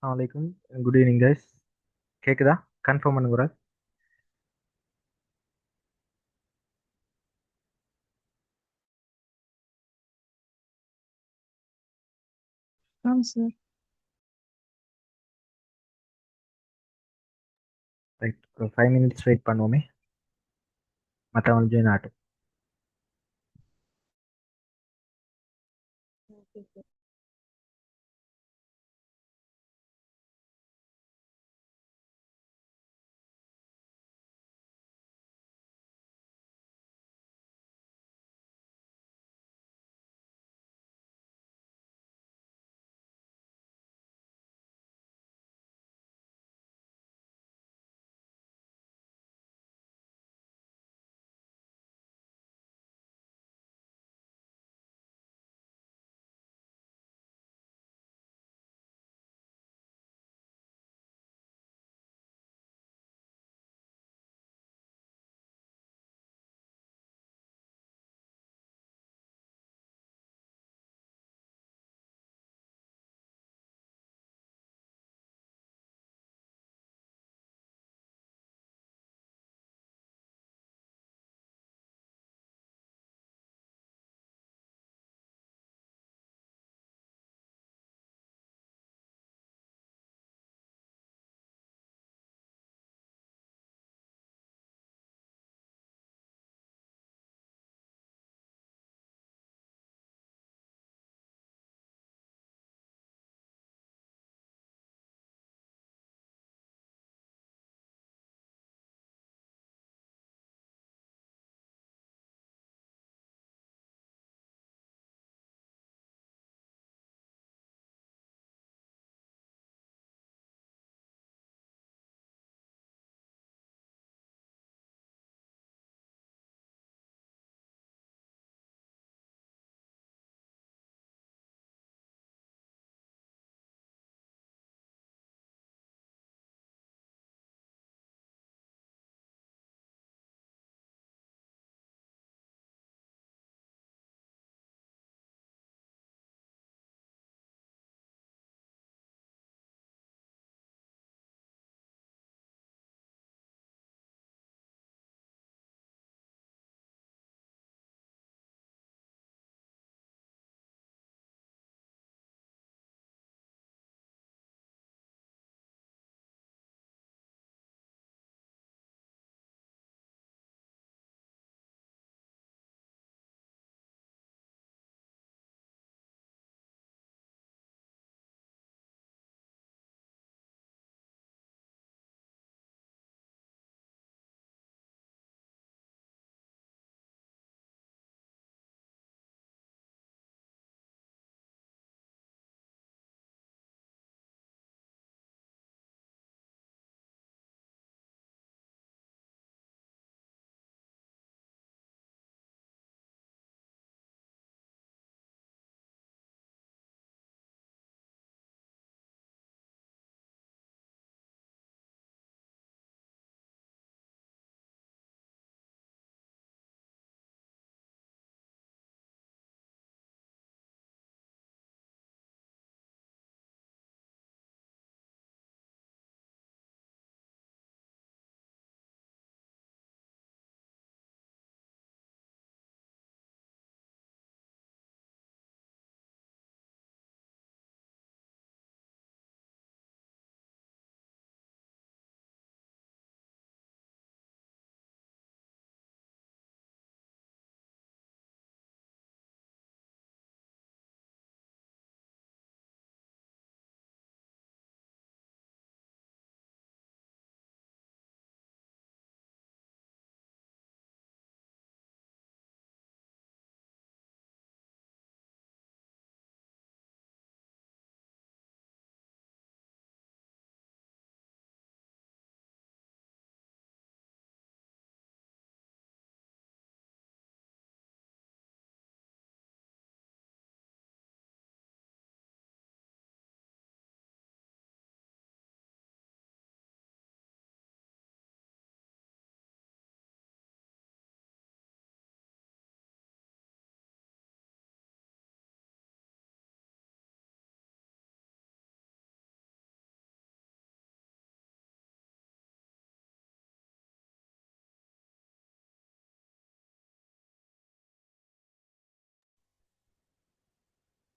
அஸ்ஸலாமு good evening guys. கேக்குதா? Confirm பண்ணுங்க ஒரு ஆள். ஆமாம் சார். ரைட், ஒரு 5 மினிட்ஸ் வெயிட் பண்ணுவோமே, மற்றவங்க ஜாயின் ஆகட்டும். Okay sir.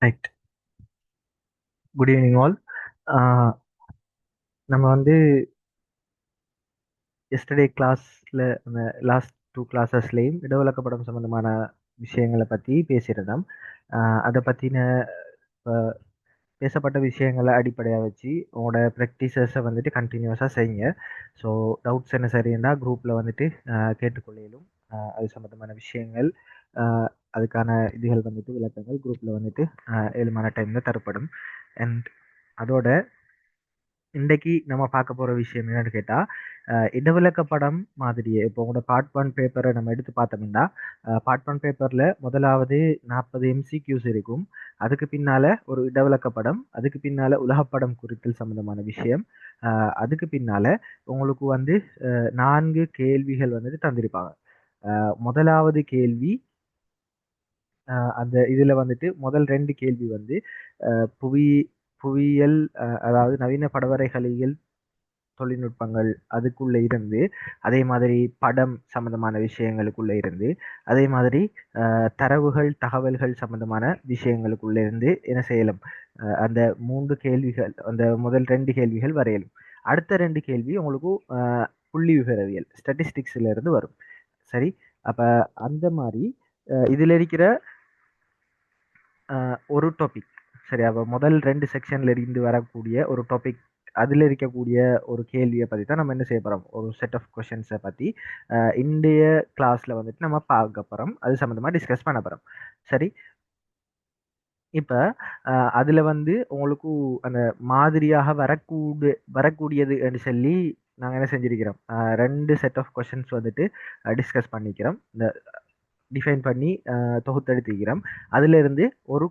Right. Good evening all. நம்ம வந்து எஸ்டர்டே கிளாஸில் அந்த லாஸ்ட் 2 கிளாஸஸ்லேயும் இடவிலக்கப்படம் சம்மந்தமான விஷயங்களை பற்றி பேசியிருந்தோம். அதை பற்றின பேசப்பட்ட விஷயங்களை அடிப்படையாக வச்சு உங்களோட ப்ராக்டிசஸை வந்துட்டு கண்டினியூஸாக செய்யுங்க. ஸோ டவுட்ஸ் என்ன சரின்னா குரூப்பில் வந்துட்டு கேட்டுக்கொள்ளையிலும் அது சம்மந்தமான விஷயங்கள் அதுக்கான இதுகள் வந்துட்டு விளக்கங்கள் குரூப்பில் வந்துட்டு 7 மணி டைமில் தரப்படும். அண்ட் அதோட இன்றைக்கு நம்ம பார்க்க போகிற விஷயம் என்னன்னு கேட்டால் இடவிலக்க படம் மாதிரியே இப்போ உங்களோட பார்ட் 1 பேப்பரை நம்ம எடுத்து பார்த்தோம்னா பார்ட் 1 பேப்பரில் முதலாவது 40 MCQs இருக்கும். அதுக்கு பின்னால் ஒரு இடவிலக்க படம், அதுக்கு பின்னால் உலகப்படம் குறித்தல் சம்மந்தமான விஷயம், அதுக்கு பின்னால் உங்களுக்கு வந்து 4 கேள்விகள் வந்துட்டு தந்திருப்பாங்க. முதலாவது கேள்வி அந்த இதில் வந்துட்டு முதல் 2 கேள்வி வந்து புவி புவியியல் அதாவது நவீன படவரைகளியல் தொழில்நுட்பங்கள் அதுக்குள்ள இருந்து, அதே மாதிரி படம் சம்பந்தமான விஷயங்களுக்குள்ள இருந்து, அதே மாதிரி தரவுகள் தகவல்கள் சம்பந்தமான விஷயங்களுக்குள்ள இருந்து என்ன செய்யலாம், அந்த 3 கேள்விகள், அந்த முதல் 2 கேள்விகள் வரையலும். அடுத்த 2 கேள்வி உங்களுக்கு புள்ளி விவரவியல் ஸ்டாட்டிஸ்டிக்ஸ்ல இருந்து வரும். சரி, அப்ப அந்த மாதிரி இதுல இருக்கிற ஒரு டாபிக், சரி, அப்போ முதல் 2 செக்ஷன்ல இருந்து வரக்கூடிய ஒரு டாபிக், அதில் இருக்கக்கூடிய ஒரு கேள்வியை பற்றி தான் நம்ம என்ன செய்ய போகிறோம், ஒரு செட் ஆஃப் கொஷின்ஸை பற்றி இன்றைய கிளாஸில் வந்துட்டு நம்ம பார்க்க போகிறோம், அது சம்மந்தமாக டிஸ்கஸ் பண்ண போகிறோம். சரி, இப்போ அதில் வந்து உங்களுக்கு அந்த மாதிரியாக வரக்கூடியது என்று சொல்லி நாங்கள் என்ன செஞ்சிருக்கிறோம், 2 செட் ஆஃப் கொஷின்ஸ் வந்துட்டு டிஸ்கஸ் பண்ணிக்கிறோம், இந்த டிஃபைன் பண்ணி தொகுத்தெடுத்துக்கிறோம். அதிலிருந்து ஒரு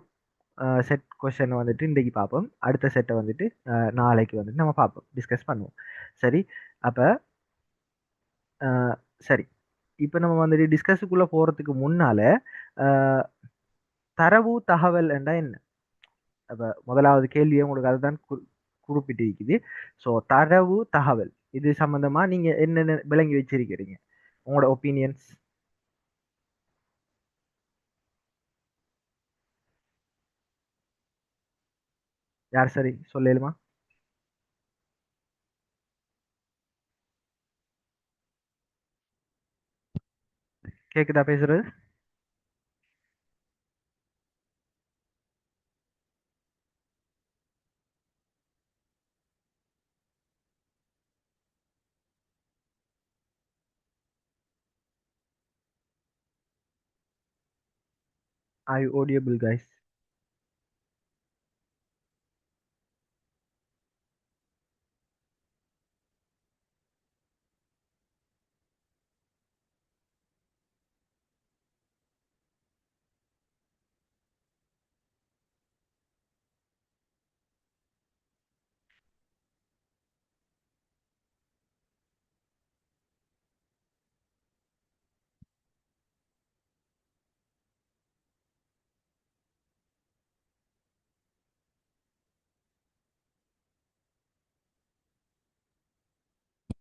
செட் கொஷனை வந்துட்டு இன்றைக்கு பார்ப்போம், அடுத்த செட்டை வந்துட்டு நாளைக்கு வந்துட்டு நம்ம பார்ப்போம், டிஸ்கஸ் பண்ணுவோம். சரி, அப்போ சரி, இப்போ நம்ம வந்துட்டு டிஸ்கஸுக்குள்ளே போகிறதுக்கு முன்னால் தரவு தகவல் என்றா என்ன, அப்போ முதலாவது கேள்வியை உங்களுக்கு அதுதான் குறிப்பிட்டிருக்குது. ஸோ தரவு தகவல் இது சம்மந்தமாக நீங்கள் என்னென்ன விளங்கி வச்சிருக்கிறீங்க, உங்களோட ஒப்பீனியன்ஸ்? யார் சரி சொல்லலுமா? கேக்குதா பேசுறது? Are you audible, guys?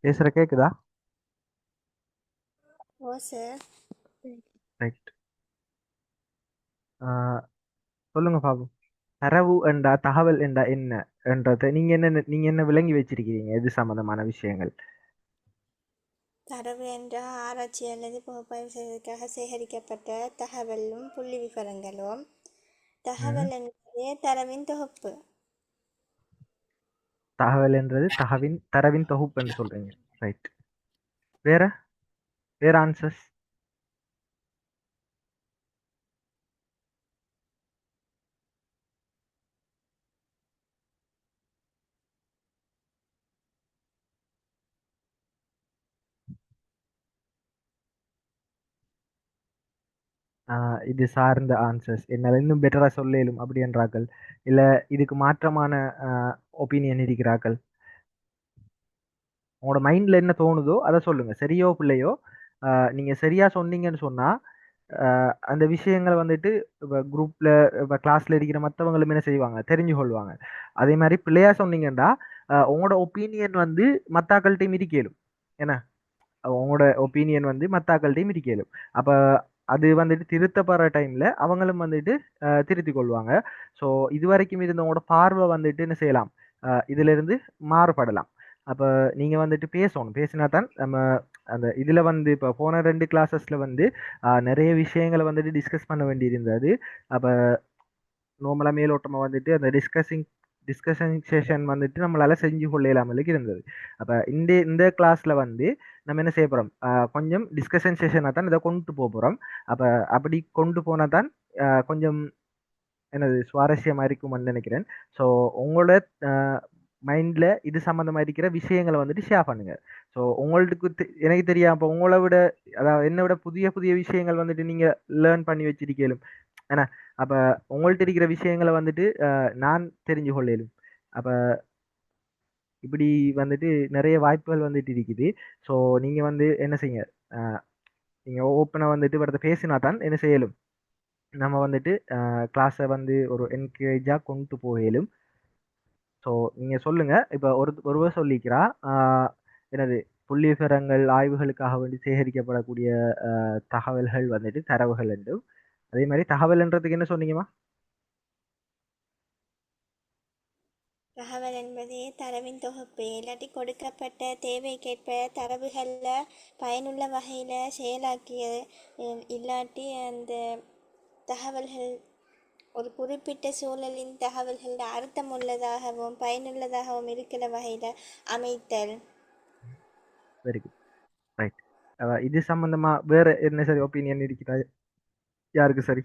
பேசுற கேக்குதா? ஓ சார். ரைட். சொல்லுங்க பாபு. தரவு என்றா தகவல் என்றா என்ன என்றதை நீங்க என்ன விளங்கி வச்சிருக்கீங்க, எது சம்பந்தமான விஷயங்கள்? தரவு என்றால் ஆராய்ச்சி அல்லது பகுப்பாய்வு செய்வதற்காக சேகரிக்கப்பட்ட தகவலும் புள்ளி விவரங்களும். தகவல் என்பது தரவின் தொகுப்பு. தகவல் என்றது தரவின் தொகுப்பு என்று சொல்றீங்க. ரைட். வேற வேற ஆன்சர்ஸ்? இது சார்ந்த ஆன்சர்ஸ் என்னால் இன்னும் பெட்டரா சொல்லும் அப்படி என்றார்கள், இல்ல இதுக்கு மாற்றமான ஒப்பீனியன் இருக்கிறார்கள்? உங்களோட மைண்ட்ல என்ன தோணுதோ அதை சொல்லுங்க, சரியோ பிள்ளையோ. நீங்க சரியா சொன்னீங்கன்னு சொன்னா அந்த விஷயங்களை வந்துட்டு இப்போ குரூப்ல இப்போ கிளாஸ்ல இருக்கிற மற்றவங்களும் என்ன செய்வாங்க, தெரிஞ்சு கொள்வாங்க. அதே மாதிரி பிள்ளையா சொன்னீங்கன்னா உங்களோட ஒப்பீனியன் வந்து மத்தாக்கள்கிட்டையும் இருக்கலும், ஏன்னா உங்களோட ஒப்பீனியன் வந்து மத்தாக்கள்கிட்டையும் இருக்கலும். அப்போ அது வந்துட்டு திருத்தப்படுற டைம்ல அவங்களும் வந்துட்டு திருத்திக் கொள்வாங்க. ஸோ இதுவரைக்கும் இருந்தவங்களோட பார்வை வந்துட்டு என்ன செய்யலாம், இதுல இருந்து மாறுபடலாம். அப்ப நீங்க வந்துட்டு பேசணும். பேசினா தான் நம்ம அந்த இதுல வந்து இப்ப போன 2 கிளாஸஸ்ல வந்து நிறைய விஷயங்களை வந்துட்டு டிஸ்கஸ் பண்ண வேண்டியிருந்தது. அப்ப நார்மலா மேலோட்டமா வந்துட்டு அந்த டிஸ்கஷன் செஷன் வந்துட்டு நம்மளால செஞ்சு கொள்ளலாமலுக்கு இருந்தது. அப்ப இந்த கிளாஸ்ல வந்து நம்ம என்ன செய்ய போறோம், கொஞ்சம் டிஸ்கஷன் செஷனை தான் இதை கொண்டு போக போறோம். அப்ப அப்படி கொண்டு போனா தான் கொஞ்சம் என்னது சுவாரஸ்யமா இருக்கும்னு நினைக்கிறேன். ஸோ உங்களோட மைண்ட்ல இது சம்பந்தமா இருக்கிற விஷயங்களை வந்துட்டு ஷேர் பண்ணுங்க. ஸோ உங்களுக்கு எனக்கு தெரியும், அப்போ உங்களை விட அதாவது என்னை விட புதிய புதிய விஷயங்கள் வந்துட்டு நீங்க லேர்ன் பண்ணி வச்சிருக்கலும் ஏன்னா அப்ப உங்கள்ட்ட இருக்கிற விஷயங்களை வந்துட்டு நான் தெரிஞ்சு கொள்ளலும். அப்ப இப்படி வந்துட்டு நிறைய வாய்ப்புகள் வந்துட்டு இருக்குது. ஸோ நீங்க வந்து என்ன செய்யுங்க, நீங்க ஓப்பனா வந்துட்டு வரத பேசினா தான் என்ன செய்யலும், நம்ம வந்துட்டு கிளாஸை வந்து ஒரு என்கரேஜா கொண்டு போகலும். ஸோ நீங்க சொல்லுங்க. இப்ப ஒருவர் சொல்லிக்கிறா, என்னது புள்ளி விவரங்கள் ஆய்வுகளுக்காக வேண்டி சேகரிக்கப்படக்கூடிய தகவல்கள் வந்துட்டு தரவுகள் என்றும், அதே மாதிரி தகவல்ன்றதுக்கு என்ன சொன்னீங்கம்மா? தகவல் என்பதே தரவின் தொகுப்பு. இல்லாட்டி கொடுக்கப்பட்ட தேவைக்கேற்ப தரவுகளில் பயனுள்ள வகையில் செயலாக்கிய இல்லாட்டி அந்த தகவல்கள் ஒரு குறிப்பிட்ட சூழலின் தகவல்கள் அர்த்தமுள்ளதாகவும் பயனுள்ளதாகவும் இருக்கிற வகையில் அமைத்தல். Very good, right. இது சம்பந்தமா வேற என்ன சரி ஒப்பீனியன் இருக்கிறா யாருக்கு? சரி,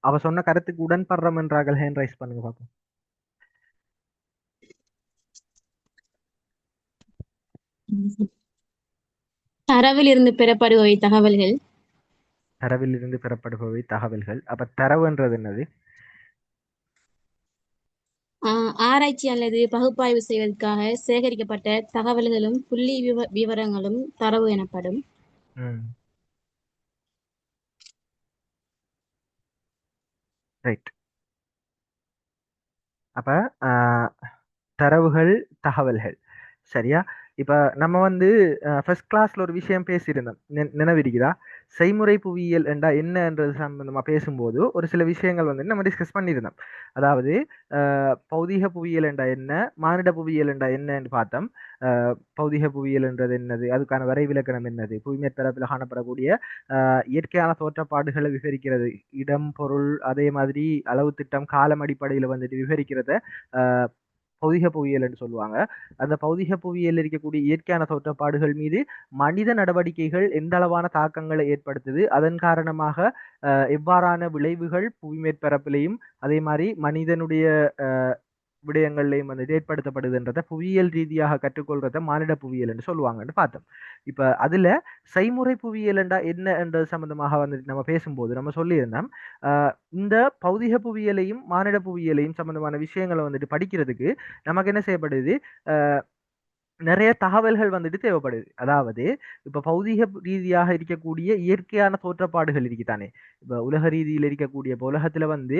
அவ சொன்ன கருத்துக்கு உடன்படுறோம் என்றார்கள் ஹேண்ட் ரைஸ் பண்ணுங்க பாப்போம். தரவில் இருந்து பெறப்படுபவை தகவல்கள். தரவில் இருந்து பெறப்படுபவை தகவல்கள். அப்ப தரவுன்றது என்னது? ஆராய்ச்சி அல்லது பகுப்பாய்வு செய்வதற்காக சேகரிக்கப்பட்ட தகவல்களும் புள்ளி விவரங்களும் தரவு எனப்படும். ரைட். அப்ப தரவுகள் தகவல்கள் சரியா? இப்ப நம்ம வந்து ஃபர்ஸ்ட் கிளாஸ்ல ஒரு விஷயம் பேசியிருந்தோம், நினைவிருக்குதா? செய்முறை புவியியல் என்றா என்னன்றது சம்பந்தமா பேசும்போது ஒரு சில விஷயங்கள் வந்து நம்ம டிஸ்கஸ் பண்ணியிருந்தோம். அதாவது பௌதிக புவியியல் என்றா என்ன, மானிட புவியியல் என்றா என்னன்னு பார்த்தோம். பௌதிக புவியியல் என்றது என்னது, அதுக்கான வரைவிலக்கணம் என்னது, புவிமேற்பரப்பில் காணப்படக்கூடிய இயற்கையான தோற்றப்பாடுகளை விவரிக்கிறது, இடம் பொருள் அதே மாதிரி அளவு திட்டம் காலம் அடிப்படையில் வந்துட்டு விவரிக்கிறத பௌதிக புவியியல் என்று சொல்லுவாங்க. அந்த பௌதிக புவியியல் இருக்கக்கூடிய இயற்கையான தோற்றப்பாடுகள் மீது மனித நடவடிக்கைகள் எந்த அளவான தாக்கங்களை ஏற்படுத்துது, அதன் காரணமாக எவ்வாறான விளைவுகள் புவி மேற்பரப்பிலையும் அதே மாதிரி மனிதனுடைய விடயங்கள்லையும் வந்து ஏற்படுத்தப்படுதுன்றத புவியியல் ரீதியாக கற்றுக்கொள்றத மானிட புவியியல் என்று சொல்லுவாங்கன்னு பார்த்தோம். இப்ப அதுல செய்முறை புவியியல் என்றா என்ன என்றது சம்பந்தமாக வந்துட்டு நம்ம பேசும்போது நம்ம சொல்லியிருந்தோம், இந்த பௌதிக புவியியலையும் மானிட புவியியலையும் சம்பந்தமான விஷயங்களை வந்துட்டு படிக்கிறதுக்கு நமக்கு என்ன செய்யப்படுது, நிறைய தகவல்கள் வந்துட்டு தேவைப்படுது. அதாவது இப்ப பௌதிக ரீதியாக இருக்கக்கூடிய இயற்கையான தோற்றப்பாடுகள் இருக்குதானே, இப்ப உலக ரீதியில் இருக்கக்கூடிய உலகத்துல வந்து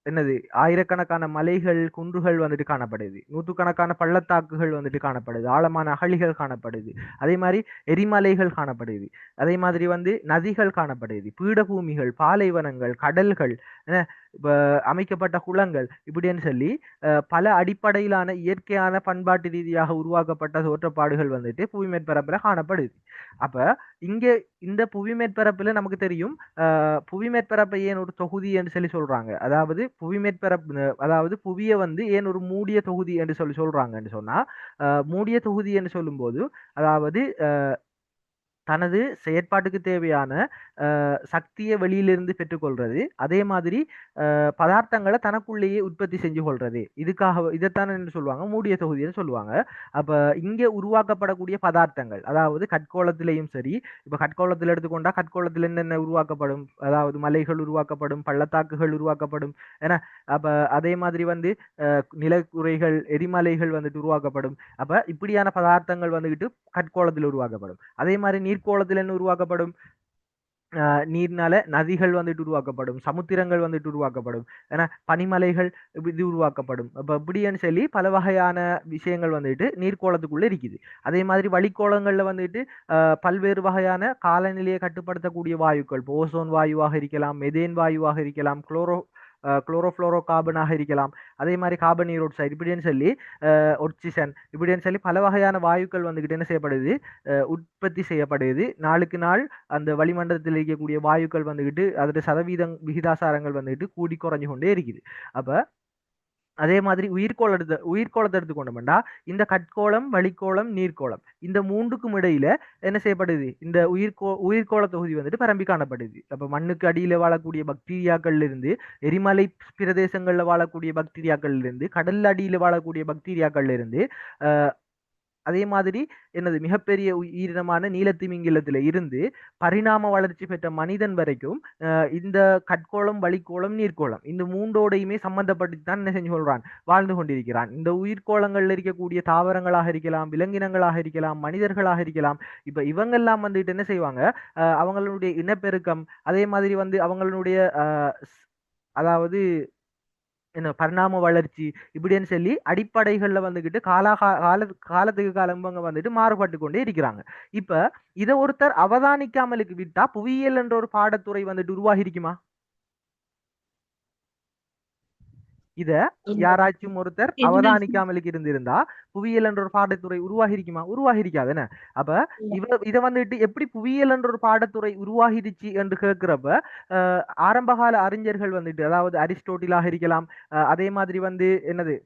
என்னது ஆயிரக்கணக்கான மலைகள் குன்றுகள் வந்துட்டு காணப்படுது, நூற்றுக்கணக்கான பள்ளத்தாக்குகள் வந்துட்டு காணப்படுது, ஆழமான அகழிகள் காணப்படுது, அதே மாதிரி எரிமலைகள் காணப்படுது, அதே மாதிரி வந்து நதிகள் காணப்படுது, பீடபூமிகள், பாலைவனங்கள், கடல்கள், இப்ப அமைக்கப்பட்ட குளங்கள், இப்படின்னு சொல்லி பல அடிப்படையிலான இயற்கையான பண்பாட்டு ரீதியாக உருவாக்கப்பட்ட தோற்றப்பாடுகள் வந்துட்டு புவி மேற்பரப்புல காணப்படுது. அப்ப இங்க இந்த புவி மேற்பரப்புல நமக்கு தெரியும், புவி மேற்பரப்பை ஏன் ஒரு தொகுதி என்று சொல்லி சொல்றாங்க. அதாவது புவி மேற்பரப்பு அதாவது புவியை வந்து ஏன் ஒரு மூடிய தொகுதி என்று சொல்லி சொல்றாங்கன்னு சொன்னா, மூடிய தொகுதி என்று சொல்லும்போது அதாவது தனது செயற்பாட்டுக்கு தேவையான சக்தியை வெளியிலிருந்து பெற்றுக்கொள்றது, அதே மாதிரி பதார்த்தங்களை தனக்குள்ளேயே உற்பத்தி செஞ்சு கொள்றது, இதுக்காக இதைத்தான் என்ன சொல்லுவாங்க, மூடிய தொகுதின்னு சொல்லுவாங்க. அப்ப இங்கே உருவாக்கப்படக்கூடிய பதார்த்தங்கள், அதாவது கற்கோளத்திலையும் சரி, இப்ப கற்கோளத்தில் எடுத்துக்கொண்டா கற்கோளத்தில் என்னென்ன உருவாக்கப்படும், அதாவது மலைகள் உருவாக்கப்படும், பள்ளத்தாக்குகள் உருவாக்கப்படும், ஏன்னா அப்ப அதே மாதிரி வந்து நிலக்குறைகள், எரிமலைகள் வந்துட்டு உருவாக்கப்படும். அப்ப இப்படியான பதார்த்தங்கள் வந்துகிட்டு கற்கோளத்தில் உருவாக்கப்படும். அதே மாதிரி நீர்க்கோளத்தில் என்ன உருவாக்கப்படும், நீர்னால நதிகள் வந்துட்டு உருவாக்கப்படும், சமுத்திரங்கள் வந்துட்டு உருவாக்கப்படும், ஏன்னா பனிமலைகள் இது உருவாக்கப்படும். அப்ப இப்படின்னு சொல்லி பல வகையான விஷயங்கள் வந்துட்டு நீர்க்கோளத்துக்குள்ள இருக்குது. அதே மாதிரி வளிக்கோளங்கள்ல வந்துட்டு பல்வேறு வகையான காலநிலையை கட்டுப்படுத்தக்கூடிய வாயுக்கள், ஓசோன் வாயுவாக இருக்கலாம், மெதேன் வாயுவாக இருக்கலாம், குளோரோஃப்ளோரோ கார்பனாக இருக்கலாம், அதே மாதிரி கார்பன் ஈரோக்சைடு இப்படின்னு சொல்லி ஒட்சிசன் இப்படின்னு சொல்லி பல வகையான வாயுக்கள் வந்துகிட்டு என்ன செய்யப்படுது, உற்பத்தி செய்யப்படுது. நாளுக்கு நாள் அந்த வளிமண்டலத்தில் இருக்கக்கூடிய வாயுக்கள் வந்துகிட்டு அதோட விகிதாசாரங்கள் வந்துகிட்டு கூடி குறைஞ்சு கொண்டே இருக்குது. அப்ப அதே மாதிரி உயிர்கோளத்தை எடுத்துக்கொண்டோம்னா இந்த கட்கோளம், வளிக்கோளம், நீர்க்கோளம் இந்த மூன்றுக்கும் இடையில என்ன செய்யப்படுது, இந்த உயிர்கோள தொகுதி வந்துட்டு பரம்பி காணப்படுது. அப்ப மண்ணுக்கு அடியில வாழக்கூடிய பாக்டீரியாக்கள்ல இருந்து, எரிமலை பிரதேசங்கள்ல வாழக்கூடிய பாக்டீரியாக்கள்ல இருந்து, கடல் அடியில வாழக்கூடிய பாக்டீரியாக்கள்ல இருந்து, அதே மாதிரி என்னது மிகப்பெரிய உயிரினமான நீலத்திமிங்கிலத்துல இருந்து பரிணாம வளர்ச்சி பெற்ற மனிதன் வரைக்கும் இந்த கட்கோளம், வளிக்கோளம், நீர்க்கோளம் இந்த மூன்றோடையுமே சம்பந்தப்பட்டு தான் என்ன செஞ்சு கொள்றான், வாழ்ந்து கொண்டிருக்கிறான். இந்த உயிர்கோளங்கள்ல இருக்கக்கூடிய தாவரங்களாக இருக்கலாம், விலங்கினங்களாக இருக்கலாம், மனிதர்களாக இருக்கலாம். இப்ப இவங்கெல்லாம் வந்துட்டு என்ன செய்வாங்க, அவங்களுடைய இனப்பெருக்கம், அதே மாதிரி வந்து அவங்களுடைய அதாவது என்ன பரிணாம வளர்ச்சி இப்படின்னு சொல்லி அடிப்படைகள்ல வந்துகிட்டு காலத்துக்கு காலம்பங்க வந்துட்டு மாறுபட்டு கொண்டே இருக்கிறாங்க. இப்ப இதை ஒருத்தர் அவதானிக்காமலுக்கு விட்டா புவியியல் என்ற ஒரு பாடத்துறை வந்துட்டு உருவாகி இருக்குமா? இத யாராச்சும் ஒருத்தர் அவதானிக்காமலுக்கு இருந்திருந்தா புவியியல் என்ற ஒரு பாடத்துறை உருவாகி இருக்குமா? உருவாகி இருக்காதுன்னு. அப்ப இதை வந்துட்டு எப்படி புவியியல் என்ற ஒரு பாடத்துறை உருவாகிடுச்சு என்று கேட்கிறப்ப ஆரம்பகால அறிஞர்கள் வந்துட்டு, அதாவது அரிஸ்டோட்டிலாக இருக்கலாம், அதே மாதிரி வந்து என்னது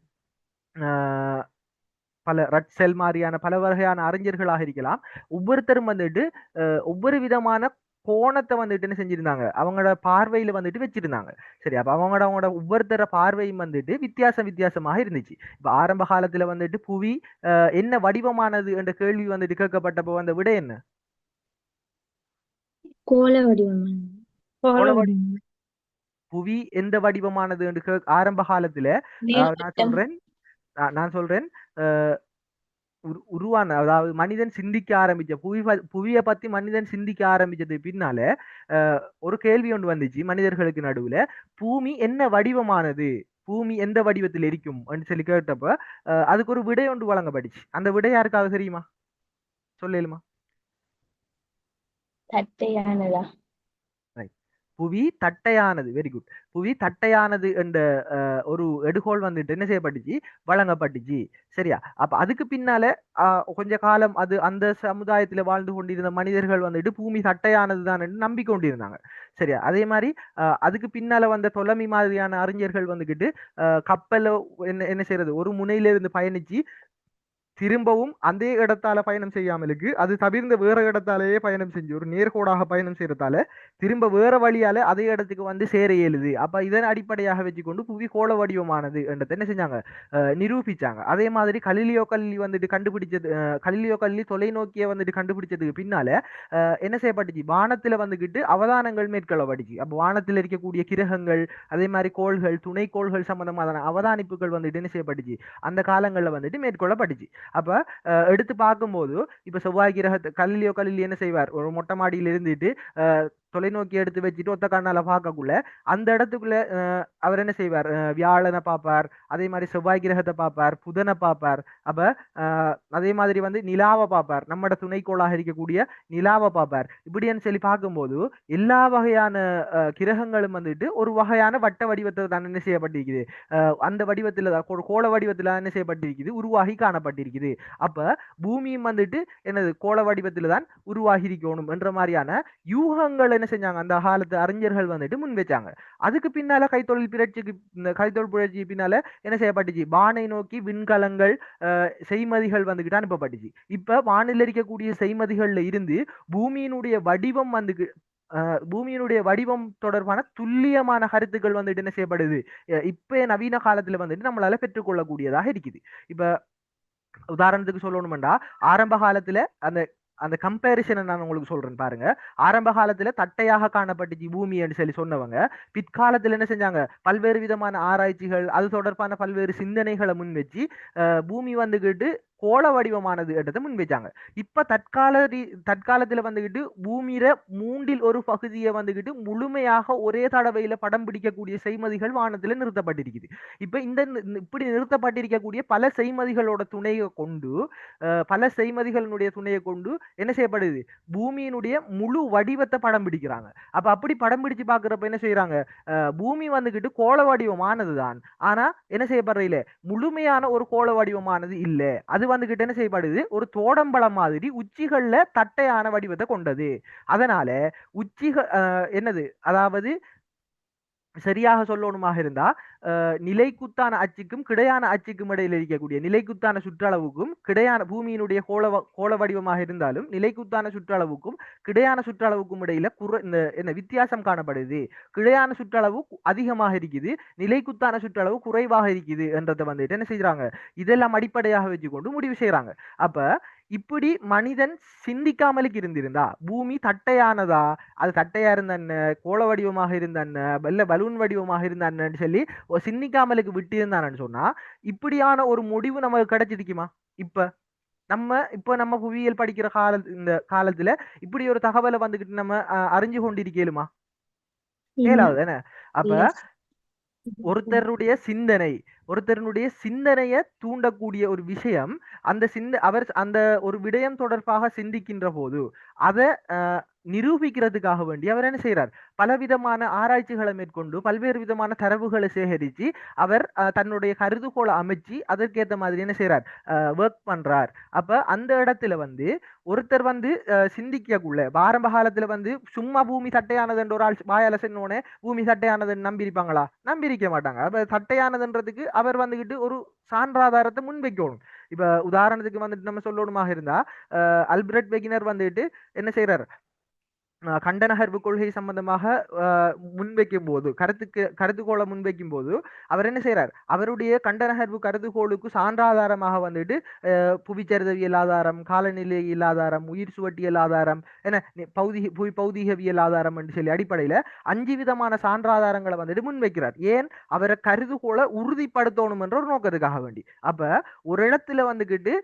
பல ரட்செல் மாதிரியான பல வகையான அறிஞர்களாக இருக்கலாம். ஒவ்வொருத்தரும் வந்துட்டு ஒவ்வொரு விதமான கோணத்தை வந்துட்டு என்ன செஞ்சிருந்தாங்க, அவங்களோட பார்வையில வந்துட்டு வச்சிருந்தாங்க. சரி, அப்ப அவங்களோட ஒவ்வொருத்தர பார்வையும் வந்துட்டு வித்தியாசமாக இருந்துச்சு. இப்ப ஆரம்ப காலத்துல வந்துட்டு புவி என்ன வடிவமானது என்ற கேள்வி வந்துட்டு கேட்கப்பட்டப்போ அந்த விட என்ன? கோள வடிவம். புவி எந்த வடிவமானது என்று ஆரம்ப காலத்துல நான் சொல்றேன் உருவான, அதாவது மனிதன் சிந்திக்க ஆரம்பிச்ச புவியை பத்தி மனிதன் சிந்திக்க ஆரம்பிச்சது பின்னால ஒரு கேள்வி ஒன்று வந்துச்சு மனிதர்களுக்கு நடுவுல, பூமி என்ன வடிவமானது, பூமி எந்த வடிவத்தில் இருக்கும் சொல்லி கேட்டப்ப அதுக்கு ஒரு விடை ஒன்று வழங்கப்பட்டுச்சு. அந்த விடை யாருக்காவது தெரியுமா? சொல்லுமா. தட்டையானதா? புவி தட்டையானது. Very good. புவி தட்டையானது என்ற ஒரு எடுகோள் வந்துட்டு என்ன செய்யப்பட்டுச்சு, வழங்கப்பட்டுச்சு. சரியா? அப்ப அதுக்கு பின்னால கொஞ்ச காலம் அது அந்த சமுதாயத்துல வாழ்ந்து கொண்டிருந்த மனிதர்கள் வந்துட்டு பூமி தட்டையானது தான் நம்பி கொண்டிருந்தாங்க. சரியா? அதே மாதிரி அதுக்கு பின்னால வந்த தொலமி மாதிரியான அறிஞர்கள் வந்துகிட்டு கப்பல்ல என்ன செய்யறது, ஒரு முனையில இருந்து பயணிச்சு திரும்பவும் அந்த இடத்தால பயணம் செய்யாமலுக்கு அது தவிர்ந்த வேற இடத்தாலேயே பயணம் செஞ்சு ஒரு நேர்கோடாக பயணம் செய்யறதால திரும்ப வேற வழியால அதே இடத்துக்கு வந்து சேர இயலுது. அப்ப இதன் அடிப்படையாக வச்சுக்கொண்டு புவி கோள வடிவமானது என்றதை என்ன செஞ்சாங்க, நிரூபிச்சாங்க. அதே மாதிரி கலிலியோ கல்லி வந்துட்டு கண்டுபிடிச்சது, கலிலியோ கல்லி தொலைநோக்கிய வந்துட்டு கண்டுபிடிச்சதுக்கு பின்னால என்ன செய்யப்பட்டுச்சு, வானத்துல வந்துகிட்டு அவதானங்கள் மேற்கொள்ளப்பட்டுச்சு. அப்ப வானத்தில் இருக்கக்கூடிய கிரகங்கள், அதே மாதிரி கோள்கள், துணைக்கோள்கள் சம்பந்தமான அவதானிப்புகள் வந்துட்டு என்ன செய்யப்பட்டுச்சு, அந்த காலங்கள்ல வந்துட்டு மேற்கொள்ளப்பட்டுச்சு. அப்ப எடுத்து பார்க்கும்போது இப்ப செவ்வாய் கிரகத்தை கலிலியோ என்ன செய்வார், ஒரு மொட்டை மாடியில் இருந்துட்டு தொலைநோக்கி எடுத்து வச்சுட்டு ஒத்த கண்ணால பார்க்கக்குள்ள அந்த இடத்துக்குள்ள அவர் என்ன செய்வார், வியாழனை பார்ப்பார், அதே மாதிரி செவ்வாய் கிரகத்தை பார்ப்பார், புதனை பார்ப்பார். அப்ப அதே மாதிரி வந்து நிலாவை பார்ப்பார், நம்மட துணைக்கோளாக இருக்கக்கூடிய நிலாவை பார்ப்பார். இப்படின்னு சொல்லி பார்க்கும்போது எல்லா வகையான கிரகங்களும் வந்துட்டு ஒரு வகையான வட்ட வடிவத்தை தான் என்ன செய்யப்பட்டிருக்குது, அந்த வடிவத்துல தான் கோள வடிவத்துல என்ன செய்யப்பட்டிருக்குது, உருவாகி காணப்பட்டிருக்குது. அப்ப பூமியும் வந்துட்டு என்னது கோள வடிவத்துல தான் உருவாகி இருக்கணும் என்ற மாதிரியான யூகங்கள் என்ன செஞ்சாங்க அந்த காலத்து அறிஞர்கள் வந்துட்டு முன் வச்சாங்க. அதுக்கு பின்னால கைத்தொழில் புரட்சி பின்னால என்ன செய்யப்பட்டுச்சு, வானை நோக்கி விண்கலங்கள் செய்மதிகள் வந்துகிட்டு அனுப்பப்பட்டுச்சு. இப்ப வானில் இருக்கக்கூடிய செய்மதிகள்ல இருந்து பூமியினுடைய வடிவம் வந்து பூமியினுடைய வடிவம் தொடர்பான துல்லியமான கருத்துக்கள் வந்துட்டு என்ன செய்யப்படுது, இப்ப நவீன காலத்துல வந்துட்டு நம்மளால பெற்றுக்கொள்ளக்கூடியதாக இருக்குது. இப்ப உதாரணத்துக்கு சொல்லணும்டா, ஆரம்ப காலத்துல அந்த அந்த கம்பேரிசனை நான் உங்களுக்கு சொல்றேன் பாருங்க. ஆரம்ப காலத்துல தட்டையாக காணப்பட்டுச்சு பூமி என்று சொல்லி சொன்னவங்க பிற்காலத்துல என்ன செஞ்சாங்க, பல்வேறு விதமான ஆராய்ச்சிகள் அது தொடர்பான பல்வேறு சிந்தனைகளை முன் வச்சு பூமி வந்துகிட்டு கோள வடிவமானது என்றதை முன்வைச்சாங்க. இப்ப தற்காலத்துல வந்துகிட்டு பூமியில 1/3 பகுதியை வந்துகிட்டு முழுமையாக ஒரே தடவையில படம் பிடிக்கக்கூடிய செய்மதிகள் வானத்துல நிறுத்தப்பட்டிருக்குது. இப்ப இப்படி நிறுத்தப்பட்டிருக்கக்கூடிய பல செய்மதிகளோட துணையை கொண்டு என்ன செய்யப்படுது, பூமியினுடைய முழு வடிவத்தை படம் பிடிக்கிறாங்க. அப்ப அப்படி படம் பிடிச்சு பாக்குறப்ப என்ன செய்யறாங்க, பூமி வந்துகிட்டு கோள வடிவமானதுதான், ஆனா என்ன செய்யப்படுற இல்ல, முழுமையான ஒரு கோள வடிவமானது இல்ல. அது வந்துகிட்டு என்ன செய்யப்படுது, ஒரு தோடம்பழம் மாதிரி உச்சிகள்ல தட்டையான வடிவத்தை கொண்டது. அதனால உச்சிகள் என்னது, அதாவது சரியாக சொல்லணுமாக இருந்தா நிலைக்குத்தான அச்சுக்கும் கிடையான அச்சுக்கும் இடையில் இருக்கக்கூடிய நிலைக்குத்தான சுற்றளவுக்கும் கிடையான பூமியினுடைய கோள வடிவமாக இருந்தாலும் நிலைக்குத்தான சுற்றளவுக்கும் கிடையான சுற்றளவுக்கும் இடையில என்ன வித்தியாசம் காணப்படுது. கிடையான சுற்றளவு அதிகமாக இருக்குது, நிலைக்குத்தான சுற்றளவு குறைவாக இருக்குது என்றதை வந்துட்டு என்ன செய்யறாங்க, இதெல்லாம் அடிப்படையாக வச்சுக்கொண்டு முடிவு செய்யறாங்க. அப்ப இப்படி மனிதன் சிந்திக்காமலுக்கு இருந்திருந்தா பூமி தட்டையானதா, அது தட்டையா இருந்த கோள வடிவமாக இருந்த இல்ல பலூன் வடிவமாக இருந்தான்னு சொல்லி சிந்திக்காமலுக்கு விட்டு இருந்தான்னு சொன்னா இப்படியான ஒரு முடிவு நமக்கு கிடைச்சிருக்குமா? இப்ப நம்ம புவியியல் படிக்கிற இந்த காலத்துல இப்படி ஒரு தகவலை வந்துகிட்டு நம்ம அறிஞ்சு கொண்டிருக்கலுமா? கேளாது தானே. அப்ப ஒருத்தருடைய சிந்தனையை தூண்டக்கூடிய ஒரு விஷயம், அந்த ஒரு விடயம் தொடர்பாக சிந்திக்கின்ற போது அதை நிரூபிக்கிறதுக்காக வேண்டி அவர் என்ன செய்யறார், பலவிதமான ஆராய்ச்சிகளை மேற்கொண்டு பல்வேறு விதமான தரவுகளை சேகரிச்சு அவர் தன்னுடைய கருதுகோளை அமைச்சு அதற்கேற்ற மாதிரி என்ன செய்யறார், ஒர்க் பண்றார். அப்ப அந்த இடத்துல வந்து ஒருத்தர் வந்து சிந்திக்கக்குள்ள ஆரம்ப காலத்துல வந்து சும்மா பூமி தட்டையானது என்ற ஒரு ஆள் வாயால சொன்னோடனே பூமி தட்டையானதுன்னு நம்பியிருப்பாங்களா? நம்பியிருக்க மாட்டாங்க. அப்ப தட்டையானதுன்றதுக்கு அவர் வந்துகிட்டு ஒரு சான்றாதாரத்தை முன்வைக்கணும். இப்ப உதாரணத்துக்கு வந்துட்டு நம்ம சொல்லணுமாக இருந்தா அல்பிரட் வெகினர் வந்துட்டு என்ன செய்யறாரு, கண்டனகர்வு கொள்கை சம்பந்தமாக முன்வைக்கும் போது கருத்துக்கோளை முன்வைக்கும் போது அவர் என்ன செய்யறார், அவருடைய கண்டனகர்வு கருதுகோளுக்கு சான்றாதாரமாக வந்துட்டு புவிச்சரிதவியல் ஆதாரம், காலநிலையியல் ஆதாரம், உயிர் சுவட்டியல் ஆதாரம், என்ன பௌதிகவியல் ஆதாரம் என்று சொல்லி அடிப்படையில 5 விதமான சான்றாதாரங்களை வந்துட்டு முன்வைக்கிறார். ஏன், அவரை கருதுகோளை உறுதிப்படுத்தணும் என்ற ஒரு நோக்கத்துக்காக வேண்டி. அப்ப ஒரு இடத்துல வந்துகிட்டு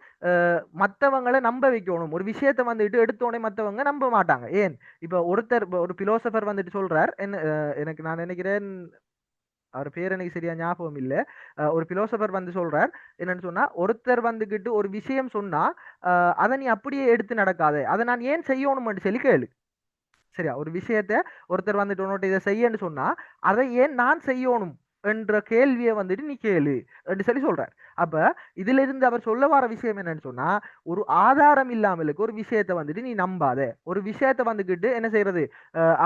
மற்றவங்களை நம்ப வைக்கணும். ஒரு விஷயத்தை வந்துட்டு எடுத்தோடனே மற்றவங்க நம்ப மாட்டாங்க. ஏன், இப்ப ஒரு பிலோசபர் வந்துட்டு சொல்றார், எனக்கு நான் நினைக்கிறேன் அவர் பேர் எனக்கு சரியா ஞாபகம் இல்லை. ஒரு பிலோசபர் வந்து சொல்றார் என்னன்னு சொன்னா, ஒருத்தர் வந்துகிட்டு ஒரு விஷயம் சொன்னா அதை நீ அப்படியே எடுத்து நடக்காத, அதை நான் ஏன் செய்யணும்னு சொல்லி கேளு. சரியா, ஒரு விஷயத்த ஒருத்தர் வந்துட்டு உன்னோட இதை செய்யன்னு சொன்னா அதை ஏன் நான் செய்யணும் என்ற கேள்வியை வந்துட்டு நீ கேளு என்று சொல்லி சொல்றார். அப்ப இதுல இருந்து அவர் சொல்ல வர விஷயம் என்னன்னு சொன்னா, ஒரு ஆதாரம் இல்லாமலுக்கு ஒரு விஷயத்த வந்துட்டு நீ நம்பாத. ஒரு விஷயத்த வந்துகிட்டு என்ன செய்யறது,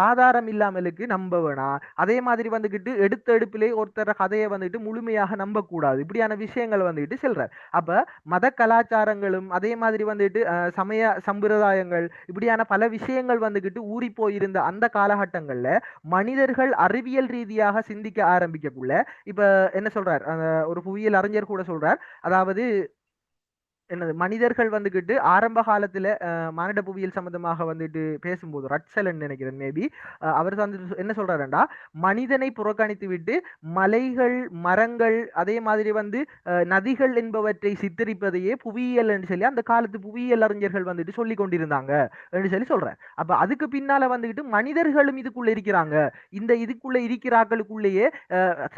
ஆதாரம் இல்லாமலுக்கு நம்ப வேணாம். அதே மாதிரி வந்துகிட்டு எடுப்பிலே ஒருத்தர கதையை வந்துட்டு முழுமையாக நம்ப கூடாது. இப்படியான விஷயங்கள் வந்துட்டு சொல்றார். அப்ப மத கலாச்சாரங்களும் அதே மாதிரி வந்துட்டு சமய சம்பிரதாயங்கள் இப்படியான பல விஷயங்கள் வந்துகிட்டு ஊறி போயிருந்த அந்த காலகட்டங்கள்ல மனிதர்கள் அறிவியல் ரீதியாக சிந்திக்க ஆரம்பிக்கக்குள்ள இப்ப என்ன சொல்றார், ஒரு புவியியல் அறிஞர் கூட சொல்றார், அதாவது என்னது, மனிதர்கள் வந்துகிட்டு ஆரம்ப காலத்துல மானிட புவியியல் சம்பந்தமாக வந்துட்டு பேசும்போது ரட்சலன் நினைக்கிறேன் மேபி அவர் வந்து என்ன சொல்றாருண்டா, மனிதனை புறக்கணித்து விட்டு மலைகள், மரங்கள், அதே மாதிரி வந்து நதிகள் என்பவற்றை சித்தரிப்பதையே புவியியல் என்று சொல்லி அந்த காலத்து புவியியல் அறிஞர்கள் வந்துட்டு சொல்லி கொண்டிருந்தாங்க என்று சொல்லி சொல்றேன். அப்ப அதுக்கு பின்னால வந்துகிட்டு மனிதர்களும் இதுக்குள்ள இருக்கிறாங்க, இதுக்குள்ள இருக்கிறார்களுக்குள்ளேயே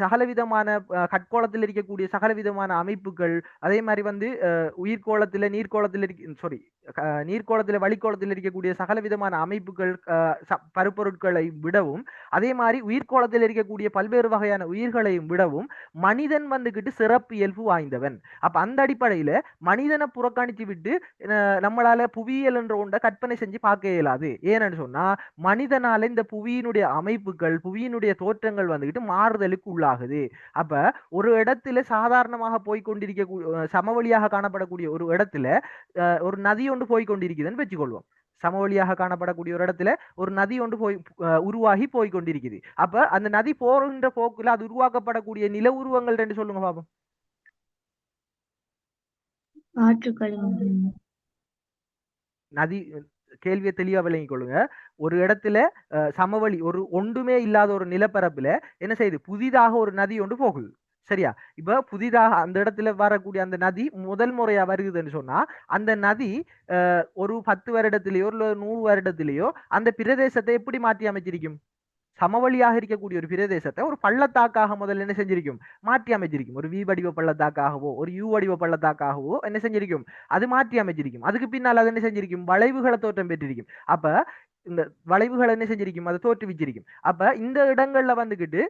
சகலவிதமான கட்கோளத்தில் இருக்கக்கூடிய சகலவிதமான அமைப்புகள், அதே மாதிரி வந்து நீர்கோளத்துல வளிக்கோளத்தில் இருக்கக்கூடிய சகல விதமான அமைப்புகள், பருப்பொருட்களை விடவும் அதே மாதிரி உயிர்கோளத்தில் இருக்கக்கூடிய பல்வேறு வகையான உயிர்களையும் விடவும் மனிதன் வந்துகிட்டு சிறப்பு இயல்பு வாய்ந்தவன். அப்ப அந்த அடிப்படையில மனிதனை புறக்கணிச்சு விட்டு நம்மளால புவியியல் என்ற ஒன்றை கற்பனை செஞ்சு பார்க்க இயலாது. ஏன்னு சொன்னா மனிதனால இந்த புவியினுடைய அமைப்புகள், புவியினுடைய தோற்றங்கள் வந்துகிட்டு மாறுதலுக்கு உள்ளாகுது. அப்ப ஒரு இடத்துல சாதாரணமாக போய்கொண்டிருக்க சமவெளியாக காணப்படக்கூடிய ஒரு இடத்துல ஒரு நதி ஒன்று போய்கொண்டிருக்குதுன்னு வச்சுக்கொள்வோம். சமவெளியாக காணப்படக்கூடிய ஒரு இடத்துல ஒரு நதி ஒன்று உருவாகி போய்கொண்டிருக்குது. அப்ப அந்த நதி போகின்ற போக்குல அது உருவாக்கப்படக்கூடிய நில உருவங்கள் ரெண்டு சொல்லுங்க பாப்போம். நதி கேள்வியை தெளிவா விளங்கிக் கொள்ளுங்க. ஒரு இடத்துல சமவெளி, ஒரு ஒன்றுமே இல்லாத ஒரு நிலப்பரப்புல என்ன செய்யுது, புதிதாக ஒரு நதி ஒன்று போகுது. சரியா? இப்ப புதிதாக அந்த இடத்துல வரக்கூடிய அந்த நதி முதல் முறையா வருகுதுன்னு சொன்னா அந்த நதி ஒரு 10 வருடத்திலேயோ இல்ல 100 வருடத்திலேயோ அந்த பிரதேசத்தை எப்படி மாற்றி அமைச்சிருக்கும்? சமவெளியாக இருக்கக்கூடிய ஒரு பிரதேசத்தை ஒரு பள்ளத்தாக்காக முதல்ல என்ன செஞ்சிருக்கும்? மாற்றி அமைச்சிருக்கும். ஒரு வி வடிவ பள்ளத்தாக்காகவோ ஒரு யூ வடிவ பள்ளத்தாக்காகவோ என்ன செஞ்சிருக்கும்? அது மாற்றி அமைச்சிருக்கும். அதுக்கு பின்னால் அது என்ன செஞ்சிருக்கும்? வளைவுகளை தோற்றம் பெற்றிருக்கும். அப்ப இந்த வளைவுகள் என்ன செஞ்சிருக்கும்? அதை தோற்றுவிச்சிருக்கும். அப்ப இந்த இடங்கள்ல வந்துகிட்டு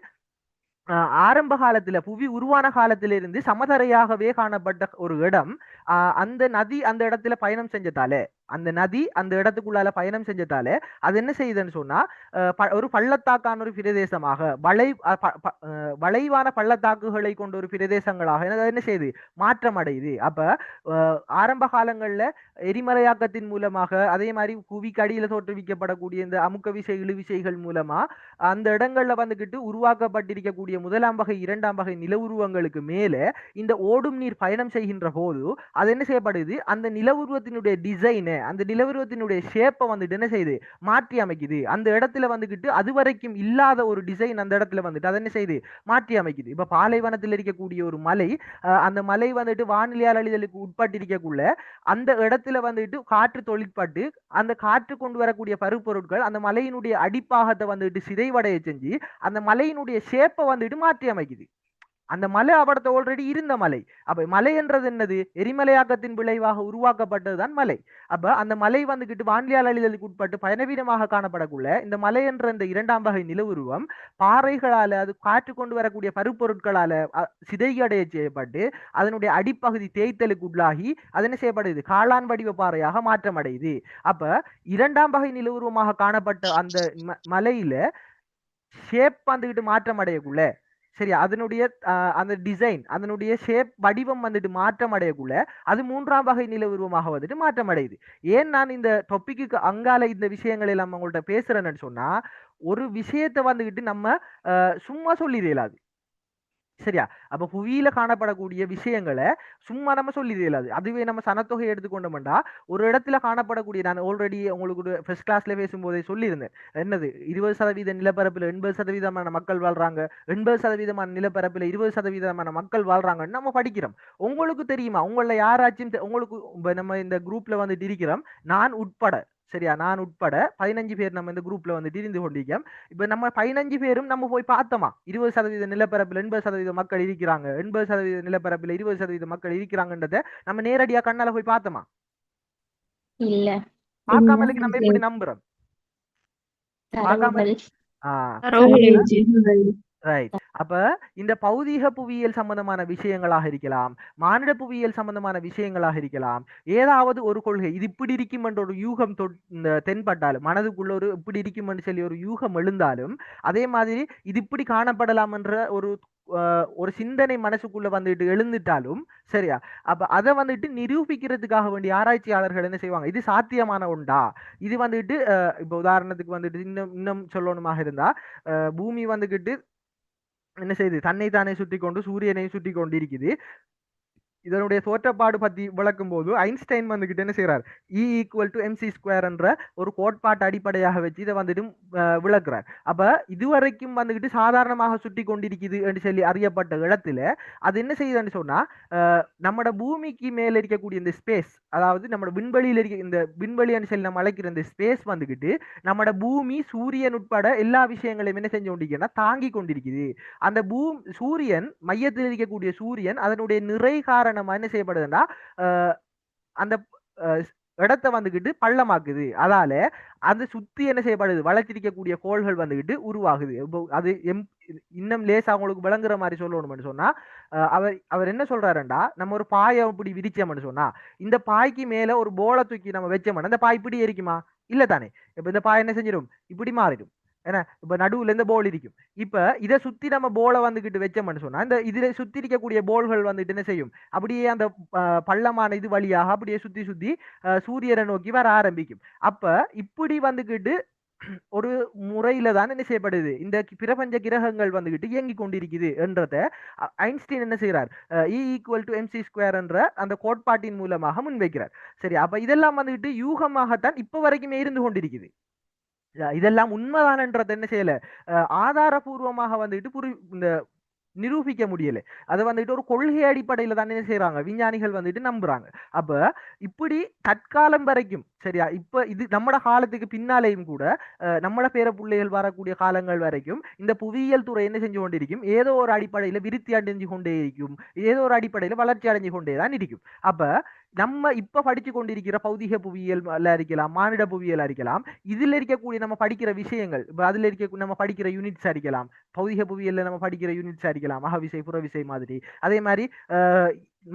ஆரம்ப காலத்துல புவி உருவான காலத்திலிருந்து சமதரையாகவே காணப்பட்ட ஒரு இடம். அந்த நதி அந்த இடத்துல பயணம் செஞ்சதாலே அந்த நதி அந்த இடத்துக்குள்ளால பயணம் செஞ்சதாலே அது என்ன செய்யுதுன்னு சொன்னா ஒரு பள்ளத்தாக்கான ஒரு பிரதேசமாக வளைவான பள்ளத்தாக்குகளை கொண்ட ஒரு பிரதேசங்களாக என்ன செய்யுது? மாற்றம் அடையுது. அப்ப ஆரம்ப காலங்கள்ல எரிமலையாக்கத்தின் மூலமாக அதே மாதிரி புவிக்கு அடியில தோற்றுவிக்கப்படக்கூடிய இந்த அமுக்க விசை இழு விசைகள் மூலமா அந்த இடங்கள்ல வந்துகிட்டு உருவாக்கப்பட்டிருக்கக்கூடிய முதலாம் வகை இரண்டாம் வகை நில உருவங்களுக்கு மேல இந்த ஓடும் நீர் பயணம் செய்கின்ற போது அது என்ன செய்யப்படுது? அந்த நில உருவத்தினுடைய டிசைனு அந்த நில உருவத்தினுடைய ஷேப்பை வந்துட்டு என்ன செய்யுது? மாற்றி அமைக்குது. அந்த இடத்துல வந்துகிட்டு அது வரைக்கும் இல்லாத ஒரு டிசைன் அந்த இடத்துல வந்துட்டு அதை என்ன செய்யுது? மாற்றி அமைக்குது. இப்ப பாலைவனத்தில் இருக்கக்கூடிய ஒரு மலை, அந்த மலை வந்துட்டு வானிலையால் அழிதலுக்கு உட்பட்டிருக்கக்குள்ள அந்த இடத்துல வந்துட்டு காற்று தொழிற்பட்டு அந்த காற்று கொண்டு வரக்கூடிய பருப்பொருட்கள் அந்த மலையினுடைய அடிப்பாகத்தை வந்துட்டு சிதைவடைய செஞ்சு அந்த மலையினுடைய ஷேப்பை வந்துட்டு மாற்றி அமைக்குது. அந்த மலை அவடத்தை ஆல்ரெடி இருந்த மலை. அப்ப மலை என்றது என்னது? எரிமலையாக்கத்தின் விளைவாக உருவாக்கப்பட்டதுதான் மலை. அப்ப அந்த மலை வந்துகிட்டு வானிலையால் அழிதலுக்கு உட்பட்டு பயணவீனமாக காணப்படக்குள்ள இந்த மலை என்ற இந்த இரண்டாம் வகை நில உருவம் பாறைகளால அது காற்று கொண்டு வரக்கூடிய பருப்பொருட்களால சிதையடைய செய்யப்பட்டு அதனுடைய அடிப்பகுதி தேய்த்தலுக்கு உள்ளாகி அது என்ன செய்யப்படுது? காளான் வடிவ பாறையாக மாற்றம் அடையுது. அப்ப இரண்டாம் வகை நில உருவமாக காணப்பட்ட அந்த மலையில ஷேப் வந்துகிட்டு மாற்றம் அடையக்குள்ள சரியா அதனுடைய அந்த டிசைன் அதனுடைய ஷேப் வடிவம் வந்துட்டு மாற்றம் அடையக்குள்ள அது மூன்றாம் வகை நில உருவமாக வந்துட்டு மாற்றம் அடையுது. ஏன் நான் இந்த டாபிக்கு அங்கால இந்த விஷயங்கள் எல்லாம் உங்கள்கிட்ட பேசுறேன்னு சொன்னா ஒரு விஷயத்தை வந்துகிட்டு நம்ம சும்மா சொல்லிடலாது. சரியா? அப்ப புவியில காணப்படக்கூடிய விஷயங்களை சும்மா நம்ம சொல்லி இயலாது. அதுவே நம்ம சனத்தொகை எடுத்துக்கொண்டோம்டா ஒரு இடத்துல காணப்படக்கூடிய நான் ஆல்ரெடி உங்களுக்கு ஃபர்ஸ்ட் கிளாஸ்ல பேசும்போதே சொல்லியிருந்தேன். என்னது 20% நிலப்பரப்புல 80% மக்கள் வாழ்றாங்க, 80% நிலப்பரப்புல 20% மக்கள் வாழ்றாங்கன்னு நம்ம படிக்கிறோம். உங்களுக்கு தெரியுமா? உங்கள யாராச்சும் உங்களுக்கு நம்ம இந்த குரூப்ல வந்துட்டு இருக்கிறோம் நான் உட்பட. சரியா? நான் உட்பட 15 பேர் நம்ம இந்த குரூப்ல வந்துட்டு இருந்து கொண்டிருக்கோம். இப்ப நம்ம 15 பேரும் நம்ம போய் பார்த்தோமா 20% நிலப்பரப்புல 80% மக்கள் இருக்கிறாங்க, 80% நிலப்பரப்புல 20% மக்கள் இருக்கிறாங்கன்றத நம்ம நேரடியா கண்ணால போய் பார்த்தோமா? இல்ல. பார்க்காமலுக்கு நம்ம எப்படி நம்புறோம்? பார்க்காம ரைட். அப்ப இந்த பௌதீக புவியியல் சம்பந்தமான விஷயங்களாக இருக்கலாம், மானிட புவியியல் சம்பந்தமான விஷயங்களாக இருக்கலாம், ஏதாவது ஒரு கொள்கை இது இப்படி இருக்கும் என்ற ஒரு யூகம் தென்பட்டாலும் மனதுக்குள்ள ஒரு இப்படி இருக்கும் என்று சொல்லி ஒரு யூகம் எழுந்தாலும் அதே மாதிரி இது இப்படி காணப்படலாம் என்ற ஒரு சிந்தனை மனசுக்குள்ள வந்துட்டு எழுந்துட்டாலும் சரியா அப்ப அதை வந்துட்டு நிரூபிக்கிறதுக்காக வேண்டிய ஆராய்ச்சியாளர்கள் என்ன செய்வாங்க? இது சாத்தியமான உண்டா? இது வந்துட்டு இப்ப உதாரணத்துக்கு வந்துட்டு இன்னும் சொல்லணுமாக இருந்தா பூமி வந்துகிட்டு என்ன செய்யுது? தன்னை தானே சுற்றி கொண்டு சூரியனை சுற்றி கொண்டு இருக்குது. இதனுடைய தோற்றப்பாடு பத்தி விளக்கும் போது ஐன்ஸ்டைன் வந்துகிட்டு என்ன செய்யறார்? E=mc² என்ற ஒரு கோட்பாட்டு அடிப்படையாக வச்சு இதை வந்துட்டு விளக்குறார். அப்ப இதுவரைக்கும் வந்துகிட்டு சாதாரணமாக சுற்றி கொண்டிருக்குது என்று சொல்லி அறியப்பட்ட இடத்துல அது என்ன செய்யுதுன்னு சொன்னா நம்மட பூமிக்கு மேல இருக்கக்கூடிய இந்த ஸ்பேஸ், அதாவது நம்ம விண்வெளியில இருக்க இந்த விண்வெளின்னு சொல்லி நம்ம அழைக்கிற இந்த ஸ்பேஸ் வந்துகிட்டு நம்மட பூமி சூரியன் உட்பட எல்லா விஷயங்களையும் என்ன செஞ்சு கொண்டிருக்குன்னா தாங்கி கொண்டிருக்குது. அந்த சூரியன் மையத்தில் இருக்கக்கூடிய சூரியன் அதனுடைய நிறை காரணமா என்ன செய்யப்படுதுன்னா அந்த இடத்தை வந்துகிட்டு பள்ளமாக்குது. அதால அது சுத்தி என்ன செய்யப்படுது? வளர்ச்சிருக்கக்கூடிய கோள்கள் வந்துகிட்டு உருவாகுது. அது இன்னும் லேசா அவங்களுக்கு விளங்குற மாதிரி சொல்லணும்னு சொன்னா அவர் என்ன சொல்றாருண்டா நம்ம ஒரு பாயை இப்படி விரிச்சோம்னு சொன்னா இந்த பாய்க்கு மேல ஒரு போலை தூக்கி நம்ம வச்சோம்னா இந்த பாய் இப்படி எரிக்குமா? இல்ல தானே. இப்ப இந்த பாய் என்ன செஞ்சிடும்? இப்படி மாறிடும். ஏன்னா இப்ப நடுவுல இந்த போல் இருக்கும். இப்ப இதை சுத்தி நம்ம போலை வந்துகிட்டு வச்சோம்னு சொன்னா இந்த இதுல சுத்தி இருக்கக்கூடிய போல்கள் வந்துட்டு என்ன செய்யும்? அப்படியே அந்த பள்ளமான இது வழியாக அப்படியே சுத்தி சுத்தி சூரியனை நோக்கி வர ஆரம்பிக்கும். அப்ப இப்படி வந்துகிட்டு ஒரு முறையில தான் என்ன செய்யப்படுது? இந்த பிரபஞ்ச கிரகங்கள் வந்துகிட்டு இயங்கி கொண்டிருக்குது என்றத ஐன்ஸ்டீன் என்ன செய்யறார்? E=mc² என்ற அந்த கோட்பாட்டின் மூலமாக முன்வைக்கிறார். சரி, அப்ப இதெல்லாம் வந்துகிட்டு யூகமாகத்தான் இப்ப வரைக்குமே இருந்து கொண்டிருக்குது. இதெல்லாம் உண்மைதானன்றது என்ன செய்யல ஆதாரபூர்வமாக வந்துட்டு இந்த நிரூபிக்க முடியல. அதை வந்துட்டு ஒரு கொள்கை அடிப்படையில தானே செய்றாங்க, விஞ்ஞானிகள் வந்துட்டு நம்புறாங்க. அப்ப இப்படி தற்காலம் வரைக்கும் சரியா, இப்ப இது நம்மட காலத்துக்கு பின்னாலேயும் கூட நம்மட பேர பிள்ளைகள் வரக்கூடிய காலங்கள் வரைக்கும் இந்த புவியியல் துறை என்ன செஞ்சு கொண்டிருக்கும், ஏதோ ஒரு அடிப்படையில விருத்தி அடைஞ்சு கொண்டே இருக்கும், ஏதோ ஒரு அடிப்படையில வளர்ச்சி அடைஞ்சு கொண்டே தான் இருக்கும். அப்ப நம்ம இப்ப படிச்சு கொண்டிருக்கிற பௌதிக புவியியல் இருக்கலாம், மானிட புவியியல் இருக்கலாம், இதுல இருக்கக்கூடிய நம்ம படிக்கிற விஷயங்கள், இப்ப அதுல இருக்க நம்ம படிக்கிற யூனிட்ஸ் இருக்கலாம், பௌதிக புவியியல்ல நம்ம படிக்கிற யூனிட்ஸ் இருக்கலாம், அகவிசை புறவிசை மாதிரி. அதே மாதிரி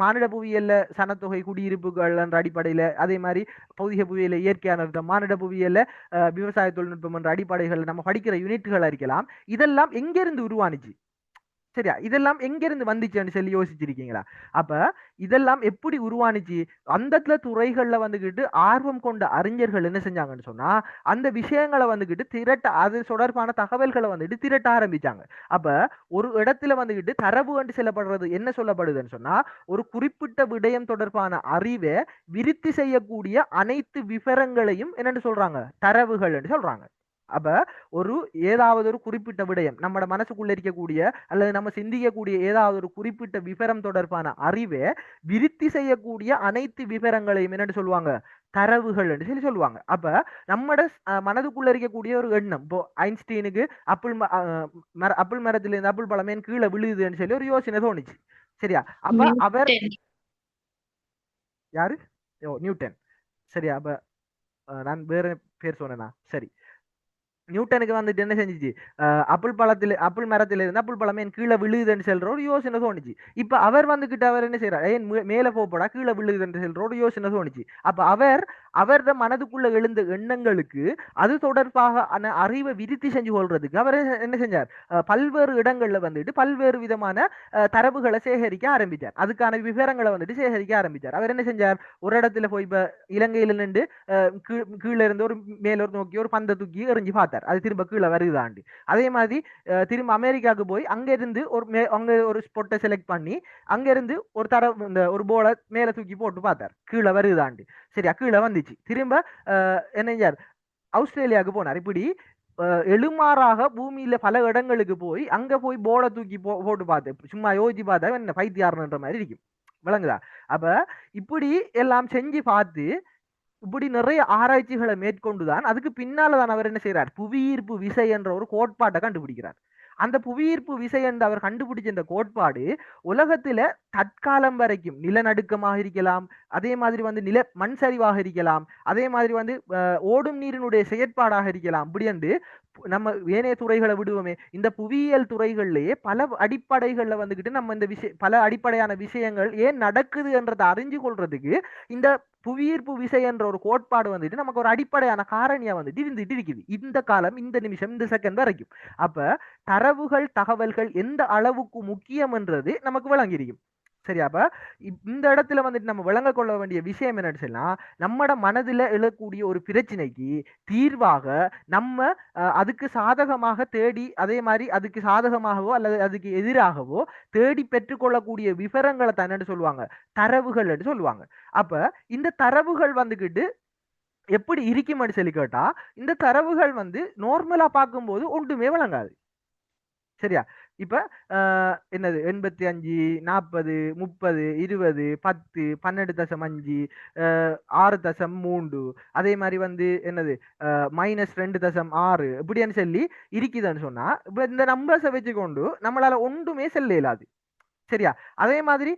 மானிட புவியியல்ல சனத்தொகை குடியிருப்புகள் என்ற அடிப்படையில, அதே மாதிரி பௌதிக புவியியல இயற்கையான அர்த்தம், மானிட புவியியல்ல விவசாய தொழில்நுட்பம் என்ற அடிப்படைகள் நம்ம படிக்கிற யூனிட்டுகள் இருக்கலாம். இதெல்லாம் எங்கிருந்து உருவானுச்சு, சரியா, இதெல்லாம் எங்கிருந்து வந்துச்சுன்னு சொல்லி யோசிச்சிருக்கீங்களா? அப்ப இதெல்லாம் எப்படி உருவானுச்சு, அந்த துறைகள்ல வந்துகிட்டு ஆர்வம் கொண்ட அறிஞர்கள் என்ன செஞ்சாங்கன்னு சொன்னா, அந்த விஷயங்களை வந்துகிட்டு திரட்ட, அது தொடர்பான தகவல்களை வந்துட்டு திரட்ட ஆரம்பிச்சாங்க. அப்ப ஒரு இடத்துல வந்துகிட்டு தரவு என்று சொல்லப்படுறது என்ன சொல்லப்படுதுன்னு சொன்னா, ஒரு குறிப்பிட்ட விடயம் தொடர்பான அறிவை விருத்தி செய்யக்கூடிய அனைத்து விவரங்களையும் என்னன்னு சொல்றாங்க, தரவுகள் என்று சொல்றாங்க. அப்ப ஒரு ஏதாவது ஒரு குறிப்பிட்ட விடயம் நம்ம மனசுக்குள்ள இருக்கக்கூடிய அல்லது நம்ம சிந்திக்கக்கூடிய ஏதாவது ஒரு குறிப்பிட்ட விவரம் தொடர்பான அறிவை விருத்தி செய்யக்கூடிய அனைத்து விவரங்களையும் என்னன்னு சொல்லுவாங்க, தரவுகள் என்று சொல்லி சொல்லுவாங்க. அப்ப நம்மட மனதுக்குள்ள இருக்கக்கூடிய ஒரு எண்ணம், இப்போ ஐன்ஸ்டீனுக்கு அப்பிள் மரத்துல இருந்து அப்பிள் பழமேன் கீழே விழுதுன்னு சொல்லி ஒரு யோசனை தோணுச்சு, சரியா. அப்ப அவர் யாரு, நியூட்டன், சரியா. அப்ப நான் வேற பேர் சொன்னேனா, சரி. நியூட்டனுக்கு வந்துட்டு என்ன செஞ்சிச்சு, அப்பிள் மரத்துல இருந்து அப்பிள் பழமே கீழே விழுகுதுன்னு சொல்ற ஒரு யோசனை தோணுச்சு. இப்ப அவர் வந்துகிட்டு அவர் என்ன செய்யறார், ஏன் மேல போடா கீழே விழுகுதுன்னு சொல்ற ஒரு யோசனை தோணுச்சு. அப்ப அவரது மனதுக்குள்ள எழுந்த எண்ணங்களுக்கு அது தொடர்பாக அறிவை விருத்தி செஞ்சு கொள்றதுக்கு அவர் என்ன செஞ்சார், பல்வேறு இடங்கள்ல வந்துட்டு பல்வேறு விதமான தரவுகளை சேகரிக்க ஆரம்பிச்சார், அதுக்கான விவரங்களை வந்துட்டு சேகரிக்க ஆரம்பிச்சார். அவர் என்ன செஞ்சார், ஒரு இடத்துல போய் இப்ப இலங்கையில நின்று கீழே இருந்து ஒரு மேலோர் நோக்கி ஒரு பந்தை தூக்கி எறிஞ்சு பார்த்தார், அது திரும்ப கீழே வருதாண்டு. அதே மாதிரி திரும்ப அமெரிக்காவுக்கு போய் அங்க இருந்து அங்க ஒரு ஸ்பாட்டை செலக்ட் பண்ணி அங்க இருந்து ஒரு தரவு இந்த ஒரு போலை மேல தூக்கி போட்டு பார்த்தார், கீழே வருதாண்டு. சரியா, கீழே வந்துச்சு. திரும்ப என்ன ஆஸ்திரேலியாவுக்கு போனார். இப்படி எழுமாறாக பூமியில பல இடங்களுக்கு போய் அங்க போய் போலை தூக்கி போட்டு பார்த்து சும்மா யோசிச்சு பார்த்தா என்ன பைத்தியாரன்ற மாதிரி இருக்கும், விளங்குதா. அப்ப இப்படி எல்லாம் செஞ்சு பார்த்து இப்படி நிறைய ஆராய்ச்சிகளை மேற்கொண்டுதான் அதுக்கு பின்னால்தான் அவர் என்ன செய்யறார், புவியீர்ப்பு விசை என்ற ஒரு கோட்பாட்டை கண்டுபிடிக்கிறார். அந்த புவியீர்ப்பு விசை என்று அவர் கண்டுபிடிச்ச இந்த கோட்பாடு உலகத்துல தற்காலம் வரைக்கும் நிலநடுக்கமாக இருக்கலாம், அதே மாதிரி வந்து மண் சரிவாக இருக்கலாம், அதே மாதிரி வந்து ஓடும் நீரினுடைய செயற்பாடாக இருக்கலாம். இப்படி வந்து நம்ம ஏனைய துறைகளை விடுவோமே, இந்த புவியியல் துறைகள்லயே பல அடிப்படைகள்ல வந்துகிட்டு நம்ம இந்த பல அடிப்படையான விஷயங்கள் ஏன் நடக்குது என்றதை அறிஞ்சு கொள்றதுக்கு இந்த புவியீர்ப்பு விசை என்ற ஒரு கோட்பாடு வந்துட்டு நமக்கு ஒரு அடிப்படையான காரணியா வந்துட்டு இருந்துட்டு இருக்குது இந்த காலம், இந்த நிமிஷம், இந்த செகண்ட் வரைக்கும். அப்ப தரவுகள் தகவல்கள் எந்த அளவுக்கு முக்கியம் என்றது நமக்கு விளங்கியிருக்கும், சரியா. அப்ப இந்த இடத்துல வந்துட்டு நம்ம விளங்க கொள்ள வேண்டிய விஷயம் என்னன்னு சொன்னா, நம்மட மனதில் எழக்கூடிய ஒரு பிரச்சனைக்கு தீர்வாக நம்ம அதுக்கு சாதகமாக தேடி, அதே மாதிரி அதுக்கு சாதகமாகவோ அல்லது அதுக்கு எதிராகவோ தேடி பெற்றுக்கொள்ளக்கூடிய விவரங்களை தான் என்னன்னு சொல்லுவாங்க, தரவுகள் என்று சொல்லுவாங்க. அப்ப இந்த தரவுகள் வந்துகிட்டு எப்படி இருக்கும்னு சொல்லி கேட்டா, இந்த தரவுகள் வந்து நார்மலா பார்க்கும்போது ஒன்றுமே விளங்காது, சரியா. இப்ப என்னது 85 40 30 20 10 12.5 6.3 அதே மாதிரி வந்து என்னது -2.6 இப்படின்னு சொல்லி இருக்குதுன்னு சொன்னா, இப்ப இந்த நம்பர்ஸை வச்சுக்கொண்டு நம்மளால ஒன்றுமே செல்ல இயலாது, சரியா. அதே மாதிரி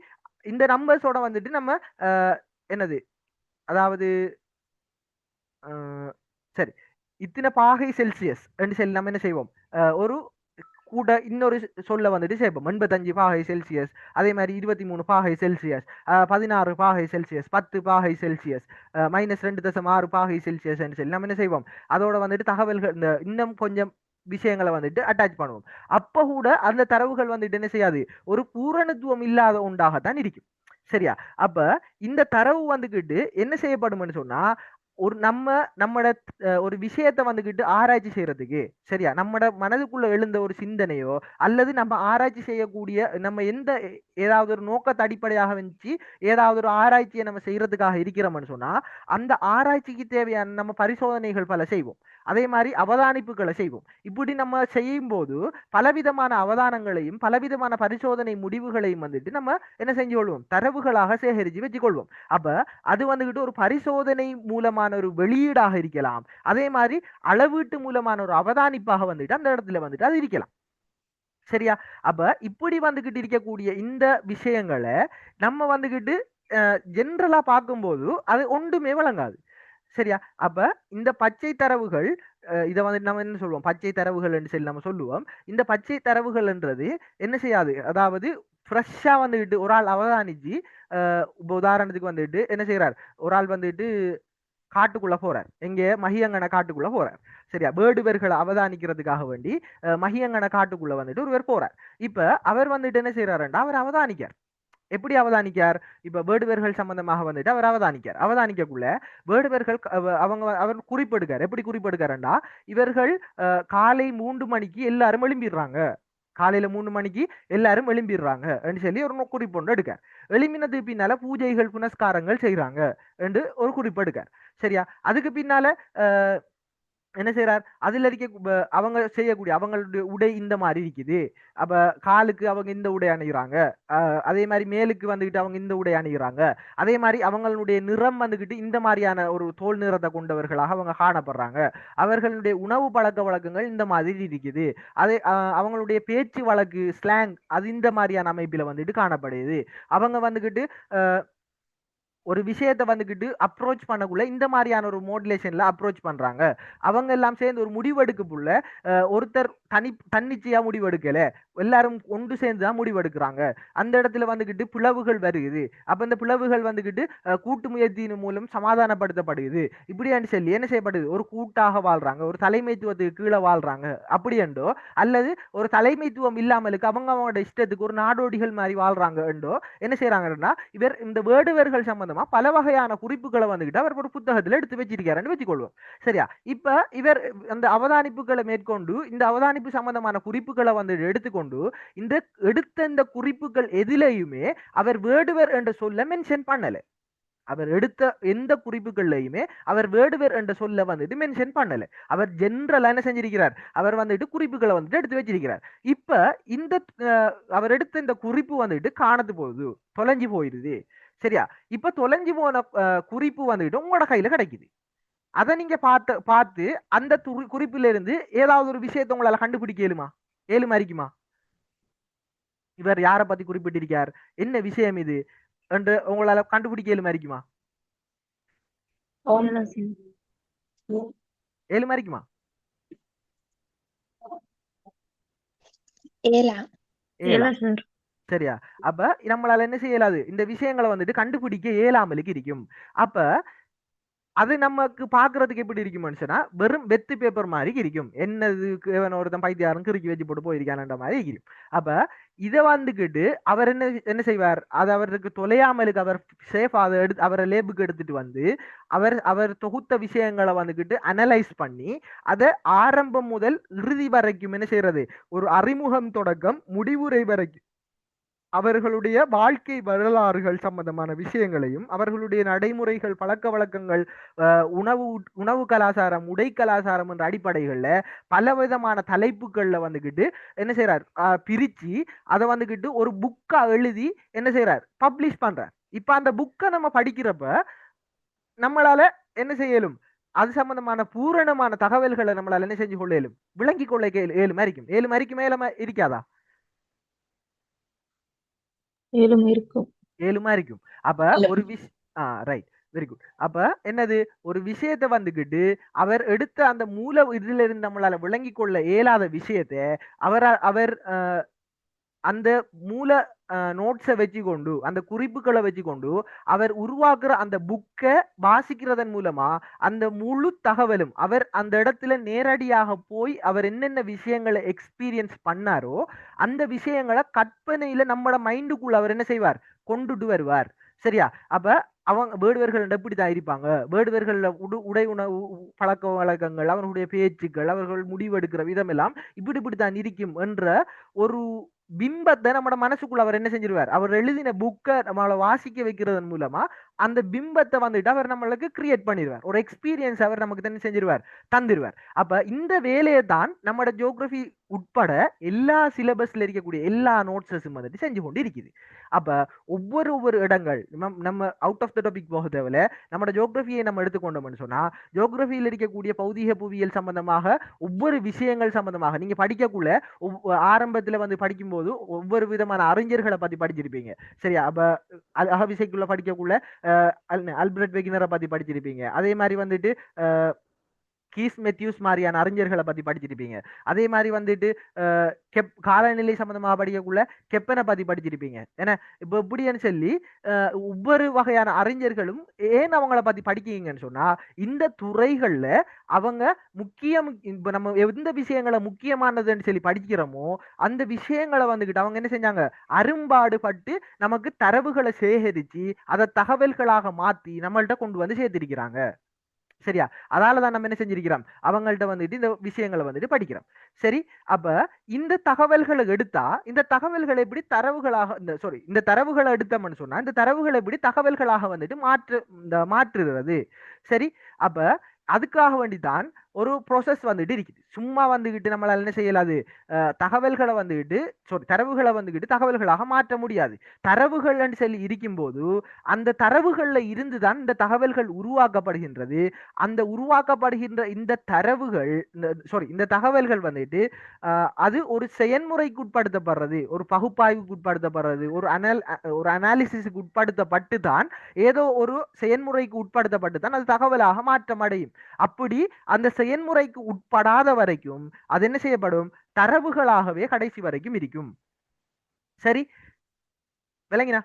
இந்த நம்பர்ஸோட வந்துட்டு நம்ம என்னது, அதாவது சரி, இத்தனை பாகை செல்சியஸ் என்று சொல்லி நம்ம என்ன செய்வோம், ஒரு கூட இன்னொரு சொல்ல வந்துட்டு சேர்ப்போம், 85 பாகை செல்சியஸ், அதே மாதிரி 23 பாகை செல்சியஸ், 16 பாகை செல்சியஸ், 10 பாகை செல்சியஸ், -2.6 பாகை செல்சியஸ் சொல்லி நம்ம என்ன செய்வோம், அதோட வந்துட்டு தகவல்கள் இந்த இன்னும் கொஞ்சம் விஷயங்களை வந்துட்டு அட்டாச் பண்ணுவோம். அப்ப கூட அந்த தரவுகள் வந்துட்டு என்ன செய்யாது, ஒரு பூரணத்துவம் இல்லாத ஒன்றாகத்தான் இருக்கும், சரியா. அப்ப இந்த தரவு வந்துகிட்டு என்ன செய்யப்படும்னு சொன்னா, ஒரு நம்மட ஒரு விஷயத்தை வந்துகிட்டு ஆராய்ச்சி செய்யறதுக்கு, சரியா, நம்மட மனதுக்குள்ள எழுந்த ஒரு சிந்தனையோ அல்லது நம்ம ஆராய்ச்சி செய்யக்கூடிய நம்ம ஏதாவது ஒரு நோக்கத்தை அடிப்படையாக வச்சு ஏதாவது ஒரு ஆராய்ச்சியை நம்ம செய்யறதுக்காக இருக்கிறோம்னு சொன்னா, அந்த ஆராய்ச்சிக்கு தேவையான நம்ம பரிசோதனைகள் பல செய்வோம். அதே மாதிரி அவதானிப்புகளை செய்வோம். இப்படி நம்ம செய்யும் போது பலவிதமான அவதானங்களையும் பலவிதமான பரிசோதனை முடிவுகளையும் வந்துட்டு நம்ம என்ன செஞ்சு கொள்வோம், தரவுகளாக சேகரித்து வச்சுக்கொள்வோம். அப்ப அது வந்துகிட்டு ஒரு பரிசோதனை மூலமான ஒரு வெளியீடாக இருக்கலாம், அதே மாதிரி அளவீட்டு மூலமான ஒரு அவதானிப்பாக வந்துட்டு அந்த இடத்துல வந்துட்டு அது இருக்கலாம். சரியா? அப்ப இப்படி வந்துகிட்டு இருக்கக்கூடிய இந்த விஷயங்களை நம்ம வந்துகிட்டு ஜென்ரலா பார்க்கும்போது அது ஒன்றுமே வழங்காது. சரியா? அப்ப இந்த பச்சை தரவுகள் இதை வந்து நம்ம என்ன சொல்லுவோம், பச்சை தரவுகள் என்று சொல்லி நம்ம சொல்லுவோம். இந்த பச்சை தரவுகள்ன்றது என்ன செய்யாது, அதாவது ஃப்ரெஷ்ஷா வந்துகிட்டு ஒரு ஆள் அவதானிச்சு இப்போ உதாரணத்துக்கு வந்துட்டு என்ன செய்யறார், ஒரு ஆள் வந்துட்டு காட்டுக்குள்ள போறார், எங்க மகியங்கன காட்டுக்குள்ள போறார். சரியா? வேடுவர்களை அவதானிக்கிறதுக்காக வேண்டி மகியங்கன காட்டுக்குள்ள வந்துட்டு ஒருவர் போறார். இப்ப அவர் வந்துட்டு என்ன செய்யறாருண்டா, அவர் அவதானிக்கார். எப்படி அவதானிக்கார், இப்ப வேடுவர்கள் சம்பந்தமாக வந்துட்டு அவர் அவதானிக்கக்குள்ள வேடுவர்கள் அவர் குறிப்பெடுக்கார். எப்படி குறிப்பெடுக்காருண்டா, இவர்கள் காலை 3 மணிக்கு எல்லாரும் எழும்பிடுறாங்க, காலையில 3 மணிக்கு எல்லாரும் எழும்பிடுறாங்க சொல்லி ஒரு குறிப்பொண்டு எடுக்கார். எழுப்பினது பின்னால பூஜைகள் புனஸ்காரங்கள் செய்யறாங்க என்று ஒரு குறிப்பு எடுக்கார். சரியா? அதுக்கு பின்னால என்ன செய்யறார், அதுல இருக்க அவங்க செய்யக்கூடிய அவங்களுடைய உடை இந்த மாதிரி இருக்குது. அப்ப காலுக்கு அவங்க இந்த உடை அணிகிறாங்க, அதே மாதிரி மேலுக்கு வந்துகிட்டு அவங்க இந்த உடை அணிகிறாங்க, அதே மாதிரி அவங்களுடைய நிறம் வந்துகிட்டு இந்த மாதிரியான ஒரு தோல் நிறத்தை கொண்டவர்களாக அவங்க காணப்படுறாங்க, அவர்களுடைய உணவு பழக்க வழக்கங்கள் இந்த மாதிரி இருக்குது, அதே அவங்களுடைய பேச்சு வழக்கு ஸ்லாங் அது இந்த மாதிரியான அமைப்பில வந்துட்டு காணப்படுது, அவங்க வந்துகிட்டு ஒரு விஷயத்தை வந்துகிட்டு அப்ரோச் பண்ணக்குள்ள இந்த மாதிரியான ஒரு மோடுலேஷன்ல அப்ரோச் பண்றாங்க, அவங்க எல்லாம் சேர்ந்து ஒரு முடிவெடுக்குள்ள ஒருத்தர் தன்னிச்சையா முடிவெடுக்கல, எல்லாரும் ஒன்று சேர்ந்துதான் முடிவெடுக்கிறாங்க, அந்த இடத்துல வந்துகிட்டு பிளவுகள் வருகுது. அப்ப இந்த பிளவுகள் வந்துகிட்டு கூட்டு முயற்சியின் மூலம் சமாதானப்படுத்தப்படுது. இப்படி சொல்லி என்ன செய்யப்படுது, ஒரு கூட்டாக வாழ்றாங்க, ஒரு தலைமைத்துவத்துக்கு கீழே வாழ்றாங்க அப்படி என்றோ, அல்லது ஒரு தலைமைத்துவம் இல்லாமலுக்கு அவங்களோட இஷ்டத்துக்கு ஒரு நாடோடிகள் மாதிரி வாழ்றாங்க என்றோ என்ன செய்யறாங்கன்னா, இவர் இந்த வேடுவர்கள் சம்பந்தமா பல வகையான குறிப்புகளை வந்துகிட்டு அவர் ஒரு புத்தகத்துல எடுத்து வச்சிருக்காருன்னு வச்சுக்கொள்வோம். சரியா? இப்ப இவர் அந்த அவதானிப்புகளை மேற்கொண்டு இந்த அவதானிப்பு சம்பந்தமான குறிப்புகளை வந்து எடுத்துக்கொண்டு இந்த எடுத்த இந்த குறிப்புகள் எதிலையுமே அவர் வேடுவர் என்ற சொல்ல மென்ஷன் பண்ணல. அவர் எடுத்த எந்த குறிப்புகள்லையுமே அவர் வேடுவர் என்ற சொல்ல வந்துட்டு மென்ஷன் பண்ணல. அவர் ஜென்ரலா என்ன செஞ்சிருக்கிறார், அவர் வந்துட்டு குறிப்புகளை வந்துட்டு எடுத்து வச்சிருக்கிறார். இப்ப இந்த அவர் எடுத்த இந்த குறிப்பு வந்துட்டு காணத்து போகுது, தொலைஞ்சு போயிருது. சரியா? இப்ப தொலைஞ்சு போன குறிப்பு வந்துட்டு உங்களோட கையில கிடைக்குது. அதை நீங்க பார்த்து அந்த குறிப்பில இருந்து ஏதாவது ஒரு விஷயத்தை உங்களால கண்டுபிடிக்க ஏழுமா இருக்குமா, இவர் யாரை பத்தி குறிப்பிட்டிருக்கார், என்ன விஷயம் இது என்று உங்களால கண்டுபிடிக்க ஏழுமா இருக்குமா, ஏழுமா இருக்குமா? சரியா? அப்ப நம்மளால என்ன செய்யலாது, இந்த விஷயங்களை வந்துட்டு கண்டுபிடிக்க இயலாமலுக்கு இருக்கும். அப்ப அது நமக்கு பாக்குறதுக்கு எப்படி இருக்கும் மனுஷனா, வெறும் வெத்து பேப்பர் மாதிரி இருக்கும், என்னது ஒருத்தன் பைத்தியாரும் கிறுக்கி வச்சு போட்டு போயிருக்கான மாதிரி இருக்கும். அப்ப இதை வந்துகிட்டு அவர் என்ன செய்வார், அது அவருக்கு தொலையாமலுக்கு அவர் சேஃப் அதை அவரை லேபுக்கு எடுத்துட்டு வந்து அவர் தொகுத்த விஷயங்களை வந்துகிட்டு அனலைஸ் பண்ணி அதை ஆரம்பம் முதல் இறுதி வரைக்கும் என்ன செய்யறது, ஒரு அறிமுகம் தொடக்கம் முடிவுரை வரைக்கும் அவர்களுடைய வாழ்க்கை வரலாறுகள் சம்பந்தமான விஷயங்களையும் அவர்களுடைய நடைமுறைகள் பழக்க வழக்கங்கள் உணவு கலாச்சாரம் உடை கலாச்சாரம் என்ற அடிப்படைகள்ல பலவிதமான தலைப்புகள்ல வந்துகிட்டு என்ன செய்யறார், பிரிச்சு அதை வந்துகிட்டு ஒரு புக்கா எழுதி என்ன செய்யறார், பப்ளிஷ் பண்றார். இப்ப அந்த புக்கை நம்ம படிக்கிறப்ப நம்மளால என்ன செய்யலும், அது சம்பந்தமான பூரணமான தகவல்களை நம்மளால என்ன செஞ்சு கொள்ள இயலும், விளங்கி கொள்ள ஏழுமா இருக்கும். 7 மணிக்கு மேல இருக்காதா? 7 இருக்கும். அப்ப ஒரு ரைட், வெரி குட். அப்ப என்னது, ஒரு விஷயத்தை வந்துகிட்டு அவர் எடுத்த அந்த மூல இதுல இருந்து நம்மளால விளங்கி கொள்ள இயலாத விஷயத்தை அவர் அந்த மூல நோட்ஸை வச்சு கொண்டு அந்த குறிப்புகளை வச்சு கொண்டு அவர் உருவாக்குற அந்த புக்கை வாசிக்கிறதன் மூலமா அந்த முழு தகவலும் அவர் அந்த இடத்துல நேரடியாக போய் அவர் என்னென்ன விஷயங்களை எக்ஸ்பீரியன்ஸ் பண்ணாரோ அந்த விஷயங்களை கற்பனையில நம்மளோட மைண்டுக்குள்ள அவர் என்ன செய்வார், கொண்டுட்டு வருவார். சரியா? அப்ப அவங்க வேடுவர்கள் எப்படிதான் இருப்பாங்க, வேடுவர்கள்ல உடை உணவு பழக்க வழக்கங்கள் அவர்களுடைய பேச்சுக்கள் அவர்கள் முடிவெடுக்கிற விதம் எல்லாம் இப்படித்தான் இருக்கும் என்ற ஒரு பிம்பத்தை நம்ம மனசுக்குள்ள அவர் என்ன செஞ்சிருவார், அவர் எழுதின புக்கை நம்மளை வாசிக்க வைக்கிறதன் மூலமா அந்த பிம்பத்தை வந்துட்டு அவர் நம்மளுக்கு கிரியேட் பண்ணிடுவார். ஒரு எக்ஸ்பீரியன்ஸ் அவர் நமக்கு என்ன செஞ்சிருவார், தந்துருவார். அப்ப இந்த வேலையை தான் நம்மளோட ஜியோகிராஃபி உட்பட எல்லா சிலபஸ்ல இருக்கக்கூடிய எல்லா நோட்ஸஸும் வந்துட்டு செஞ்சு கொண்டு இருக்குது. அப்ப ஒவ்வொரு இடங்கள் நம்ம அவுட் ஆஃப் த டாபிக் போக தேவையில்ல, நம்மளோட ஜியோகிராஃபியை நம்ம எடுத்துக்கொண்டோம்னு சொன்னா ஜியோகிராஃபியில் இருக்கக்கூடிய பௌதீக புவியியல் சம்பந்தமாக ஒவ்வொரு விஷயங்கள் சம்பந்தமாக நீங்க படிக்கக்குள்ள ஆரம்பத்துல வந்து படிக்கும்போது ஒவ்வொரு விதமான அறிஞர்களை பத்தி படிச்சிருப்பீங்க. சரியா? அப்ப அகவிசைக்குள்ள படிக்கக்குள்ள அல்பர்ட் வெகினரை பத்தி படிச்சிருப்பீங்க. அதே மாதிரி வந்துட்டு கீஸ் மெத்யூஸ் மாதிரியான அறிஞர்களை பத்தி படிச்சிருப்பீங்க. அதே மாதிரி வந்துட்டு காலநிலை சம்பந்தமாக படிக்கக்குள்ள கெப்பனை பத்தி படிச்சிருப்பீங்க. ஏன்னா இப்ப எப்படின்னு சொல்லி ஒவ்வொரு வகையான அறிஞர்களும் ஏன் அவங்கள பத்தி படிக்கீங்கன்னு சொன்னா இந்த துறைகள்ல அவங்க முக்கியம். இப்ப நம்ம எந்த விஷயங்களை முக்கியமானதுன்னு சொல்லி படிக்கிறோமோ அந்த விஷயங்களை வந்துகிட்டு அவங்க என்ன செஞ்சாங்க, அரும்பாடுபட்டு நமக்கு தரவுகளை சேகரிச்சு அதை தகவல்களாக மாத்தி நம்மள்ட்ட கொண்டு வந்து சேர்த்திருக்கிறாங்க. சரியா? அதாலதான் நம்ம என்ன செஞ்சிருக்கிறோம், அவங்கள்ட்ட வந்துட்டு இந்த விஷயங்களை வந்துட்டு படிக்கிறோம். சரி, அப்ப இந்த தகவல்களை எடுத்தா இந்த தகவல்களை எப்படி தரவுகளாக இந்த தரவுகளை எடுத்தோம்னு சொன்னா இந்த தரவுகளை எப்படி தகவல்களாக வந்துட்டு மாற்றுகிறது. சரி, அப்ப அதுக்காக வேண்டிதான் ஒரு ப்ரோசஸ் வந்துட்டு இருக்குது. சும்மா வந்துகிட்டு நம்மளால என்ன செய்யலாது, தகவல்களை வந்துகிட்டு தரவுகளை வந்துகிட்டு தகவல்களாக மாற்ற முடியாது. தரவுகள் சொல்லி இருக்கும்போது அந்த தரவுகள்ல இருந்துதான் இந்த தகவல்கள் உருவாக்கப்படுகின்றது. அந்த உருவாக்கப்படுகின்ற இந்த தரவுகள் இந்த தகவல்கள் வந்துட்டு அது ஒரு செயல்முறைக்கு உட்படுத்தப்படுறது, ஒரு பகுப்பாய்வுக்கு உட்படுத்தப்படுறது, ஒரு அனாலிசிஸுக்கு உட்படுத்தப்பட்டு தான் ஏதோ ஒரு செயல்முறைக்கு உட்படுத்தப்பட்டு தான் அது தகவலாக மாற்றமடையும். அப்படி அந்த செயல்முறைக்கு உட்படாத வரைக்கும் அது என்ன செய்யப்படும், தரவுகளாகவே கடைசி வரைக்கும் இருக்கும். சரி, விளங்கினா?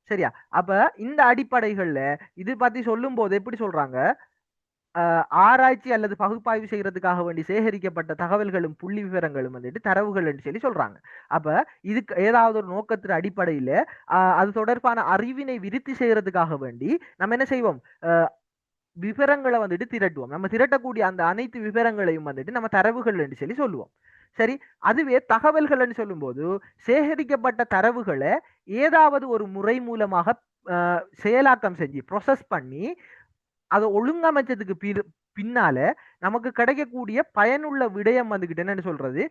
சரியா? அப்ப இந்த அடிப்படைகள்ல இது பத்தி சொல்லும் போது எப்படி சொல்றாங்க, ஆராய்ச்சி அல்லது பகுப்பாய்வு செய்யறதுக்காக வேண்டி சேகரிக்கப்பட்ட தகவல்களும் புள்ளி விவரங்களும் வந்துட்டு தரவுகள் சொல்லி சொல்றாங்க. அப்ப இதுக்கு ஏதாவது ஒரு நோக்கத்தின் அடிப்படையில அது தொடர்பான அறிவினை விருத்தி செய்யறதுக்காக வேண்டி நம்ம என்ன செய்வோம், விவரங்களை வந்துட்டு திரட்டுவோம். நம்ம திரட்டக்கூடிய அந்த அனைத்து விவரங்களையும் வந்துட்டு நம்ம தரவுகள் என்று சொல்லி சொல்லுவோம். சரி, அதுவே தகவல்கள் சொல்லும் போது சேகரிக்கப்பட்ட தரவுகளை ஏதாவது ஒரு முறை மூலமாக செயலாக்கம் செஞ்சு ப்ரொசஸ் பண்ணி அதை ஒழுங்கமைச்சதுக்கு பின்னால நமக்கு கிடைக்கக்கூடிய பயனுள்ள விடயம் வந்துகிட்டு என்னன்னு சொல்றது,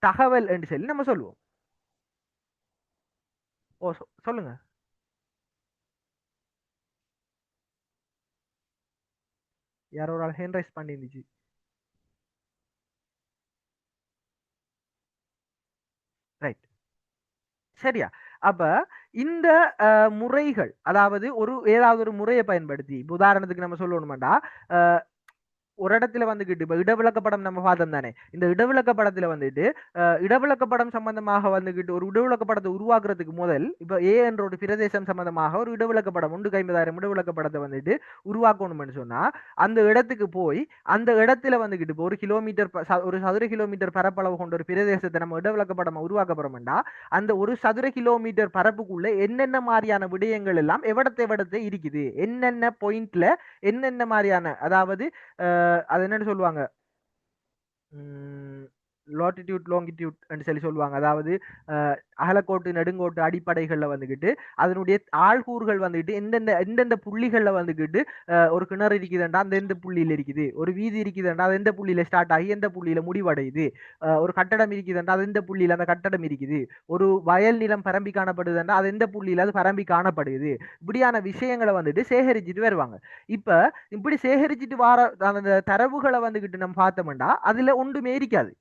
தகவல் என்று சொல்லி நம்ம சொல்லுவோம். ஓ, சொல்லுங்க. யாரோ ஒரு ஹேண்ட் ரைஸ் பண்ணி இருந்துச்சு. ரைட், சரியா? அப்ப இந்த முறைகள், அதாவது ஏதாவது ஒரு முறையை பயன்படுத்தி, உதாரணத்துக்கு நம்ம சொல்லணுமாண்டா ஒரு இடத்துல வந்துகிட்டு இப்ப இடவிளக்கப்படம் நம்ம பார்த்தோம் தானே, இந்த இடவிளக்கப்படத்துல வந்துட்டு இடவிளக்கப்படம் சம்பந்தமாக வந்துகிட்டு ஒரு இடவிளக்கப்படத்தை உருவாக்குறதுக்கு முதல் இப்ப ஏ என்ற ஒரு பிரதேசம் சம்பந்தமாக ஒரு இடவிளக்கப்படம் 150,000 இடவிளக்கப்படத்தை வந்துட்டு உருவாக்கணும்னு சொன்னா அந்த இடத்துக்கு போய் அந்த இடத்துல வந்துகிட்டு இப்போ ஒரு சதுர கிலோமீட்டர் பரப்பளவு கொண்ட ஒரு பிரதேசத்தை நம்ம இடவிளக்கப்படமா உருவாக்க போறோம்னா அந்த ஒரு சதுர கிலோமீட்டர் பரப்புக்குள்ள என்னென்ன மாதிரியான விடயங்கள் எல்லாம் எவ்வளத்தை இருக்குது, என்னென்ன பாயிண்ட்ல என்னென்ன மாதிரியான, அதாவது அது என்னன்னு சொல்லுவாங்க, லாட்டிடியூட் லாங்கிடியூட் சொல்லி சொல்லுவாங்க. அதாவது அகலக்கோட்டு நெடுங்கோட்டு அடிப்படைகள்ல வந்துகிட்டு அதனுடைய ஆழ்கூறுகள் வந்துட்டு எந்தெந்த புள்ளிகள்ல வந்துகிட்டு ஒரு கிணறு இருக்குதுண்டா அந்த எந்த புள்ளியில இருக்குது, ஒரு வீதி இருக்குதுண்டா அது எந்த புள்ளியில ஸ்டார்ட் ஆகி எந்த புள்ளியில முடிவடையுது, ஒரு கட்டடம் இருக்குதுண்டா அது எந்த புள்ளியில அந்த கட்டடம் இருக்குது, ஒரு வயல் நிலம் பரம்பி காணப்படுதுண்டா அது எந்த புள்ளியில அது பரம்பி காணப்படுது, இப்படியான விஷயங்களை வந்துட்டு சேகரிச்சுட்டு வருவாங்க. இப்ப இப்படி சேகரிச்சுட்டு வர அந்த தரவுகளை வந்துகிட்டு நம்ம பார்த்தோம்னா அதுல ஒன்றுமே இருக்காது.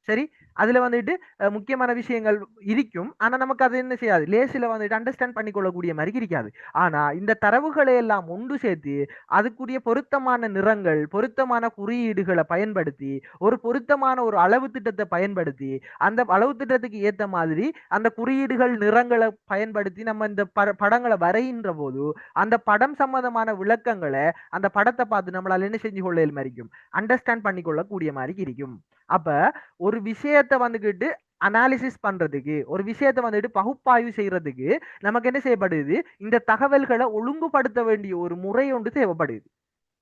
சரி, அதுல வந்துட்டு முக்கியமான விஷயங்கள் இருக்கும். ஆனா நமக்கு அது என்ன செய்யாது, லேசில வந்துட்டு அண்டர்ஸ்டாண்ட் பண்ணிக்கொள்ளக்கூடிய மாதிரி இருக்காது. ஆனா இந்த தரவுகளை எல்லாம் ஒன்று சேர்த்து அதுக்குரிய பொருத்தமான நிறங்கள், பொருத்தமான குறியீடுகளை பயன்படுத்தி ஒரு பொருத்தமான ஒரு அளவு திட்டத்தை பயன்படுத்தி அந்த அளவு திட்டத்துக்கு ஏத்த மாதிரி அந்த குறியீடுகள் நிறங்களை பயன்படுத்தி நம்ம இந்த படங்களை வரைகின்ற போது அந்த படம் சம்பந்தமான விளக்கங்களை அந்த படத்தை பார்த்து நம்மளால என்ன செஞ்சு கொள்ள மாதிரிக்கும், அண்டர்ஸ்டாண்ட் பண்ணிக்கொள்ளக்கூடிய மாதிரி இருக்கும். அப்ப ஒரு விஷயத்தை வந்துகிட்டு அனாலிசிஸ் பண்றதுக்கு, ஒரு விஷயத்தை வந்துட்டு பகுப்பாய்வு செய்யறதுக்கு நமக்கு என்ன செய்யப்படுது, இந்த தகவல்களை ஒழுங்குபடுத்த வேண்டிய ஒரு முறை ஒன்று தேவைப்படுது.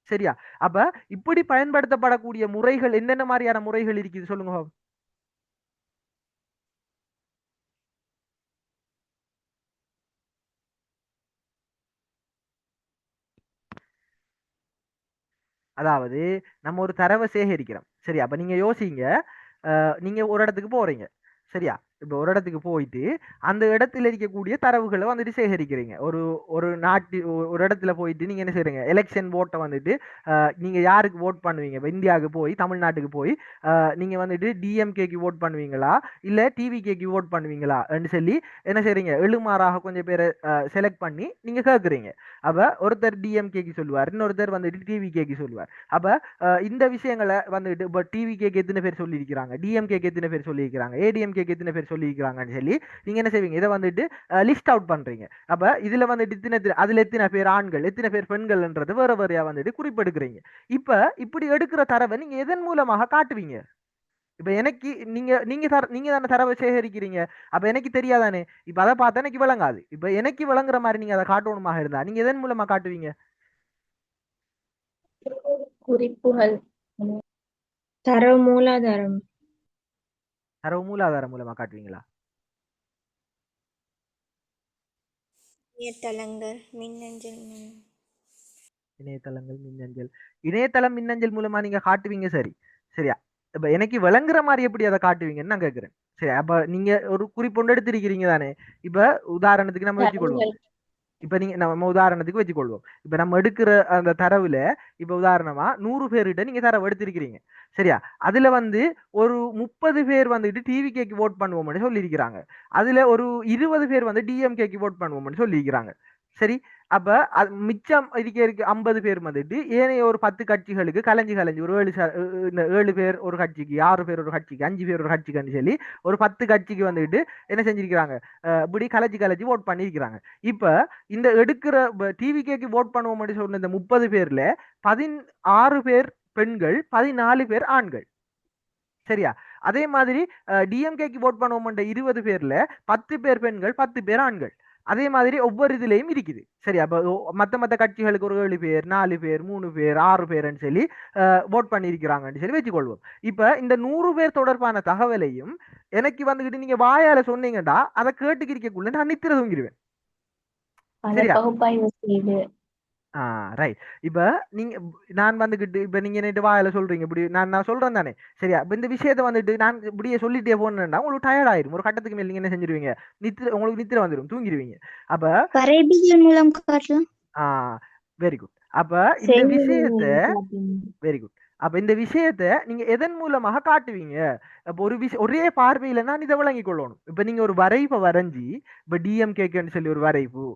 சரியா? அப்ப இப்படி பயன்படுத்தப்படக்கூடிய முறைகள் என்னென்ன மாதிரியான முறைகள் இருக்குது சொல்லுங்க. அதாவது நம்ம ஒரு தரவை சேகரிக்கிறோம். சரி, அப்ப நீங்க யோசிங்க. நீங்க ஒரு இடத்துக்கு போறீங்க. சரியா? இப்ப ஒரு இடத்துக்கு போயிட்டு அந்த இடத்துல இருக்கக்கூடிய தரவுகளை வந்துட்டு சேகரிக்கிறீங்க. ஒரு ஒரு நாட்டு ஒரு இடத்துல போயிட்டு நீங்க என்ன செய்றீங்க? எலெக்ஷன் ஓட்டை வந்துட்டு நீங்க யாருக்கு ஓட் பண்ணுவீங்க? இப்ப இந்தியாவுக்கு போய் தமிழ்நாட்டுக்கு போய் நீங்க வந்துட்டு டிஎம்கேக்கு ஓட் பண்ணுவீங்களா இல்ல டிவிகேக்கு ஓட் பண்ணுவீங்களா சொல்லி என்ன செய்றீங்க? எழுமாறாக கொஞ்சம் பேரை செலக்ட் பண்ணி நீங்க கேட்குறீங்க. அப்ப ஒருத்தர் டிஎம்கேக்கு சொல்லுவார், இன்னொருத்தர் வந்துட்டு டிவிகேக்கு சொல்லுவார். அப்ப இந்த விஷயங்களை வந்துட்டு இப்போ டிவிகேக்கு எத்தனை பேர் சொல்லியிருக்கிறாங்க, டிஎம்கேக்கு எத்தனை பேர் சொல்லியிருக்கிறாங்க, ஏடிஎம்கேக்கு எத்தனை பேர் சொல்லியிருக்கிறாங்கன்னு சொல்லி நீங்க என்ன செய்வீங்க? இதை வந்துட்டு லிஸ்ட் அவுட் பண்றீங்க. அப்ப இதுல வந்துட்டு அதுல எத்தனை பேர் ஆண்கள் எத்தனை பேர் பெண்கள்ன்றது வேற வேறையா வந்துட்டு குறிப்பெடுக்கிறீங்க. இப்ப இப்படி எடுக்கிற தரவை நீங்க எதன் மூலமாக காட்டுவீங்க? இப்ப எனக்கு நீங்க தானே தரவை சேகரிக்கிறீங்க. அப்ப எனக்கு தெரியாதானே? இப்ப அதை பார்த்தா எனக்கு விளங்காது. இப்ப எனக்கு விளங்குற மாதிரி நீங்க அதை காட்டணுமாக இருந்தா நீங்க எதன் மூலமா காட்டுவீங்க? குறிப்புகள், தரவு மூலாதாரம், தரவு மூலாதாரம் மூலமா காட்டுவீங்களா? இணையதளங்கள், மின்னஞ்சல் இணையதளங்கள், மின்னஞ்சல். இணையதளம், மின்னஞ்சல் மூலமா நீங்க காட்டுவீங்க. சரி, சரியா? இப்ப எனக்கு விளங்குற மாதிரி எப்படி அதை காட்டுவீங்கன்னு நான் கேட்கிறேன். சரி, அப்ப நீங்க ஒரு குறிப்பொண்டு எடுத்திருக்கிறீங்க தானே? இப்ப உதாரணத்துக்கு நம்ம வச்சுக்கொள்வோம். தரவுகள், இப்ப நம்ம உதாரணத்துக்கு வச்சுக்கொள்வோம். இப்ப நம்ம எடுக்கிற அந்த தரவுல இப்ப உதாரணமா 100 பேர்கிட்ட நீங்க தரவு எடுத்திருக்கிறீங்க. சரியா? அதுல வந்து ஒரு 30 பேர் வந்துட்டு டிவிகேக்கு ஓட் பண்ணுவோம்னு சொல்லியிருக்கிறாங்க. அதுல ஒரு 20 பேர் வந்து டிஎம்கேக்கு ஓட் பண்ணுவோம்னு சொல்லியிருக்கிறாங்க. சரி, அப்ப மிச்சம் இருக்க 50 பேர் வந்துட்டு ஏனைய ஒரு 10 கட்சிகளுக்கு கலைஞ்சு கலைஞ்சு ஒரு 7 பேர் ஒரு கட்சிக்கு, 6 பேர் ஒரு கட்சிக்கு, 5 பேர் ஒரு கட்சிக்குன்னு சொல்லி ஒரு 10 கட்சிக்கு வந்துட்டு என்ன செஞ்சிருக்கிறாங்க? இப்படி கலைச்சு கலைச்சு ஓட் பண்ணியிருக்கிறாங்க. இப்ப இந்த எடுக்கிற டிவிகேக்கு ஓட் பண்ணுவோம் சொன்ன இந்த 30 பேர்ல 16 பேர் பெண்கள், 14 பேர் ஆண்கள். சரியா? அதே மாதிரி டிஎம்கேக்கு ஓட் பண்ணுவோம் 20 பேர்ல 10 பேர் பெண்கள், 10 பேர் ஆண்கள். அதே மாதிரி ஒவ்வொரு இதுலயும் இருக்குது. சரி, அப்ப மத்த கட்சிகளுக்கு ஒரு 7 பேர், 4 பேர், 3 பேர், 6 பேர்ன்னு சொல்லி ஓட் பண்ணியிருக்கிறாங்கன்னு சொல்லி வச்சுக்கொள்வோம். இப்ப இந்த 100 பேர் தொடர்பான தகவலையும் எனக்கு வந்துகிட்டு நீங்க வாயால சொன்னீங்கடா அதை கேட்டுக்கிறக்குள்ள நான் நித்திர தூங்கிடுவேன். அதை சரியா? பகுப்பாய்வு செய்து, ரைட். இப்ப நீங்க நான் வந்துகிட்டு இப்ப நீங்க நேற்று வாயில சொல்றீங்க இப்படி நான் சொல்றேன் தானே? சரியா? இப்ப இந்த விஷயத்த வந்துட்டு நான் இப்படியே சொல்லிட்டே போனேன்னா உங்களுக்கு டயர்ட் ஆயிரும். ஒரு கட்டத்துக்கு மேல நீங்க என்ன செஞ்சிருவீங்க? உங்களுக்கு நித்திர வந்துடும், தூங்கிடுவீங்க. அப்ப வரைபடங்கள் மூலம் காட்டலாம். Very good. அப்ப இந்த செய்முறை விஷயத்த மூலம் காட்டணும். Very good. அப்ப இந்த விஷயத்த நீங்க எதன் மூலமாக காட்டுவீங்க? அப்ப ஒரு ஒரே பார்வையில நான் இதை விளங்கிக் கொள்ளணும். இப்ப நீங்க ஒரு வரைவை வரைஞ்சி, இப்ப டிஎம்கேக்குன்னு சொல்லி ஒரு வரைவு,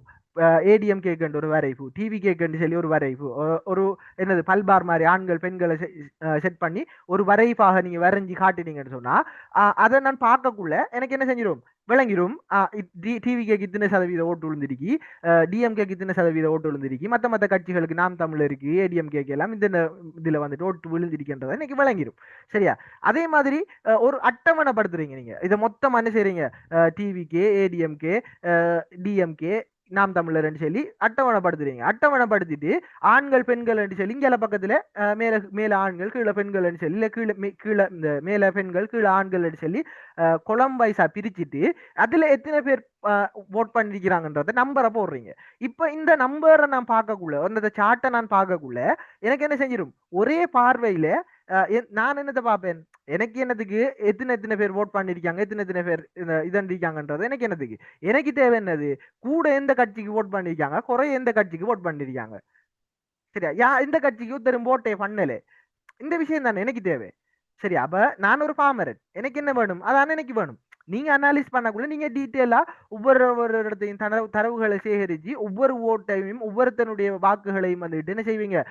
ஏடிஎம் கேக்குன்ற ஒரு வரைவு, டிவி கேக்குன்னு சொல்லி ஒரு வரைவு, ஒரு என்னது பல்பார் மாதிரி ஆண்கள் பெண்களை செட் பண்ணி ஒரு வரைவாக நீங்க வரைஞ்சி காட்டினீங்கன்னு சொன்னா அதை நான் பார்க்கக்குள்ள எனக்கு என்ன செஞ்சிடும்? விளங்கிடும். டிவி கேக்கு இத்தனை சதவீத ஓட்டு விழுந்திருக்கி, டிஎம்கேக்கு இத்தனை சதவீத ஓட்டு விழுந்திருக்கி, மத்த கட்சிகளுக்கு நாம் தமிழ் இருக்கு, ஏடிஎம் கேக்கு எல்லாம் இந்த இதுல வந்துட்டு ஓட்டு விழுந்திருக்கின்றதை எனக்கு விளங்கிடும். சரியா? அதே மாதிரி ஒரு அட்டவணைப்படுத்துறீங்க. நீங்க இதை மொத்தம் என்ன செய்றீங்க? டிவிகே, ஏடிஎம்கே, டிஎம்கே, நாம் தமிழர்னு சொல்லி அட்டவணைப்படுத்துறீங்க. அட்டவணைப்படுத்திட்டு ஆண்கள் பெண்கள் சொல்லி இங்கே பக்கத்துல மேல மேல ஆண்கள் கீழே பெண்கள் சொல்லி இல்ல கீழே இந்த மேல பெண்கள் கீழே ஆண்கள் சொல்லி கொலம் வைஸா பிரிச்சுட்டு அதுல எத்தனை பேர் ஓட் பண்ணிருக்கிறாங்கன்றத நம்பரை போடுறீங்க. இப்ப இந்த நம்பரை நான் பார்க்கக்குள்ள அந்த சார்ட்டை நான் பார்க்கக்குள்ள எனக்கு என்ன செஞ்சிடும்? ஒரே பார்வையில நான் என்னத்தை பார்ப்பேன்? எனக்கு என்னதுக்கு எத்தனை பேர் ஓட் பண்ணிருக்காங்க, எத்தனை பேர் இதன்றிருக்காங்கன்றது எனக்கு என்னதுக்கு? எனக்கு தேவை என்னது? கூட எந்த கட்சிக்கு ஓட் பண்ணிருக்காங்க, குறைய எந்த கட்சிக்கு ஓட் பண்ணிருக்காங்க. சரியா? எந்த கட்சிக்கு ஒருத்தரும் ஓட்டே பண்ணல, இந்த விஷயம் தானே எனக்கு தேவை. சரி, அப்ப நான் ஒரு ஃபார்மரன், எனக்கு என்ன வேணும்? அதான எனக்கு வேணும். நீங்க அனாலிஸ் பண்ணக்குள்ள நீங்க டீட்டெயிலா ஒவ்வொரு இடத்தையும் தரவுகளை சேகரிச்சு ஒவ்வொரு ஓட்டையும் ஒவ்வொருத்தனுடைய வாக்குகளையும் வந்துட்டு என்ன செய்வீங்க?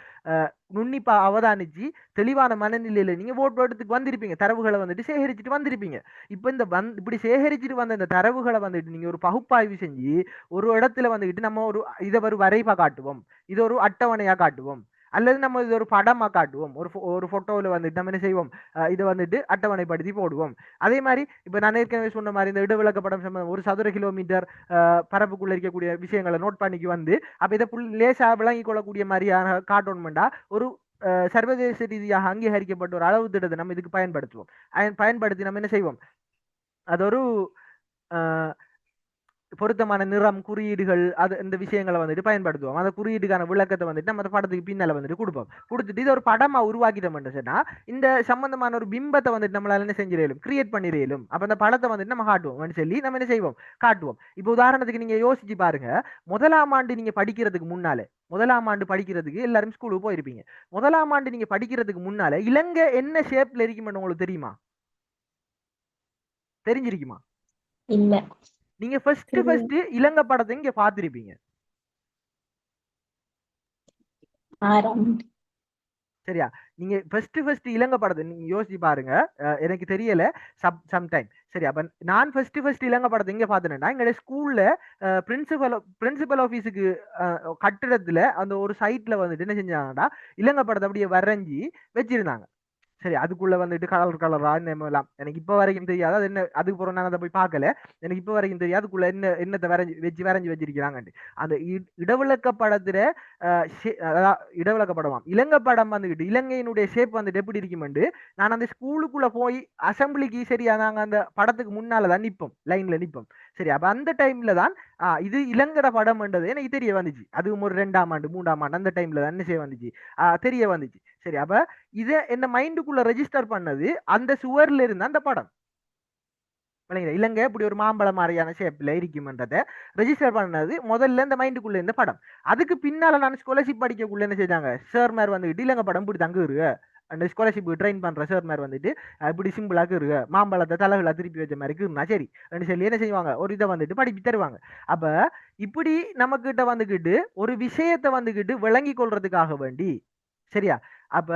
நுண்ணிப்பா அவதானிச்சு தெளிவான மனநிலையில நீங்க ஓட்டத்துக்கு வந்திருப்பீங்க, தரவுகளை வந்துட்டு சேகரிச்சுட்டு வந்திருப்பீங்க. இப்ப இந்த இப்படி சேகரிச்சுட்டு வந்த இந்த தரவுகளை வந்துட்டு நீங்க ஒரு பகுப்பாய்வு செஞ்சு ஒரு இடத்துல வந்துட்டு நம்ம இதை ஒரு வரைவா காட்டுவோம், இது ஒரு அட்டவணையா காட்டுவோம், அல்லது நம்ம இது ஒரு படமா காட்டுவோம். ஒரு போட்டோவில் வந்துட்டு நம்ம என்ன செய்வோம்? இதை வந்துட்டு அட்டவணைப்படுத்தி போடுவோம். அதே மாதிரி இப்ப நான் ஏற்கனவே சொன்ன மாதிரி இந்த இடவிளக்க படம் சம்பந்தம் ஒரு சதுர கிலோமீட்டர் பரப்புக்குள்ள இருக்கக்கூடிய விஷயங்களை நோட் பண்ணிக்கு வந்து அப்ப இதை லேசா விளங்கி கொள்ளக்கூடிய மாதிரியான காட்டணும்டா ஒரு சர்வதேச ரீதியாக அங்கீகரிக்கப்பட்ட ஒரு அளவு திட்டத்தை நம்ம இதுக்கு பயன்படுத்துவோம். பயன்படுத்தி நம்ம என்ன செய்வோம்? அது ஒரு பொருத்தமான நிறம் குறியீடுகள் அது இந்த விஷயங்களை வந்துட்டு பயன்படுத்துவோம். அந்த குறியீடுக்கான விளக்கத்தை வந்துட்டு நம்ம அந்த படத்துக்கு பின்னால வந்துட்டு கொடுப்போம். கொடுத்துட்டு இது ஒரு படமா உருவாக்கிட்டோம்னு சொன்னா இந்த சம்பந்தமான ஒரு பிம்பத்தை வந்துட்டு நம்மளால என்ன செஞ்சிடலும், கிரியேட் பண்ணிடலும். அப்ப அந்த படத்தை வந்துட்டு நம்ம காட்டுவோம் சொல்லி நம்ம என்ன செய்வோம், காட்டுவோம். இப்போ உதாரணத்துக்கு நீங்க யோசிச்சு பாருங்க, முதலாம் ஆண்டு நீங்க படிக்கிறதுக்கு முன்னாலே, முதலாம் ஆண்டு படிக்கிறதுக்கு எல்லாரும் ஸ்கூலுக்கு போயிருப்பீங்க. முதலாம் ஆண்டு நீங்க படிக்கிறதுக்கு முன்னால இலங்கை என்ன ஷேப்ல இருக்குமென்னு உங்களுக்கு தெரியுமா, தெரிஞ்சிருக்குமா? இல்ல நீங்க ஃபர்ஸ்ட் தெரியும். இலங்கை படத்தை இங்க பாத்திருப்பீங்க. ஆறாம் சரியா? நீங்க ஃபர்ஸ்ட் இலங்கை படத்தை நீங்க யோசிச்சு பாருங்க. எனக்கு தெரியல சம்டைம். சரி, அப்ப நான் ஃபர்ஸ்ட் இலங்கை படத்தை எங்க பார்த்தேன்னா, எங்க ஸ்கூல்ல பிரின்சிபல் ஆபீஸுக்கு கட்டிடத்துல அந்த ஒரு சைட்ல வந்துட்டு என்ன செஞ்சாங்கன்னா இலங்கை படத்தை அப்படியே வரைஞ்சி வச்சிருந்தாங்க. சரி, அதுக்குள்ள வந்துட்டு கலரா எல்லாம் எனக்கு இப்ப வரைக்கும் தெரியாது. அது என்ன, அதுக்கு பிறகு நான் அதை போய் பார்க்கல. எனக்கு இப்ப வரைக்கும் தெரியாது அதுக்குள்ள என்னத்தை வரைஞ்சி வச்சிருக்கிறாங்க. அந்த இடவிளக்க படத்துல இடவிளக்க படமாம் இலங்கை படம் வந்துகிட்டு இலங்கையினுடைய ஷேப் வந்துட்டு எப்படி இருக்குமெண்டு நான் அந்த ஸ்கூலுக்குள்ள போய் அசம்பிளிக்கு, சரியா, நாங்க அந்த படத்துக்கு முன்னாலதான் நிப்போம், லைன்ல நிப்போம். சரி, அப்ப அந்த டைம்ல தான் இது இலங்கட படம்ன்றது எனக்கு தெரிய வந்துச்சு. அதுவும் ஒரு 2ஆம் ஆண்டு 3ஆம் ஆண்டு அந்த டைம்ல தான் என்ன செய்ய வந்துச்சு, தெரிய வந்துச்சு. சரி, அப்ப இதை என்ன மைண்டுக்குள்ள ரெஜிஸ்டர் பண்ணது அந்த சுவர்ல இருந்த அந்த படம். இலங்கை இப்படி ஒரு மாம்பழம் மாதிரியான ஷேப்ல இருக்கும்ன்றதை ரெஜிஸ்டர் பண்ணது முதல்ல இந்த மைண்டுக்குள்ள இருந்த படம். அதுக்கு பின்னால நான் ஸ்காலர்ஷிப் படிக்கக்குள்ள என்ன செய்தாங்க, சார் மேர் வந்துட்டு இலங்கை படம் இப்படி தங்க இருக்கு, அந்த ஸ்காலர்ஷிப் ட்ரெயின் பண்ற சார் மேர் வந்துட்டு இப்படி சிம்பிளாக இருக்கு, மாம்பழத்தை தலைகளை திருப்பி வச்ச மாதிரி இருக்குன்னா சரி சொல்லி என்ன செய்வாங்க, ஒரு இதை வந்துட்டு படிப்பு தருவாங்க. அப்ப இப்படி நம்ம கிட்ட வந்துகிட்டு ஒரு விஷயத்தை வந்துகிட்டு விளங்கி கொள்றதுக்காக வேண்டி, சரியா, அப்ப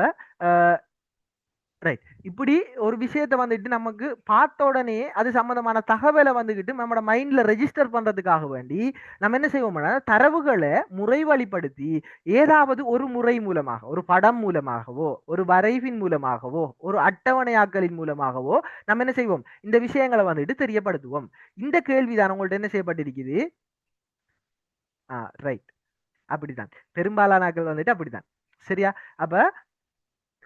ரைட், இப்படி ஒரு விஷயத்தை வந்துட்டு நமக்கு பார்த்த உடனே அது சம்பந்தமான தகவலை வந்துகிட்டு நம்மளோட மைண்ட்ல ரெஜிஸ்டர் பண்றதுக்காக வேண்டி நம்ம என்ன செய்வோம்னா தரவுகளை முறைவழிப்படுத்தி ஏதாவது ஒரு முறை மூலமாக, ஒரு படம் மூலமாகவோ, ஒரு வரைவின் மூலமாகவோ, ஒரு அட்டவணையாக்கலின் மூலமாகவோ நம்ம என்ன செய்வோம், இந்த விஷயங்களை வந்துட்டு தெரியப்படுத்துவோம். இந்த கேள்விதான் உங்கள்ட்ட என்ன செய்யப்பட்டிருக்குது. ரைட், அப்படித்தான் பெரும்பாலானாக்கள் வந்துட்டு அப்படித்தான். சரியா? அப்ப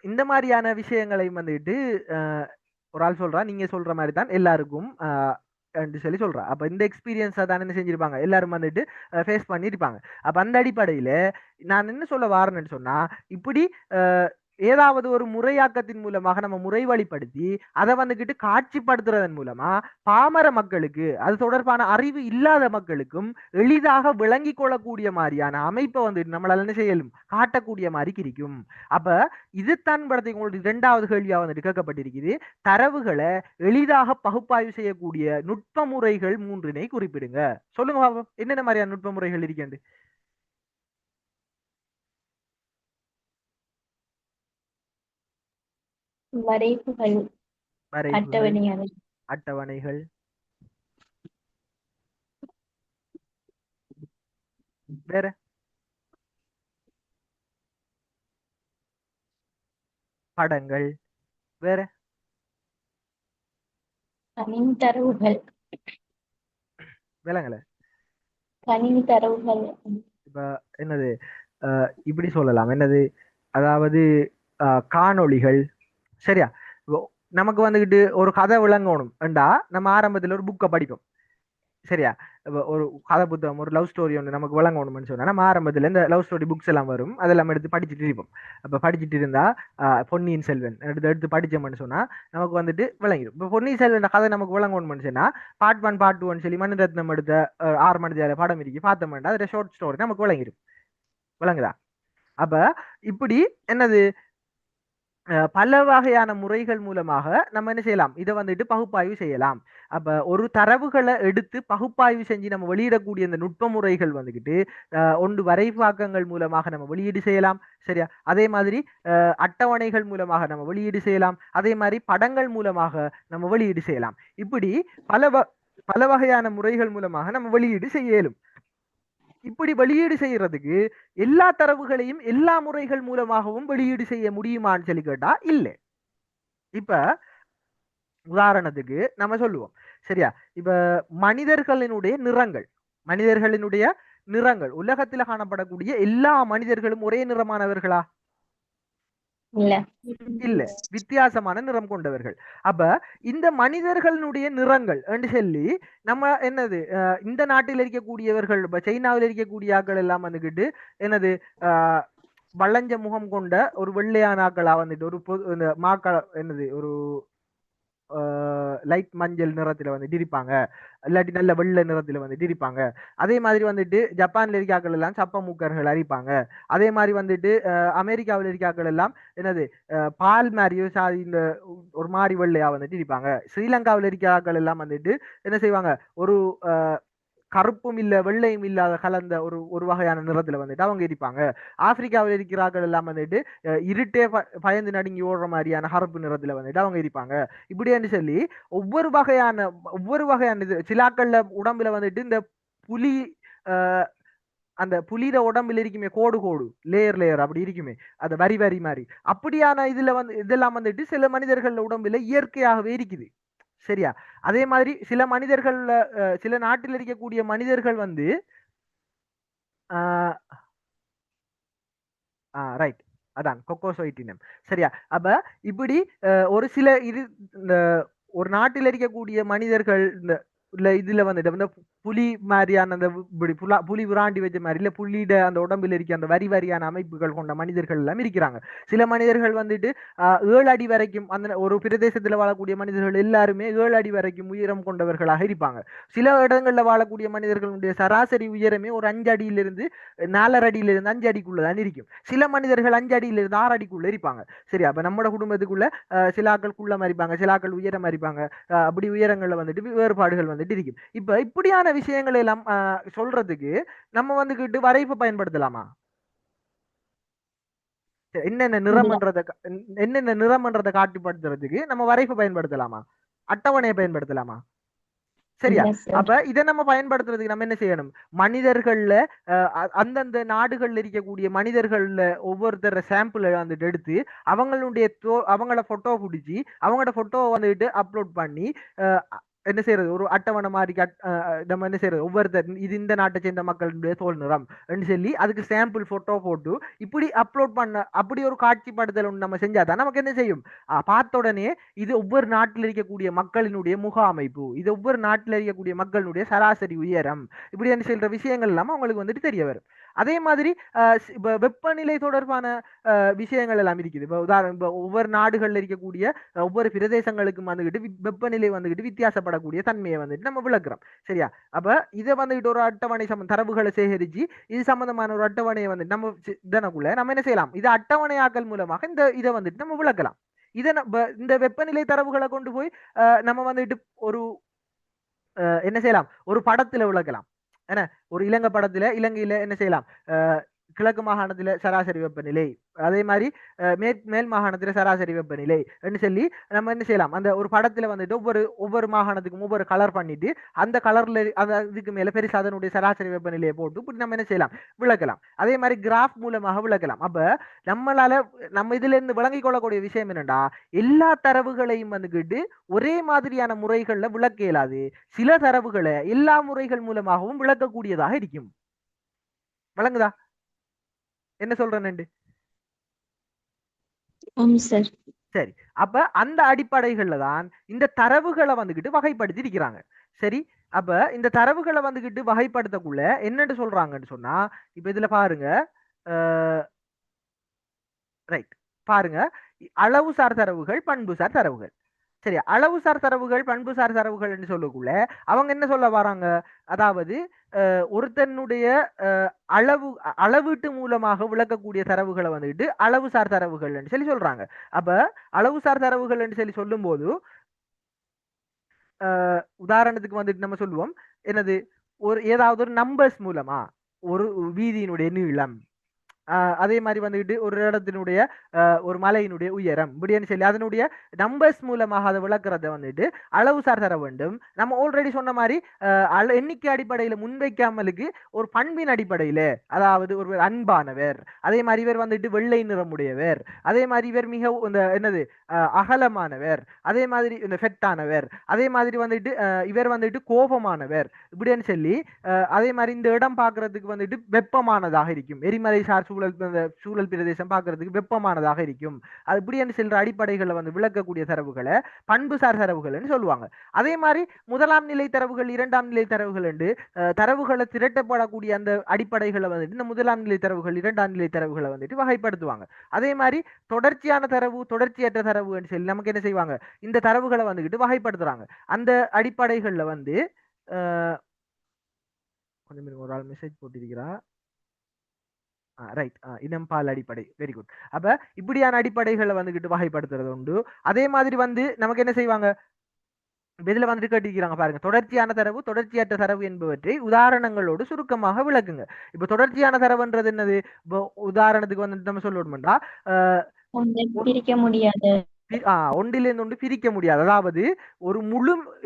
இந்த மாதிரியான விஷயங்களை வந்துட்டு ஒரு ஆள் சொல்றா, நீங்க சொல்ற மாதிரி தான் எல்லாருக்கும் சொல்லி சொல்றா. அப்ப இந்த எக்ஸ்பீரியன்ஸை தான் என்ன செஞ்சிருப்பாங்க, எல்லாரும் வந்துட்டு ஃபேஸ் பண்ணிருப்பாங்க. அப்ப அந்த அடிப்படையில நான் என்ன சொல்ல வாரேன்னு சொன்னா, இப்படி ஏதாவது ஒரு முறையாக்கத்தின் மூலமாக நம்ம முறைவழிப்படுத்தி அதை வந்துகிட்டு காட்சிப்படுத்துறதன் மூலமா பாமர மக்களுக்கு, அது தொடர்பான அறிவு இல்லாத மக்களுக்கும் எளிதாக விளங்கி கொள்ளக்கூடிய மாதிரியான அமைப்பை வந்துட்டு நம்மளால என்ன செய்யலும், காட்டக்கூடிய மாதிரி இருக்கும். அப்ப இதுதான் படத்தை உங்களுக்கு 2வது கேள்வியா வந்துட்டு கேட்கப்பட்டிருக்குது. தரவுகளை எளிதாக பகுப்பாய்வு செய்யக்கூடிய நுட்ப முறைகள் 3 குறிப்பிடுங்க. சொல்லுங்க பாப்போம், என்னென்ன மாதிரியான நுட்ப முறைகள் இருக்கின்ற? வரைவுகள், வரைவுகள், அட்டவணைகள், அட்டவணைகள், வேற படங்கள், வேற கணினி தரவுகள், விலங்கல. கணினி தரவுகள், இப்ப என்னது, இப்படி சொல்லலாம், என்னது, அதாவது காணொளிகள். சரியா? நமக்கு வந்துகிட்டு ஒரு கதை விளங்கணும் என்றா நம்ம ஆரம்பத்துல ஒரு புக்கை படிப்போம். சரியா? ஒரு கதை புத்தகம், ஒரு லவ் ஸ்டோரி ஒன்று நமக்கு விளங்கணும்னு சொன்னா நம்ம ஆரம்பத்துல இந்த லவ் ஸ்டோரி புக்ஸ் எல்லாம் வரும், அதெல்லாம் எடுத்து படிச்சுட்டு இருப்போம். அப்ப படிச்சுட்டு இருந்தா பொன்னியின் செல்வன் எடுத்து படிச்சோம்னு சொன்னா நமக்கு வந்துட்டு விளங்கிடும். இப்போ பொன்னியின் செல்வன் கதை நமக்கு விளங்கணும்னு சொன்னா பார்ட் 1 பார்ட் 2 சொல்லி மணிரத்னம் எடுத்த 6 மணி நேர படம் இருக்கு, பார்த்தோம்னா அதுல ஷார்ட் ஸ்டோரி நமக்கு விளங்கிடும். விளங்குதா? அப்ப இப்படி என்னது, பல வகையான முறைகள் மூலமாக நம்ம என்ன செய்யலாம், இதை வந்துட்டு பகுப்பாய்வு செய்யலாம். அப்ப ஒரு தரவுகளை எடுத்து பகுப்பாய்வு செஞ்சு நம்ம வெளியிடக்கூடிய இந்த நுட்ப முறைகள் வந்துகிட்டு ஒன்று வரைபாக்கங்கள் மூலமாக நம்ம வெளியீடு செய்யலாம். சரியா? அதே மாதிரி அட்டவணைகள் மூலமாக நம்ம வெளியீடு செய்யலாம். அதே மாதிரி படங்கள் மூலமாக நம்ம வெளியீடு செய்யலாம். இப்படி பல வகையான முறைகள் மூலமாக நம்ம வெளியீடு செய்ய இயலும். இப்படி வெளியீடு செய்யறதுக்கு எல்லா தரவுகளையும் எல்லா முறைகள் மூலமாகவும் வெளியீடு செய்ய முடியுமான்னு சொல்லி கேட்டா இல்லை. இப்ப உதாரணத்துக்கு நம்ம சொல்லுவோம். சரியா? இப்ப மனிதர்களினுடைய நிறங்கள் உலகத்துல காணப்படக்கூடிய எல்லா மனிதர்களும் ஒரே நிறமானவர்களா? இல்ல. இல்ல, வித்தியாசமான நிறம் கொண்டவர்கள். அப்ப இந்த மனிதர்களுடைய நிறங்கள் என்று சொல்லி நம்ம என்னது இந்த நாட்டில் இருக்கக்கூடியவர்கள், இப்ப சைனாவில் இருக்கக்கூடிய ஆக்கள் எல்லாம் வந்துகிட்டு என்னது வளைஞ்ச முகம் கொண்ட ஒரு வெள்ளையான ஆக்களா வந்துட்டு ஒரு இந்த மாக்கள என்னது ஒரு லைட் மஞ்சள் நிறத்துல வந்துட்டு இருப்பாங்க, இல்லாட்டி நல்ல வெள்ளை நிறத்துல வந்துட்டு இருப்பாங்க. அதே மாதிரி வந்துட்டு ஜப்பான்ல இருக்காக்கள் எல்லாம் சப்ப மூக்கர்கள் அரிப்பாங்க. அதே மாதிரி வந்துட்டு அமெரிக்காவில் இருக்காக்கள் எல்லாம் என்னது பால் மாதிரியோ சாதி இந்த ஒரு மாதிரி வெள்ளையா வந்துட்டு இருப்பாங்க. ஸ்ரீலங்காவில் இருக்காக்கள் எல்லாம் வந்துட்டு என்ன செய்வாங்க, ஒரு கருப்பும் இல்ல வெள்ளையும் இல்லாத கலந்த ஒரு ஒரு வகையான நிறத்துல வந்துட்டு அவங்க இருப்பாங்க. ஆப்பிரிக்காவில் இருக்கிறார்கள் எல்லாம் வந்துட்டு இருட்டே பயந்து நடுங்கி ஓடுற மாதிரியான கருப்பு நிறத்துல வந்துட்டு அவங்க இருப்பாங்க. இப்படின்னு சொல்லி ஒவ்வொரு வகையான இது சிலாக்கள்ல உடம்புல வந்துட்டு இந்த புலி அந்த புலியிட உடம்புல இருக்குமே கோடு கோடு லேயர் லேயர் அப்படி இருக்குமே, அந்த வரி வரி மாதிரி அப்படியான இதுல வந்து இதெல்லாம் வந்துட்டு சில மனிதர்கள் உடம்புல இயற்கையாகவே இருக்குது. சரியா? அதே மாதிரி சில மனிதர்கள்ல சில நாட்டில் இருக்கக்கூடிய மனிதர்கள் வந்து ரைட், அதான் கொக்கோசோயிட்டினம். சரியா? அப்ப இப்படி ஒரு சில இது இந்த ஒரு நாட்டில் இருக்கக்கூடிய மனிதர்கள் இந்த இதுல வந்துட்டு இந்த புலி மாதிரியான அந்த புலி விராண்டி வச்ச மாதிரி இல்ல புலியிட அந்த உடம்பில் இருக்க அந்த வரி வரியான அமைப்புகள் கொண்ட மனிதர்கள் எல்லாம் இருக்கிறாங்க. சில மனிதர்கள் வந்துட்டு 7 அடி வரைக்கும் அந்த ஒரு பிரதேசத்துல வாழக்கூடிய மனிதர்கள் எல்லாருமே 7 அடி வரைக்கும் உயரம் கொண்டவர்களாக இருப்பாங்க. சில இடங்கள்ல வாழக்கூடிய மனிதர்களுடைய சராசரி உயரமே ஒரு 5 அடியிலிருந்து 4 அடியிலிருந்து 5 அடிக்குள்ளதான் இருக்கும். சில மனிதர்கள் 5 அடியிலிருந்து 6 அடிக்குள்ள இருப்பாங்க. சரி, அப்ப நம்மட குடும்பத்துக்குள்ள சில ஆக்கள் குள்ள மறிப்பாங்க, சில ஆக்கள் உயரம் மறிப்பாங்க. அப்படி உயரங்கள்ல வந்துட்டு வேறுபாடுகள் வந்துட்டு இருக்கும். இப்ப இப்படியான விஷயங்களை எல்லாம் சொல்றதுக்கு நம்ம வந்துகிட்டு வரைப்பு பயன்படுத்தலாமா? என்னென்ன நிறம்ன்றதை காட்டிப்படுத்துறதுக்கு நம்ம வரைப்பு பயன்படுத்தலாமா? அட்டவணையை பயன்படுத்தலாமா? சரியா? அப்ப இதை நம்ம பயன்படுத்துறதுக்கு நம்ம என்ன செய்யணும்? மனிதர்கள்ல அந்தந்த நாடுகள்ல இருக்கக்கூடிய மனிதர்கள்ல ஒவ்வொருத்தர சாம்பிள் வந்துட்டு எடுத்து அவங்கள போட்டோ பிடிச்சி அவங்களோட போட்டோவை வந்துட்டு அப்லோட் பண்ணி என்ன செய்யறது, ஒரு அட்டவணை மாதிரி நம்ம என்ன செய்யறது, ஒவ்வொருத்தர் இது இந்த நாட்டை சேர்ந்த மக்களுடைய தோல் நிறம் சொல்லி அதுக்கு சாம்பிள் போட்டோ போட்டு இப்படி அப்லோட் பண்ண அப்படி ஒரு காட்சிப்படுத்தல் ஒன்று நம்ம செஞ்சாதான் நமக்கு என்ன செய்யும், பார்த்த உடனே இது ஒவ்வொரு நாட்டில் இருக்கக்கூடிய மக்களினுடைய முக அமைப்பு, இது ஒவ்வொரு நாட்டில் இருக்கக்கூடிய மக்களுடைய சராசரி உயரம், இப்படி என்ன செய்யற விஷயங்கள் எல்லாம் அவங்களுக்கு வந்துட்டு தெரிய வரும். அதே மாதிரி வெப்பநிலை தொடர்பான விஷயங்கள் எல்லாம் இருக்குது. இப்போ உதாரணம், ஒவ்வொரு நாடுகள்ல இருக்கக்கூடிய ஒவ்வொரு பிரதேசங்களுக்கும் வந்துகிட்டு வெப்பநிலை வந்துகிட்டு வித்தியாசப்படக்கூடிய தன்மையை வந்துட்டு நம்ம விளக்குறோம். சரியா? அப்ப இதை வந்துகிட்டு ஒரு அட்டவணை தரவுகளை சேகரிச்சு இது சம்பந்தமான ஒரு அட்டவணையை வந்து நம்ம இதனக்குள்ள நம்ம என்ன செய்யலாம், இது அட்டவணையாக்கல் மூலமாக இதை வந்துட்டு நம்ம விளக்கலாம். இதை இந்த வெப்பநிலை தரவுகளை கொண்டு போய் நம்ம வந்துட்டு ஒரு என்ன செய்யலாம், ஒரு படத்துல விளக்கலாம். என்ன, ஒரு இலங்கை படத்துல இலங்கையில என்ன செய்யலாம், கிழக்கு மாகாணத்துல சராசரி வெப்பநிலை, அதே மாதிரி மேல் மாகாணத்துல சராசரி வெப்பநிலை சொல்லி நம்ம என்ன செய்யலாம், அந்த ஒரு படத்துல வந்துட்டு ஒவ்வொரு மாகாணத்துக்கும் ஒவ்வொரு கலர் பண்ணிட்டு அந்த கலர்ல அதுக்கு மேல பெருசு அதனுடைய சராசரி வெப்பநிலையை போட்டு இப்படி நம்ம என்ன செய்யலாம், விளக்கலாம். அதே மாதிரி கிராஃப் மூலமாக விளக்கலாம். அப்ப நம்ம இதுல இருந்து விளங்கிக் கொள்ளக்கூடிய விஷயம் என்னன்னா, எல்லா தரவுகளையும் வந்துகிட்டு ஒரே மாதிரியான முறைகள்ல விளக்க இயலாது. சில தரவுகளை எல்லா முறைகள் மூலமாகவும் விளக்கக்கூடியதாக இருக்கும். விளங்குதா என்ன சொல்றேன்னு? சரி, அப்ப அந்த அடிப்படைகள்ல தான் இந்த தரவுகளை வந்துகிட்டு வகைப்படுத்தி இருக்கிறாங்க. சரி, அப்ப இந்த தரவுகளை வந்துகிட்டு வகைப்படுத்தக்குள்ள என்னன்னு சொல்றாங்கன்னு சொன்னா, இப்ப இதுல பாருங்க, ரைட், பாருங்க, அளவுசார் தரவுகள், பண்புசார் தரவுகள். சரி, அளவுசார் தரவுகள், பண்புசார் தரவுகள் என்று சொல்லக்குள்ள அவங்க என்ன சொல்ல வராங்க, அதாவது ஒருத்தனுடைய அளவீட்டு மூலமாக விளக்கக்கூடிய தரவுகளை வந்துட்டு அளவுசார் தரவுகள் என்று சொல்லி சொல்றாங்க. அப்ப அளவுசார் தரவுகள் என்று சொல்லி சொல்லும் போது உதாரணத்துக்கு வந்துட்டு நம்ம சொல்லுவோம் என்னது, ஏதாவது ஒரு நம்பர்ஸ் மூலமா ஒரு வீதியினுடைய நீளம், அதே மாதிரி வந்துட்டு ஒரு இடத்தினுடைய ஒரு மலையினுடைய உயரம் இப்படின்னு சொல்லி அதனுடைய நம்பர்ஸ் மூலமாக அதை விளக்குறத வந்துட்டு அளவுசார் தர வேண்டும். நம்ம ஆல்ரெடி சொன்ன மாதிரி எண்ணிக்கை அடிப்படையில முன்வைக்காமலுக்கு ஒரு பண்பின் அடிப்படையில, அதாவது ஒரு அன்பானவர், அதே மாதிரி இவர் வந்துட்டு வெள்ளை நிறமுடையவர், அதே மாதிரி இவர் மிக இந்த என்னது அகலமானவர், அதே மாதிரி இந்த ஃபெட்டானவர், அதே மாதிரி வந்துட்டு இவர் வந்துட்டு கோபமானவர் இப்படின்னு சொல்லி அதே மாதிரி இந்த இடம் பார்க்கறதுக்கு வந்துட்டு வெப்பமானதாக இருக்கும், எரிமலை சார் சூழல் பிரதேசம் பார்க்கறதுக்கு வெப்பமானதாக இருக்கும். அது இப்படி என்று செல்ற அடிப்படைகளை வந்து விளக்கக்கூடிய தரவுகளை பண்புசார் தரவுகள்னு சொல்லுவாங்க. அதே மாதிரி முதலாம் நிலை தரவுகள், இரண்டாம் நிலை தரவுகள் என்று தரவுகளை திரட்டப்படக்கூடிய அந்த அடிப்படைகளை வந்துட்டு இந்த முதலாம் நிலை தரவுகள், இரண்டாம் நிலை தரவுகளை வந்துட்டு வகைப்படுத்துவாங்க. அதே மாதிரி தொடர்ச்சியான தரவு, தொடர்ச்சியற்ற தரவுன்னு சொல்லி நமக்கு என்ன செய்வாங்க, இந்த தரவுகளை வந்துகிட்டு வகைப்படுத்துறாங்க. அந்த அடிப்படைகள்ல வந்து கொஞ்சம் ஒரு ஆள் மெசேஜ் போட்டிருக்கிறா. ரைட், இனம் பால் அடிப்படை, வெரி குட். அப்ப இப்படியான அடிப்படைகளை வந்துகிட்டு வகைப்படுத்துறது உண்டு. அதே மாதிரி வந்து நமக்கு என்ன செய்வாங்க, இதுல வந்துட்டு கேட்டிருக்கிறாங்க பாருங்க, தொடர்ச்சியான தரவு, தொடர்ச்சியற்ற தரவு என்பவற்றை உதாரணங்களோடு சுருக்கமாக விளக்குங்க. இப்ப தொடர்ச்சியான தரவுன்றது என்னது? இப்போ உதாரணத்துக்கு வந்துட்டு நம்ம சொல்லணும்டா, பிரிக்க முடியாது, ஒன்றிலிருந்து ஒன்று பிரிக்க முடியாது. அதாவது ஒரு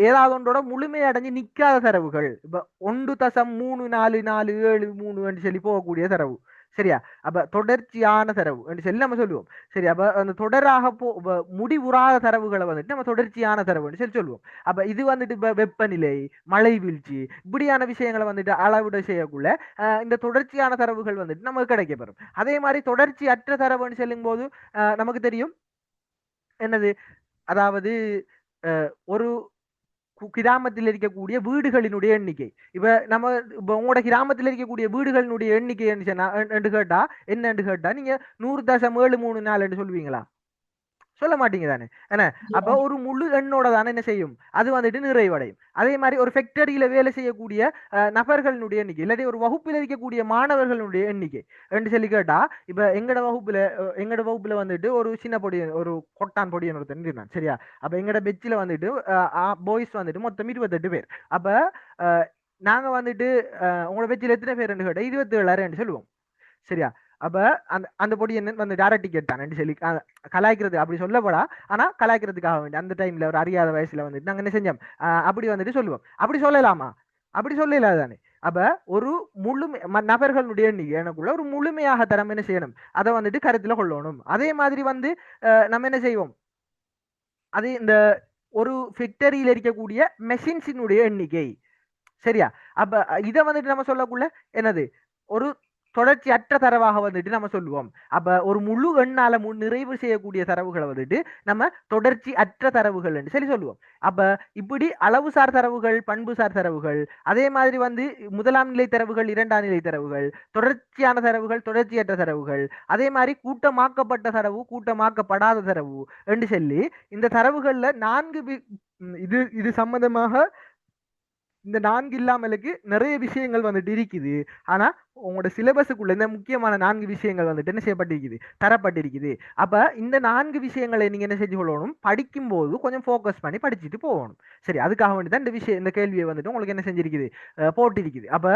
ஏதாவது ஒன்றோட முழுமை அடைஞ்சு நிக்காத தரவுகள். இப்ப 1.3447 சொல்லி போகக்கூடிய தரவு, சரியா? அப்ப தொடர்ச்சியான தரவு என்று சொல்லி நம்ம சொல்லுவோம். சரி, அப்ப அந்த தொடராக முடிவுறாத தரவுகளை வந்துட்டு நம்ம தொடர்ச்சியான தரவுன்னு சொல்லி சொல்லுவோம். அப்ப இது வந்துட்டு இப்ப வெப்பநிலை, மழை வீழ்ச்சி இப்படியான விஷயங்களை வந்துட்டு அளவிட செய்யக்குள்ள இந்த தொடர்ச்சியான தரவுகள் வந்துட்டு நமக்கு கிடைக்கப்பெறும். அதே மாதிரி தொடர்ச்சி அற்ற தரவுன்னு சொல்லும் போது நமக்கு தெரியும் என்னது, அதாவது ஒரு கிராமத்தில் இருக்கக்கூடிய வீடுகளினுடைய எண்ணிக்கை. இப்ப நம்ம உங்களோட கிராமத்தில் இருக்கக்கூடிய வீடுகளினுடைய எண்ணிக்கை என்று கேட்டா என்னன்னு கேட்டா நீங்க 100.734 சொல்லுவீங்களா? சொல்ல மாட்டீங்க தானே என்ன? அப்ப ஒரு முழு எண்ணோட தானே என்ன செய்யும், அது வந்துட்டு நிறைவடையும். அதே மாதிரி ஒரு ஃபேக்டரியில வேலை செய்யக்கூடிய நபர்களுடைய எண்ணிக்கை, இல்லாட்டி ஒரு வகுப்பில் இருக்கக்கூடிய மாணவர்களுடைய எண்ணிக்கை என்று சொல்லி கேட்டா, இப்ப எங்கட வகுப்புல வந்துட்டு ஒரு சின்ன பொடியன், ஒரு கொட்டான் பொடியன் ஒருத்தன் இருந்தான், சரியா? அப்ப எங்கட பெச்சில வந்துட்டு பாய்ஸ் வந்துட்டு மொத்தம் 28 பேர். அப்ப நாங்க வந்துட்டு உங்களோட பெச்சில எத்தனை பேர் கேட்டா 27 சொல்லுவோம், சரியா? அப்ப அந்த பொடி என்ன வந்து டேரக்ட் டிக்கெட் தான் சொல்லி கலாய்க்கிறது அப்படி சொல்லப்படா, ஆனா கலாய்க்கிறதுக்காக வேண்டி அந்த டைம்ல ஒரு அறியாத வயசுல வந்துட்டு நாங்க என்ன செஞ்சோம், அப்படி வந்துட்டு சொல்லுவோம். அப்படி சொல்லலாமா? அப்படி சொல்லல தானே. அப்ப ஒரு நபர்களுடைய எண்ணிக்கை எனக்குள்ள ஒரு முழுமையாக தரம் என்ன செய்யணும், அதை வந்துட்டு கருத்துல கொள்ளணும். அதே மாதிரி வந்து நம்ம என்ன செய்வோம், அது இந்த ஒரு ஃபேக்டரியில் இருக்கக்கூடிய மெஷின்ஸினுடைய எண்ணிக்கை, சரியா? அப்ப இதை வந்துட்டு நம்ம சொல்லக்குள்ள என்னது, ஒரு தொடர்ச்சி அற்ற தரவாக வந்துட்டு நம்ம சொல்லுவோம். அப்ப ஒரு முழு எண்ணால நிறைவு செய்யக்கூடிய தரவுகளை வந்துட்டு நம்ம தொடர்ச்சி அற்ற தரவுகள் என்று சொல்லி சொல்லுவோம். அப்ப இப்படி அளவுசார் தரவுகள், பண்புசார் தரவுகள், அதே மாதிரி வந்து முதலாம் நிலை தரவுகள், இரண்டாம் நிலை தரவுகள், தொடர்ச்சியான தரவுகள், தொடர்ச்சியற்ற தரவுகள், அதே மாதிரி கூட்டமாக்கப்பட்ட தரவு, கூட்டமாக்கப்படாத தரவு என்று சொல்லி இந்த தரவுகள்ல 4 இது சம்பந்தமாக இந்த 4 இல்லாமலுக்கு நிறைய விஷயங்கள் வந்துட்டு இருக்குது. ஆனா உங்களோட சிலபஸுக்குள்ள இந்த முக்கியமான 4 விஷயங்கள் வந்துட்டு என்ன செய்யப்பட்டிருக்குது, தரப்பட்டிருக்குது. அப்ப இந்த 4 விஷயங்களை நீங்க என்ன செஞ்சு கொள்ளணும், படிக்கும் போது கொஞ்சம் ஃபோக்கஸ் பண்ணி படிச்சுட்டு போகணும். சரி, அதுக்காக வேண்டிதான் இந்த கேள்வியை வந்துட்டு உங்களுக்கு என்ன செஞ்சிருக்குது, போட்டிருக்குது. அப்ப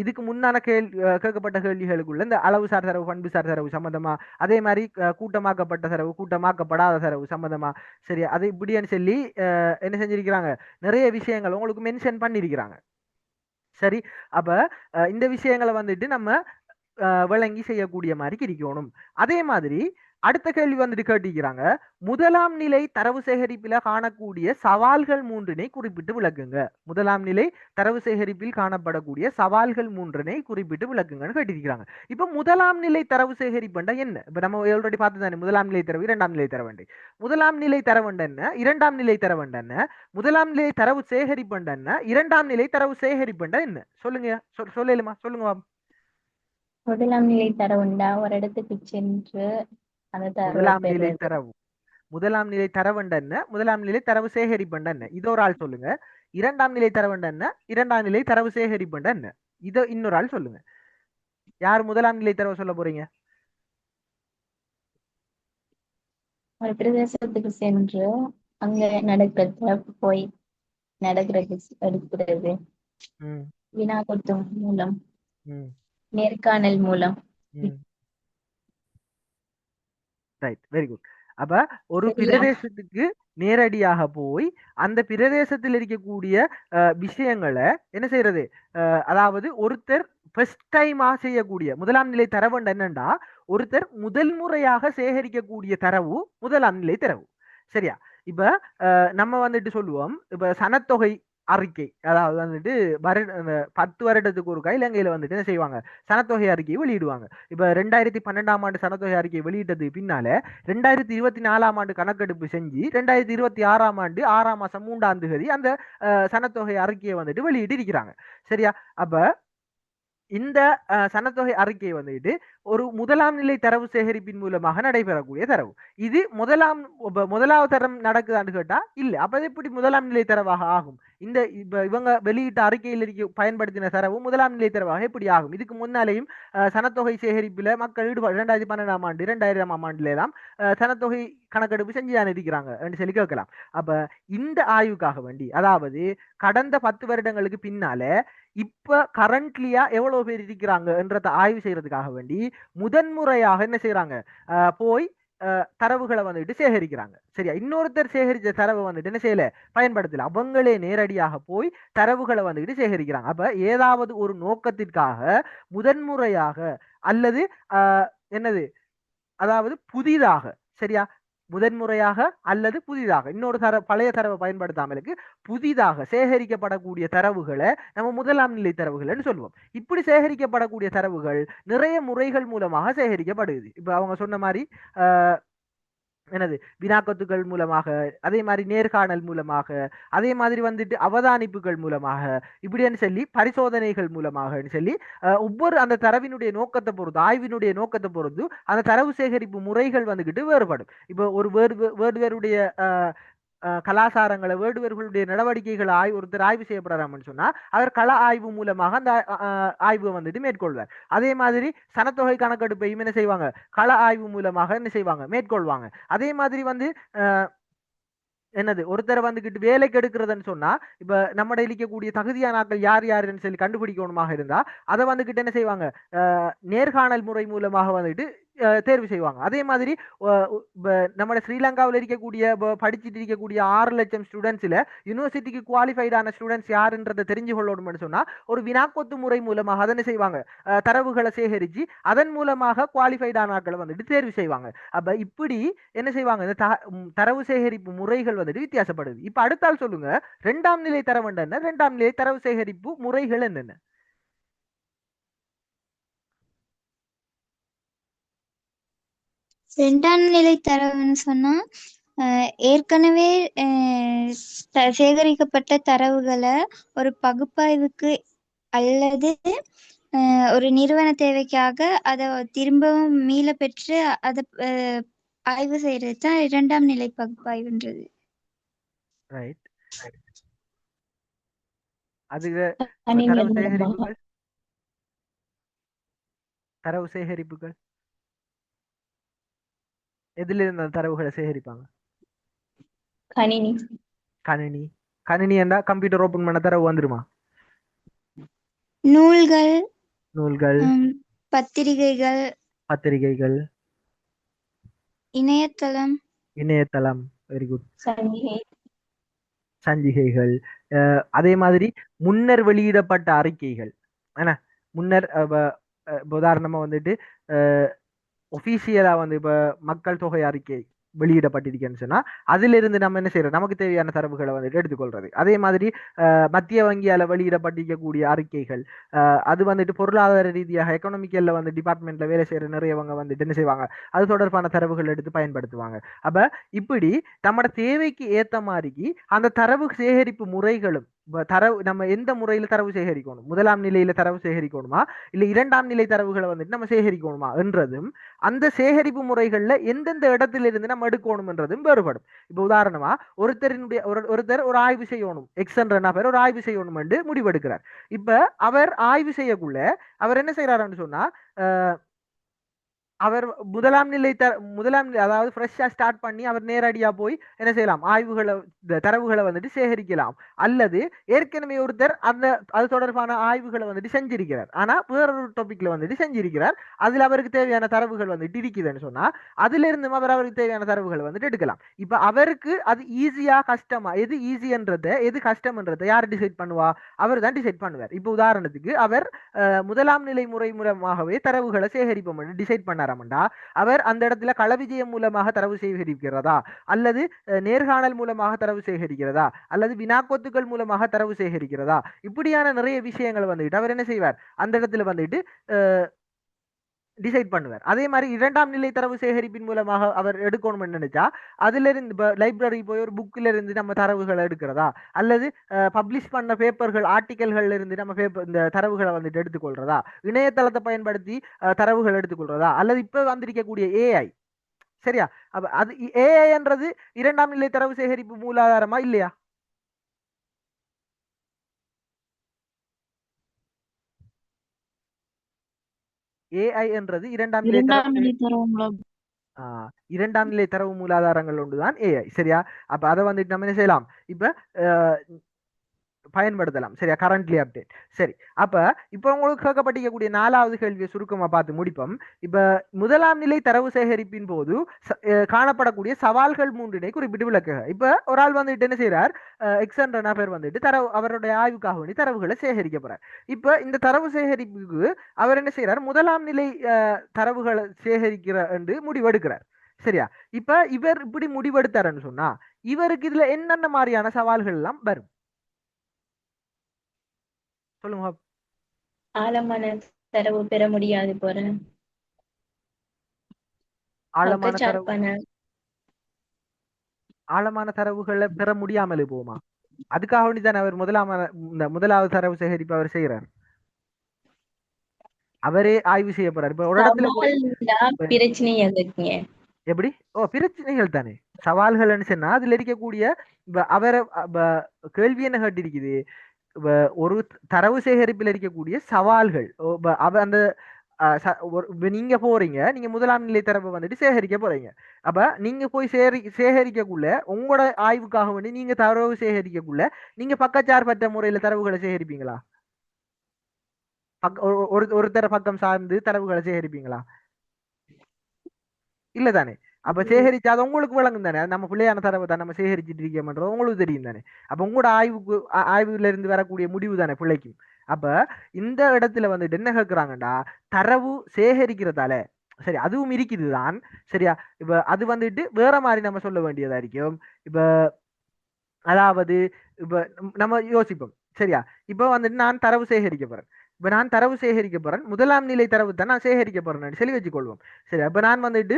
இதுக்கு முன்னான கேட்கப்பட்ட கேள்விகளுக்குள்ள இந்த அளவுசார் தரவு, பண்புசார் தரவு சம்பந்தமா, அதே மாதிரி கூட்டமாக்கப்பட்ட தரவு, கூட்டமாக்கப்படாத தரவு சம்பந்தமா, சரி, அது இப்படின்னு சொல்லி என்ன செஞ்சிருக்கிறாங்க, நிறைய விஷயங்கள் உங்களுக்கு மென்ஷன் பண்ணிருக்கிறாங்க. சரி, அப்ப இந்த விஷயங்களை வந்துட்டு நம்ம விளங்கி செய்யக்கூடிய மாதிரி இருக்கணும். அதே மாதிரி அடுத்த கேள்வி வந்துட்டு கேட்டிருக்கிறாங்க, முதலாம் நிலை தரவு சேகரிப்பில் காணக்கூடிய சவால்கள் 3 குறிப்பிட்டு விளக்குங்க. முதலாம் நிலை தரவு சேகரிப்பில் காணப்படக்கூடிய சவால்கள் 3 குறிப்பிட்டு விளக்குங்கன்னு கேட்டிருக்கிறாங்க. இப்ப முதலாம் நிலை தரவு சேகரிப்புண்டா என்ன? இப்ப நம்ம ஆல்ரெடி பார்த்து தானே முதலாம் நிலை தரவு, இரண்டாம் நிலை தரவு. முதலாம் நிலை தரவுண்ட என்ன, இரண்டாம் நிலை தரவுண்ட என்ன, முதலாம் நிலை தரவு சேகரிப்புண்ட என்ன, இரண்டாம் நிலை தரவு சேகரிப்புண்ட என்ன? சொல்லுங்க, சொல்லலுமா? சொல்லுங்க. முதலாம் நிலை தரவுண்டா ஒரு இடத்துக்கு சென்று அந்த முதலாம் நிலை தரவு, முதலாம் நிலை தரவுண்ட என்ன, முதலாம் நிலை தரவு சேகரிப்புண்ட என்ன, இது ஒரு ஆள் சொல்லுங்க. இரண்டாம் நிலை தரவுண்ட என்ன, இரண்டாம் நிலை தரவு சேகரிப்புண்ட என்ன, இத இன்னொரு ஆள் சொல்லுங்க. யார் முதலாம் நிலை தரவு சொல்ல போறீங்க? ஒரு பிரதேசத்துக்கு சென்று அங்க நடக்கிறத போய் நடக்கிறது எடுக்கிறது, வினா கொத்தும் மூலம், நேர்காணல் மூலம். Right, very good. அப்ப ஒரு பிரதேசத்துக்கு நேரடியாக போய் அந்த பிரதேசத்தில் இருக்கக்கூடிய விஷயங்களை என்ன செய்யறது, அதாவது ஒருத்தர் ஃபர்ஸ்ட் டைமா செய்யக்கூடிய முதலாம் நிலை தரவு என்னண்டா, ஒருத்தர் முதல் முறையாக சேகரிக்கக்கூடிய தரவு முதலாம் நிலை தரவு, சரியா? இப்ப நம்ம வந்துட்டு சொல்லுவோம், இப்ப சனத்தொகை அறிக்கை, அதாவது வந்துட்டு 10 வருடத்துக்கு ஒருக்கா இலங்கையில வந்துட்டு என்ன செய்வாங்க, சனத்தொகை அறிக்கையை வெளியிடுவாங்க. இப்ப 2012ஆம் ஆண்டு சனத்தொகை அறிக்கையை வெளியிட்டதுக்கு பின்னால 2024ஆம் ஆண்டு கணக்கெடுப்பு செஞ்சு 2026ஆம் ஆண்டு 6ஆம் மாசம் 3ஆம் தேதி அந்த சனத்தொகை அறிக்கையை வந்துட்டு வெளியிட்டு இருக்கிறாங்க. சரியா? அப்ப இந்த சனத்தொகை அறிக்கை வந்துட்டு ஒரு முதலாம் நிலை தரவு சேகரிப்பின் மூலமாக நடைபெறக்கூடிய தரவு. இது முதலாவது தரம் நடக்குதான்னு கேட்டா இல்ல. அப்ப இது எப்படி முதலாம் நிலை தரவாக ஆகும்? இந்த இவங்க வெளியிட்ட அறிக்கையில் பயன்படுத்தின தரவு முதலாம் நிலை தரவாக எப்படி ஆகும்? இதுக்கு முன்னாலேயும் சனத்தொகை சேகரிப்புல மக்கள் ஈடுபாடு 2012ஆம் ஆண்டு 2000ஆம் ஆண்டுல தான் சனத்தொகை கணக்கெடுப்பு செஞ்சுதான் இருக்கிறாங்க சொல்லி கேட்கலாம். அப்ப இந்த ஆய்வுக்காக வேண்டி, அதாவது கடந்த 10 வருடங்களுக்கு பின்னால இப்ப கரண்ட்லியா எவ்வளவு பேர் இருக்கிறாங்க என்றதை ஆய்வு செய்யறதுக்காக வேண்டி முதன்முறையாக என்ன செய்யறாங்க, போய் தரவுகளை வந்துட்டு சேகரிக்கிறாங்க. சரியா? இன்னொருத்தர் சேகரிச்ச தரவை வந்துட்டு என்ன செய்யல, பயன்படுத்தல. அவங்களே நேரடியாக போய் தரவுகளை வந்துட்டு சேகரிக்கிறாங்க. அப்ப ஏதாவது ஒரு நோக்கத்திற்காக முதன்முறையாக அல்லது என்னது, அதாவது புதிதாக, சரியா, முதன்முறையாக அல்லது புதிதாக இன்னொரு பழைய தரவை பயன்படுத்தாமலுக்கு புதிதாக சேகரிக்கப்படக்கூடிய தரவுகளை நம்ம முதலாம் நிலை தரவுகள்னு சொல்லுவோம். இப்படி சேகரிக்கப்படக்கூடிய தரவுகள் நிறைய முறைகள் மூலமாக சேகரிக்கப்படுது. இப்ப அவங்க சொன்ன மாதிரி என்னது, வினாக்கத்துகள் மூலமாக, அதே மாதிரி நேர்காணல் மூலமாக, அதே மாதிரி வந்துட்டு அவதானிப்புகள் மூலமாக, இப்படின்னு சொல்லி பரிசோதனைகள் மூலமாக சொல்லி ஒவ்வொரு அந்த தரவினுடைய நோக்கத்தை பொறுத்து, ஆய்வினுடைய நோக்கத்தை பொறுத்து அந்த தரவு சேகரிப்பு முறைகள் வந்துகிட்டு வேறுபடும். இப்போ ஒரு வேறுடைய கலாச்சாரங்களை, வேடுவர்களுடைய நடவடிக்கைகளை ஒருத்தர் ஆய்வு செய்யப்படுறாங்கன்னு சொன்னா அவர் கள ஆய்வு மூலமாக அந்த ஆய்வை வந்துட்டு மேற்கொள்வார். அதே மாதிரி சனத்தொகை கணக்கெடுப்பையும் என்ன செய்வாங்க, கள ஆய்வு மூலமாக என்ன செய்வாங்க, மேற்கொள்வாங்க. அதே மாதிரி வந்து என்னது, ஒருத்தரை வந்துகிட்டு வேலைக்கு எடுக்கிறதுன்னு சொன்னா இப்ப நம்ம இருக்கக்கூடிய தகுதியான ஆட்கள் யார் யாருன்னு சொல்லி கண்டுபிடிக்கணுமாக இருந்தா அதை வந்துகிட்டு என்ன செய்வாங்க, நேர்காணல் முறை மூலமாக வந்துட்டு தேர்வு செய்வாங்க. அதே மாதிரி நம்ம ஸ்ரீலங்காவில் இருக்கக்கூடிய படிச்சுட்டு இருக்கக்கூடிய 6 லட்சம் ஸ்டூடெண்ட்ஸ்ல யூனிவர்சிட்டிக்கு குவாலிஃபைடான ஸ்டூடெண்ட்ஸ் யாருன்றதை தெரிஞ்சு கொள்ளணும்னு சொன்னா ஒரு வினாக்கொத்து முறை மூலமாக அதனை செய்வாங்க, தரவுகளை சேகரிச்சு அதன் மூலமாக குவாலிஃபைடான ஆட்களை வந்துட்டு தேர்வு செய்வாங்க. அப்ப இப்படி என்ன செய்வாங்க, இந்த தரவு சேகரிப்பு முறைகள் வந்துட்டு வித்தியாசப்படுது. இப்ப அடுத்தால் சொல்லுங்க, 2ஆம் நிலை தரவு என்ன, 2ஆம் நிலை தரவு சேகரிப்பு முறைகள் என்னென்ன? 2ஆம் நிலை தரவுன்னு சொன்னா ஏற்கனவே சேகரிக்கப்பட்ட தரவுகளை ஒரு பகுப்பாய்வுக்கு அல்லது ஒரு நிறுவன தேவைக்காக அதை திரும்பவும் மீள பெற்று அதை ஆய்வு செய்யறது தான் 2ஆம் நிலை பகுப்பாய்வுன்றது. ரைட். அது தரவு சேகரிப்புகள் எதுல இருந்து அந்த தரவுகளை சேகரிப்பாங்க? கணினி. கணினி என்றா கம்ப்யூட்டர் ஓபன் பண்ண தரவு வந்துருமா? நூல்கள், பத்திரிகைகள், இணையதளம், வெரி குட், சஞ்சிகைகள். அதே மாதிரி முன்னர் வெளியிடப்பட்ட அறிக்கைகள், என்ன முன்னர் உதாரணமா வந்துட்டு ஒபிஷியலா வந்து இப்ப மக்கள் தொகை அறிக்கை வெளியிடப்பட்டிருக்கேன்னு சொன்னா அதுல இருந்து நம்ம என்ன செய்யறோம், நமக்கு தேவையான தரவுகளை வந்துட்டு எடுத்துக்கொள்றது. அதே மாதிரி மத்திய வங்கியால வெளியிடப்பட்டிருக்கக்கூடிய அறிக்கைகள், அது வந்துட்டு பொருளாதார ரீதியாக எக்கனாமிக்கல்ல வந்து டிபார்ட்மெண்ட்ல வேலை செய்யற நிறையவங்க வந்துட்டு என்ன செய்வாங்க, அது தொடர்பான தரவுகள் எடுத்து பயன்படுத்துவாங்க. அப்ப இப்படி நம்மட தேவைக்கு ஏத்த மாதிரி அந்த தரவு சேகரிப்பு முறைகளும், தரவு நம்ம எந்த முறையில தரவு சேகரிக்கணும், முதலாம் நிலையில தரவு சேகரிக்கணுமா இல்ல 2ஆம் நிலை தரவுகளை வந்துட்டு நம்ம சேகரிக்கணுமா என்றதும், அந்த சேகரிப்பு முறைகள்ல எந்தெந்த இடத்துல இருந்து நம்ம எடுக்கணும் என்றதும் வேறுபடும். இப்ப உதாரணமா ஒருத்தர் ஒரு ஆய்வு செய்யணும், எக்ஸ் என்ற நபர் ஒரு ஆய்வு செய்யணும் என்று முடிவெடுக்கிறார். இப்ப அவர் ஆய்வு செய்யக்குள்ள அவர் என்ன செய்யறாருன்னு சொன்னா அவர் முதலாம் நிலை அதாவது ஃப்ரெஷ்ஷா ஸ்டார்ட் பண்ணி அவர் நேரடியா போய் என்ன செய்யலாம், ஆய்வுகளை தரவுகளை வந்துட்டு சேகரிக்கலாம். அல்லது ஏற்கனவே ஒருத்தர் அது தொடர்பான ஆய்வுகளை வந்துட்டு செஞ்சிருக்கிறார், ஆனா வேறொரு டாபிக்ல வந்துட்டு செஞ்சிருக்கிறார், அதுல அவருக்கு தேவையான தரவுகள் வந்துட்டு இருக்குதுன்னு சொன்னா அதுல இருந்து அவருக்கு தேவையான தரவுகளை வந்துட்டு எடுக்கலாம். இப்ப அவருக்கு அது ஈஸியா கஷ்டமா, எது ஈஸின்றத எது கஷ்டம்ன்றதை யார் டிசைட் பண்ணுவா, அவர் தான் டிசைட் பண்ணுவார். இப்ப உதாரணத்துக்கு அவர் முதலாம் நிலை முறை மூலமாகவே தரவுகளை சேகரிப்போம் டிசைட் பண்ணார். மூலாதாரம்டா அவர் அந்த இடத்துல களவிஜயம் மூலமாக தரவு சேகரிக்கிறதா அல்லது நேர்காணல் மூலமாக தரவு சேகரிக்கிறதா அல்லது வினாக்கோத்துக்கள் மூலமாக தரவு சேகரிக்கிறதா இப்படியான நிறைய விஷயங்கள் வந்துட்டு அவர் என்ன செய்வார் அந்த இடத்துல வந்துட்டு டிசைட் பண்ணுவார். அதே மாதிரி இரண்டாம் நிலை தரவு சேகரிப்பின் மூலமாக அவர் எடுக்கணும்னு நினைச்சா அதுல இருந்து இப்போ லைப்ரரி போய் ஒரு புக்கில் இருந்து நம்ம தரவுகளை எடுக்கிறதா அல்லது பப்ளிஷ் பண்ண பேப்பர்கள் ஆர்டிக்கல்கள்ல இருந்து நம்ம பேப்பர் இந்த தரவுகளை வந்துட்டு எடுத்துக்கொள்றதா இணையதளத்தை பயன்படுத்தி தரவுகள் எடுத்துக்கொள்றதா அல்லது இப்போ வந்திருக்கக்கூடிய ஏஐ சரியா அப்ப அது ஏஐன்றது இரண்டாம் நிலை தரவு சேகரிப்பு மூலாதாரமா இல்லையா? ஏஐ என்றது இரண்டாம் நிலை இரண்டாம் நிலை தரவு மூலாதாரங்கள் ஒன்றுதான் ஏஐ சரியா. அப்ப அதை வந்துட்டு நம்ம என்ன செய்யலாம் இப்ப பயன்படுத்தலாம் சரியா. கரண்ட்லி அப்டேட் சரி. அப்ப இப்ப உங்களுக்கு கேட்கப்பட்டிருக்கக்கூடிய 4வது கேள்வியை சுருக்கமா பார்த்து முடிப்போம். இப்ப முதலாம் நிலை தரவு சேகரிப்பின் போது காணப்படக்கூடிய சவால்கள் 3 குறிப்பிட்டு விளக்குக. இப்ப ஒரு ஆள் வந்துட்டு என்ன செய்யறார் எக்ஸன்ற பேர் வந்துட்டு தரவு அவருடைய ஆய்வுக்காக வேண்டி தரவுகளை சேகரிக்க போறார். இப்ப இந்த தரவு சேகரிப்புக்கு அவர் என்ன செய்யறார் முதலாம் நிலை தரவுகளை சேகரிக்கிற என்று முடிவெடுக்கிறார் சரியா. இப்ப இவர் இப்படி முடிவெடுத்தாருன்னு சொன்னா இவருக்கு இதுல என்னென்ன மாதிரியான சவால்கள் எல்லாம் வரும் சொல்லுங்க. ஆழமான தரவு பெற முடியாது போற ஆழமான தரவுகளை பெற முடியாமல் போமா அதுக்காக வேண்டிதான் அவர் முதலாவது தரவு சேகரிப்பு அவர் செய்யறார். அவரே ஆய்வு செய்ய போறார். இப்ப ஒரு இடத்துல பிரச்சனை எப்படி பிரச்சனைகள் தானே சவால்கள்னு சொன்னா அதுல இருக்கக்கூடிய அவரை கேள்வி என்ன கேட்டிருக்குது ஒரு தரவு சேகரிப்பில் இருக்கக்கூடிய சவால்கள் அந்த நீங்க போறீங்க நீங்க முதலாம் நிலை தரவை வந்துட்டு சேகரிக்க போறீங்க. அப்ப நீங்க போய் சேகரிக்கக்குள்ள உங்களோட ஆய்வுக்காக வேண்டி நீங்க தரவு சேகரிக்கக்குள்ள நீங்க பக்கச்சார்பற்ற முறையில தரவுகளை சேகரிப்பீங்களா? ஒருத்தர பக்கம் சார்ந்து தரவுகளை சேகரிப்பீங்களா? இல்ல தானே. அப்ப சேகரிச்சு அது உங்களுக்கு விளங்கும் தானே நம்ம பிள்ளையான தரவை தான் நம்ம சேகரிச்சுட்டு இருக்கோம்ன்றது உங்களுக்கு தெரியும் தானே. அப்ப உங்களோட ஆய்வுல இருந்து வரக்கூடிய முடிவு தானே பிள்ளைக்கும். அப்ப இந்த இடத்துல வந்துட்டு என்ன கேட்கிறாங்கடா தரவு சேகரிக்கிறதால சரி அதுவும் இருக்குதுதான் சரியா. இப்ப அது வந்துட்டு வேற மாதிரி நம்ம சொல்ல வேண்டியதா இருக்கும். இப்ப அதாவது இப்ப நம்ம யோசிப்போம் சரியா. இப்ப வந்துட்டு நான் தரவு சேகரிக்க போறேன். இப்ப நான் தரவு சேகரிக்க போறேன் முதலாம் நிலை தரவு தான் நான் சேகரிக்க போறேன் சொல்லி வச்சுக்கொள்வோம் சரி. அப்ப நான் வந்துட்டு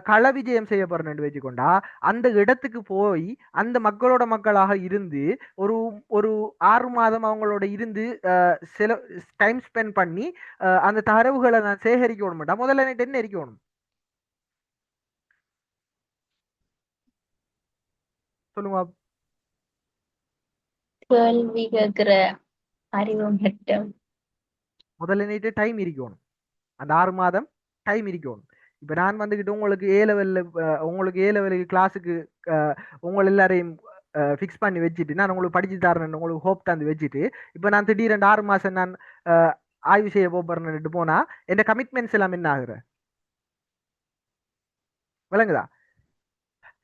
கள விஜயம் செய்ய போறேன்னு வச்சுக்கொண்டா அந்த இடத்துக்கு போய் அந்த மக்களோட மக்களாக இருந்து ஒரு 6 மாதம் அவங்களோட இருந்து சில டைம் ஸ்பெண்ட் பண்ணி அந்த தரவுகளை நான் சேகரிக்க மாட்டேன். முதல்ல நைட்டு என்ன இருக்கணும் சொல்லுங்க. கேள்வி கேட்கிற அறிவு மட்டும் முதல்ல நைட்டு டைம் இருக்கணும். அந்த 6 மாதம் டைம் இருக்கணும். இப்ப நான் வந்துகிட்டு உங்களுக்கு ஏ லெவலுக்கு கிளாஸுக்கு உங்களை எல்லாரையும் ஃபிக்ஸ் பண்ணி வச்சுட்டு நான் உங்களுக்கு படிச்சு தரேன் உங்களுக்கு ஹோப் தந்து வச்சுட்டு இப்ப நான் திடீரெண்டு 6 மாசம் நான் ஆய்வு செய்ய போறேன்னுட்டு போனா என் கமிட்மெண்ட்ஸ் எல்லாம் என்ன ஆகுற விளங்குதா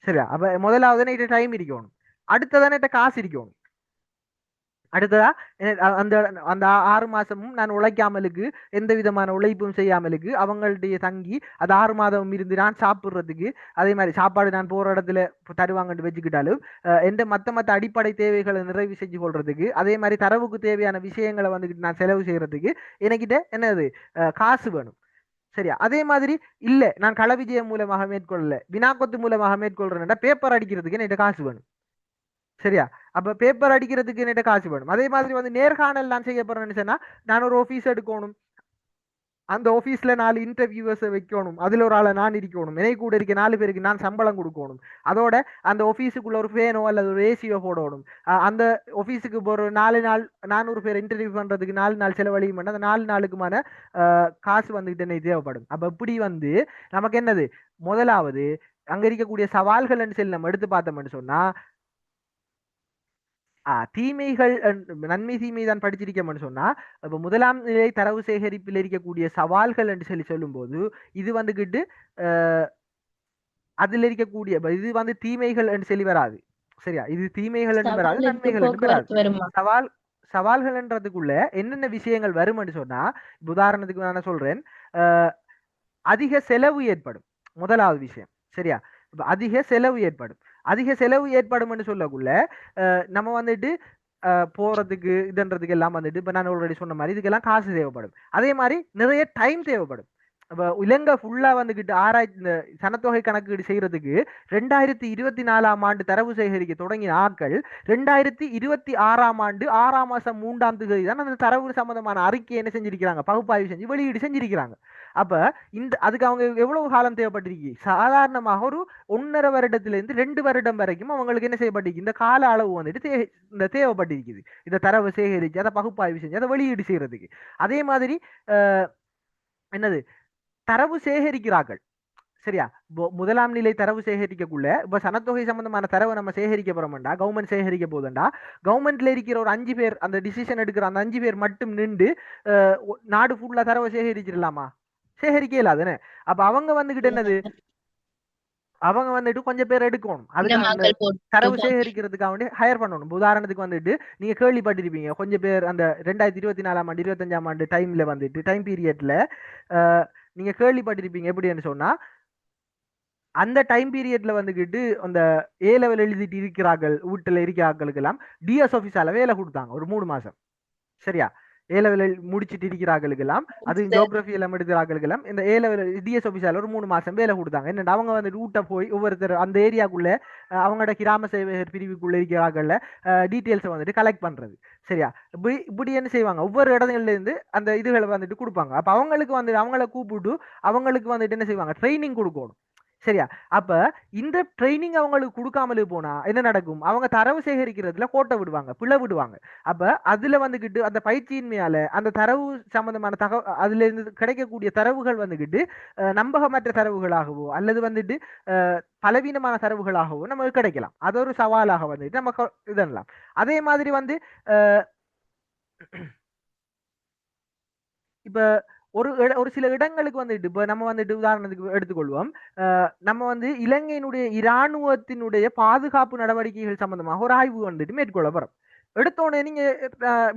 சரியா. அப்ப முதலாவது நைட்டு டைம் இருக்கணும். அடுத்ததானே காசு இருக்கணும். அடுத்ததா அந்த அந்த 6 மாசமும் நான் உழைக்காமலுக்கு எந்த விதமான உழைப்பும் செய்யாமலுக்கு அவங்கள்ட்ட தங்கி அது 6 மாதம் இருந்து நான் சாப்பிட்றதுக்கு அதே மாதிரி சாப்பாடு நான் போற இடத்துல தருவாங்கன்னு வச்சுக்கிட்டாலும் எந்த மத்த அடிப்படை தேவைகளை நிறைவு செஞ்சு கொள்றதுக்கு அதே மாதிரி தரவுக்கு தேவையான விஷயங்களை வந்துக்கிட்டு நான் செலவு செய்யறதுக்கு எனக்கிட்ட என்னது காசு வேணும் சரியா. அதே மாதிரி இல்ல நான் கள விஜயம் மூலமாக மேற்கொள்ளல வினாக்கொத்து மூலமாக மேற்கொள்றேன்னா பேப்பர் அடிக்கிறதுக்கு என்கிட்ட காசு வேணும் சரியா. அப்ப பேப்பர் அடிக்கிறதுக்கு என்கிட்ட காசு வேணும். அதே மாதிரி வந்து நேர்காணல் நான் செய்ய போறேன்னு சொன்னா நான் ஒரு ஆபீஸ் எடுக்கணும். அந்த ஆபீஸ்ல 4 இன்டர்வியூவர்ஸை வைக்கணும். அதுல ஒரு ஆளை நான் இருக்கணும். என்னை கூட இருக்க 4 பேருக்கு நான் சம்பளம் கொடுக்கணும். அதோட அந்த ஆபீஸுக்குள்ள ஒரு ஃபேனோ அல்லது ஒரு ஏசியோ போடணும். அந்த ஆபீஸுக்கு ஒரு 4 நாள் 400 பேர் இன்டர்வியூ பண்றதுக்கு 4 நாள் செலவழியும் அந்த 4 நாளுக்குமான காசு வந்துகிட்டு என்ன தேவைப்படும். அப்ப இப்படி வந்து நமக்கு என்னது முதலாவது அங்க இருக்கக்கூடிய சவால்கள் சொல்லி நம்ம எடுத்து பார்த்தோம்னு சொன்னா தீமைகள் நன்மை தீமை தான் படிச்சிருக்கோம்னு சொன்னா இப்ப முதலாம் நிலை தரவு சேகரிப்பில் இருக்கக்கூடிய சவால்கள் என்று சொல்லும் போது இது வந்துகிட்டு அதுல இருக்கக்கூடிய இது வந்து தீமைகள் என்று சொல்லி வராது சரியா. இது தீமைகள் என்று வராது நன்மைகள் என்று வராது. சவால்கள்ன்றதுக்குள்ள என்னென்ன விஷயங்கள் வரும் என்று சொன்னா உதாரணத்துக்கு நான் சொல்றேன் அதிக செலவு ஏற்படும். முதலாவது விஷயம் சரியா. இப்ப அதிக செலவு ஏற்படும். அதிக செலவு ஏற்படும்னு சொல்லக்குள்ள நம்ம வந்துட்டு போறதுக்கு இதுன்றதுக்கு எல்லாம் வந்துட்டு இப்ப நான் ஆல்ரெடி சொன்ன மாதிரி இதுக்கெல்லாம் காசு தேவைப்படும். அதே மாதிரி நிறைய டைம் தேவைப்படும். அப்ப இலங்கை ஃபுல்லா வந்துகிட்டு ஆராய்ச்சி இந்த சனத்தொகை கணக்கீடு செய்யறதுக்கு 2024ஆம் ஆண்டு தரவு சேகரிக்க தொடங்கின ஆட்கள் 2026ஆம் ஆண்டு 6ஆம் மாசம் 3ஆம் தேதி தான் அந்த தரவு சம்பந்தமான அறிக்கை என்ன செஞ்சிருக்கிறாங்க, பகுப்பாய்வு செஞ்சு வெளியீடு செஞ்சிருக்கிறாங்க. அப்ப அதுக்கு அவங்க எவ்வளவு காலம் தேவைப்பட்டிருக்கு, சாதாரணமாக ஒரு 1.5 வருடத்திலிருந்து 2 வருடம் வரைக்கும் அவங்களுக்கு என்ன செய்யப்பட்டிருக்கு, இந்த கால அளவு வந்துட்டு இந்த தேவைப்பட்டிருக்குது இந்த தரவு சேகரிச்சு அதை பகுப்பாய்வு செஞ்சு அதை வெளியீடு செய்யறதுக்கு. அதே மாதிரி என்னது தரவு சேகரிக்கிறார்கள் சரியா. முதலாம் நிலை தரவு சேகரிக்கக்குள்ள இப்ப சனத்தொகை சம்பந்தமான தரவை நம்ம சேகரிக்க போறோம்டா, கவர்மெண்ட் சேகரிக்க போதுண்டா, கவர்மெண்ட்ல இருக்கிற ஒரு 5 பேர் அந்த டிசிஷன் எடுக்கிற அந்த 5 பேர் மட்டும் நின்று நாடு ஃபுல்லா தரவை சேகரிச்சிடலாமா, சேகரிக்க இல்லாதுன்னு. அப்ப அவங்க வந்துகிட்டு என்னது, அவங்க வந்துட்டு கொஞ்சம் பேர் எடுக்கணும் அதுக்கு தரவு சேகரிக்கிறதுக்காக வேண்டி ஹையர் பண்ணணும். உதாரணத்துக்கு வந்துட்டு நீங்க கேள்விப்பட்டிருப்பீங்க கொஞ்சம் பேர் அந்த 2024ஆம் ஆண்டு 25ஆம் ஆண்டு டைம்ல வந்துட்டு டைம் பீரியட்ல நீங்க கேள்விப்பட்டிருப்பீங்க எப்படின்னு சொன்னா, அந்த டைம் பீரியட்ல வந்துகிட்டு அந்த ஏ லெவல் எழுதிட்டு இருக்கிறார்கள் வீட்டுல இருக்கிறார்களுக்கு எல்லாம் டிஎஸ் ஆபீஸால வேலை கொடுத்தாங்க ஒரு 3 மாசம் சரியா. ஏ லெவல் முடிச்சுட்டு இருக்கிறார்களுக்கு எல்லாம் அது ஜியோகிராஃபி எல்லாம் எடுக்கிறார்களுக்கு எல்லாம் இந்த ஏ லெவல் டிஎஸ் ஆபீஸால ஒரு 3 மாசம் வேலை கொடுத்தாங்க. என்னன்னா அவங்க வந்து ரூட்டை போய் ஒவ்வொருத்தர் அந்த ஏரியாக்குள்ள அவங்களோட கிராம சேவகர் பிரிவுக்குள்ள இருக்கிறார்கள்ல டீட்டெயில்ஸை வந்துட்டு கலெக்ட் பண்றது சரியா. இப்படி என்ன செய்வாங்க, ஒவ்வொரு இடங்கள்ல இருந்து அந்த இதுகளை வந்துட்டு கொடுப்பாங்க. அப்ப அவங்களுக்கு வந்து அவங்கள கூப்பிட்டு அவங்களுக்கு வந்துட்டு என்ன செய்வாங்க, ட்ரைனிங் கொடுக்கணும் சரியா. அப்ப இந்த ட்ரைனிங் அவங்களுக்கு கொடுக்காமலே போனா என்ன நடக்கும், அவங்க தரவு சேகரிக்கிறதுல கோட்டை விடுவாங்க, பிழை விடுவாங்க. அப்ப அதுல வந்துகிட்டு அந்த பயிற்சியின்மையால அந்த தரவு சம்பந்தமான அதுல இருந்து கிடைக்கக்கூடிய தரவுகள் வந்துகிட்டு நம்பகமற்ற தரவுகளாகவோ அல்லது வந்துட்டு பலவீனமான தரவுகளாகவோ நமக்கு கிடைக்கலாம். அது ஒரு சவாலாக வந்துட்டு நமக்கு இதெல்லாம். அதே மாதிரி வந்து இப்ப ஒரு சில இடங்களுக்கு வந்துட்டு இப்ப நம்ம வந்துட்டு உதாரணத்துக்கு எடுத்துக்கொள்வோம், நம்ம வந்து இலங்கையினுடைய இராணுவத்தினுடைய பாதுகாப்பு நடவடிக்கைகள் சம்பந்தமாக ஒரு ஆய்வு வந்துட்டு மேற்கொள்ள போறோம். எடுத்தோடனே நீங்க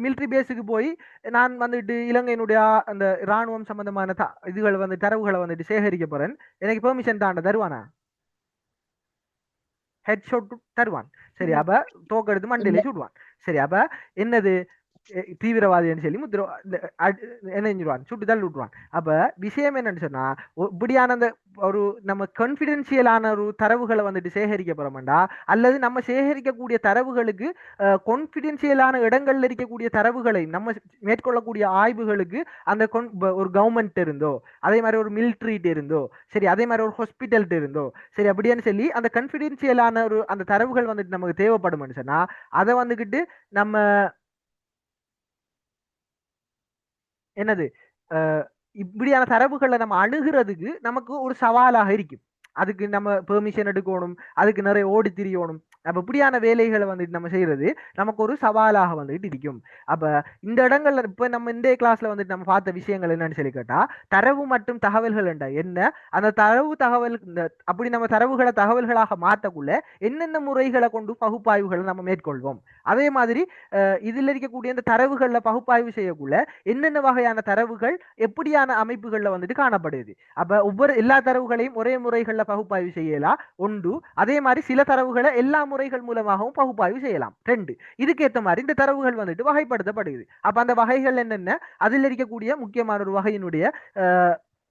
மிலிட்ரி பேஸுக்கு போய் நான் வந்துட்டு இலங்கையினுடைய அந்த இராணுவம் சம்பந்தமான இதுகள் வந்து தரவுகளை வந்துட்டு சேகரிக்க போறேன், எனக்கு பெர்மிஷன் தாண்ட தருவானா, ஹெட் ஷாட் தருவான் சரி. அப்ப தோக்கெடுத்து மண்டையில சுடுவான் சரி. அப்ப என்னது தீவிரவாதின்னு சொல்லி என்ன செஞ்சிருவான், சுட்டு தள்ளி விட்டுருவான். அப்ப விஷயம் என்னன்னு சொன்னா, இப்படியான அந்த ஒரு நம்ம கான்பிடென்சியலான ஒரு தரவுகளை வந்துட்டு சேகரிக்க போறோம்டா, அல்லது நம்ம சேகரிக்கக்கூடிய தரவுகளுக்கு கான்பிடென்சியலான இடங்கள்ல இருக்கக்கூடிய தரவுகளை நம்ம மேற்கொள்ளக்கூடிய ஆய்வுகளுக்கு அந்த ஒரு கவர்மெண்ட் இருந்தோ, அதே மாதிரி ஒரு மிலிட்ரிட்டு இருந்தோ சரி, அதே மாதிரி ஒரு ஹாஸ்பிட்டல்ட்டு இருந்தோ சரி, அப்படின்னு சொல்லி அந்த கான்பிடென்சியலான ஒரு அந்த தரவுகள் வந்துட்டு நமக்கு தேவைப்படும்னு சொன்னா அதை வந்துகிட்டு நம்ம என்னது இப்படியான தரவுகளை நம்ம அணுகிறதுக்கு நமக்கு ஒரு சவாலாக இருக்கும். அதுக்கு நம்ம பெர்மிஷன் எடுக்கணும், அதுக்கு நிறைய ஓடி திரியணும். அப்ப இப்படியான வேலைகளை வந்துட்டு நம்ம செய்யறது நமக்கு ஒரு சவாலாக வந்துட்டு இருக்கும். அப்ப இந்த இடங்கள்ல இப்ப நம்ம இந்த கிளாஸ்ல வந்துட்டு நம்ம பார்த்த விஷயங்கள் என்னன்னு சொல்லி கேட்டா, தரவு மற்றும் தகவல்கள் என்ன, அந்த தகவல் அப்படி நம்ம தரவுகளை தகவல்களாக மாற்றக்குள்ள என்னென்ன முறைகளை கொண்டு பகுப்பாய்வுகளை நம்ம மேற்கொள்வோம். அதே மாதிரி இதுல இருக்கக்கூடிய இந்த தரவுகள்ல பகுப்பாய்வு செய்யக்குள்ள என்னென்ன வகையான தரவுகள் எப்படியான அமைப்புகள்ல வந்துட்டு காணப்படுது. அப்ப ஒவ்வொரு எல்லா தரவுகளையும் ஒரே முறைகள்ல பகுப்பாய்வு செய்யலாம் ஒன்று, அதே மாதிரி சில தரவுகளை எல்லா முறைகள் மூலமாகவும் பகுப்பாய்வு செய்யலாம் 2. இதுக்கேற்ற மாதிரி இந்த தரவுகள் வந்துட்டு வகைப்படுத்தப்படுது. அப்ப அந்த வகைகள் என்னென்ன, அதில் இருக்கக்கூடிய முக்கியமான ஒரு வகையினுடைய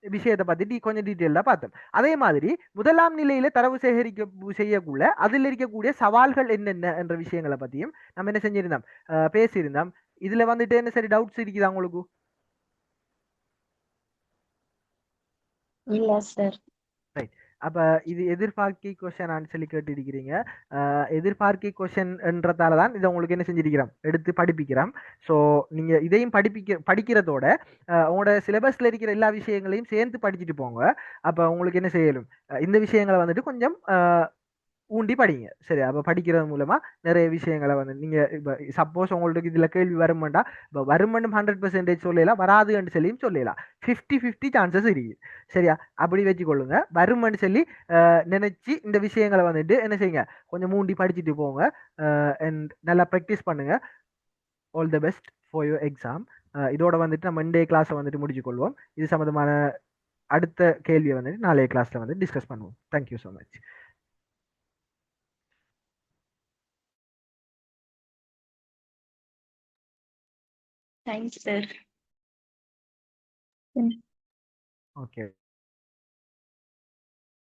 விஷயத்தை பத்தி கொஞ்சம் டீட்டெயிலா பார்த்தோம். அதே மாதிரி முதலாம் நிலையில தரவு செய்யக்குள்ள அதில் இருக்கக்கூடிய சவால்கள் என்னென்ன என்ற விஷயங்களை பத்தியும் நம்ம என்ன செஞ்சிருந்தோம், பேசியிருந்தோம். இதுல வந்துட்டு என்ன சரி டவுட்ஸ் இருக்குதா உங்களுக்கு? இல்ல சார். ரைட். அப்ப இது எதிர்பார்க்கை கொஸ்டின் சொல்லி கேட்டு இருக்கிறீங்க. எதிர்பார்க்கை கொஸ்டின்ன்றதால தான் இதை உங்களுக்கு என்ன செஞ்சிருக்கிறோம், எடுத்து படிப்பிக்கிறோம். ஸோ நீங்க இதையும் படிக்கிறதோட உங்களோட சிலபஸ்ல இருக்கிற எல்லா விஷயங்களையும் சேர்ந்து படிச்சுட்டு போங்க. அப்ப உங்களுக்கு என்ன செய்யலும், இந்த விஷயங்களை வந்துட்டு கொஞ்சம் ஊண்டி படிங்க சரி. அப்ப படிக்கிறது மூலமா நிறைய விஷயங்களை வந்து நீங்க இப்ப சப்போஸ் உங்களுக்கு இதுல கேள்வி வருமெண்டா, இப்ப வருமென்னு 100% சொல்லலாம், வராதுன்னு சொல்லியும் சொல்லலாம். 50-50 சான்சஸ் இருக்கு சரியா. அப்படி வச்சுக்கொள்ளுங்க. வருமென்னு சொல்லி நினைச்சு இந்த விஷயங்களை வந்துட்டு என்ன செய்யுங்க, கொஞ்சம் மூண்டி படிச்சுட்டு போங்க. அண்ட் நல்லா ப்ராக்டிஸ் பண்ணுங்க. All the best for your exam. இதோட வந்துட்டு நம்ம இன்டே கிளாஸை வந்துட்டு முடிச்சு கொள்வோம். இது சம்பந்தமான அடுத்த கேள்வியை வந்துட்டு நாளைய கிளாஸ்ல வந்து டிஸ்கஸ் பண்ணுவோம். Thank you so much. Thanks sir. Okay.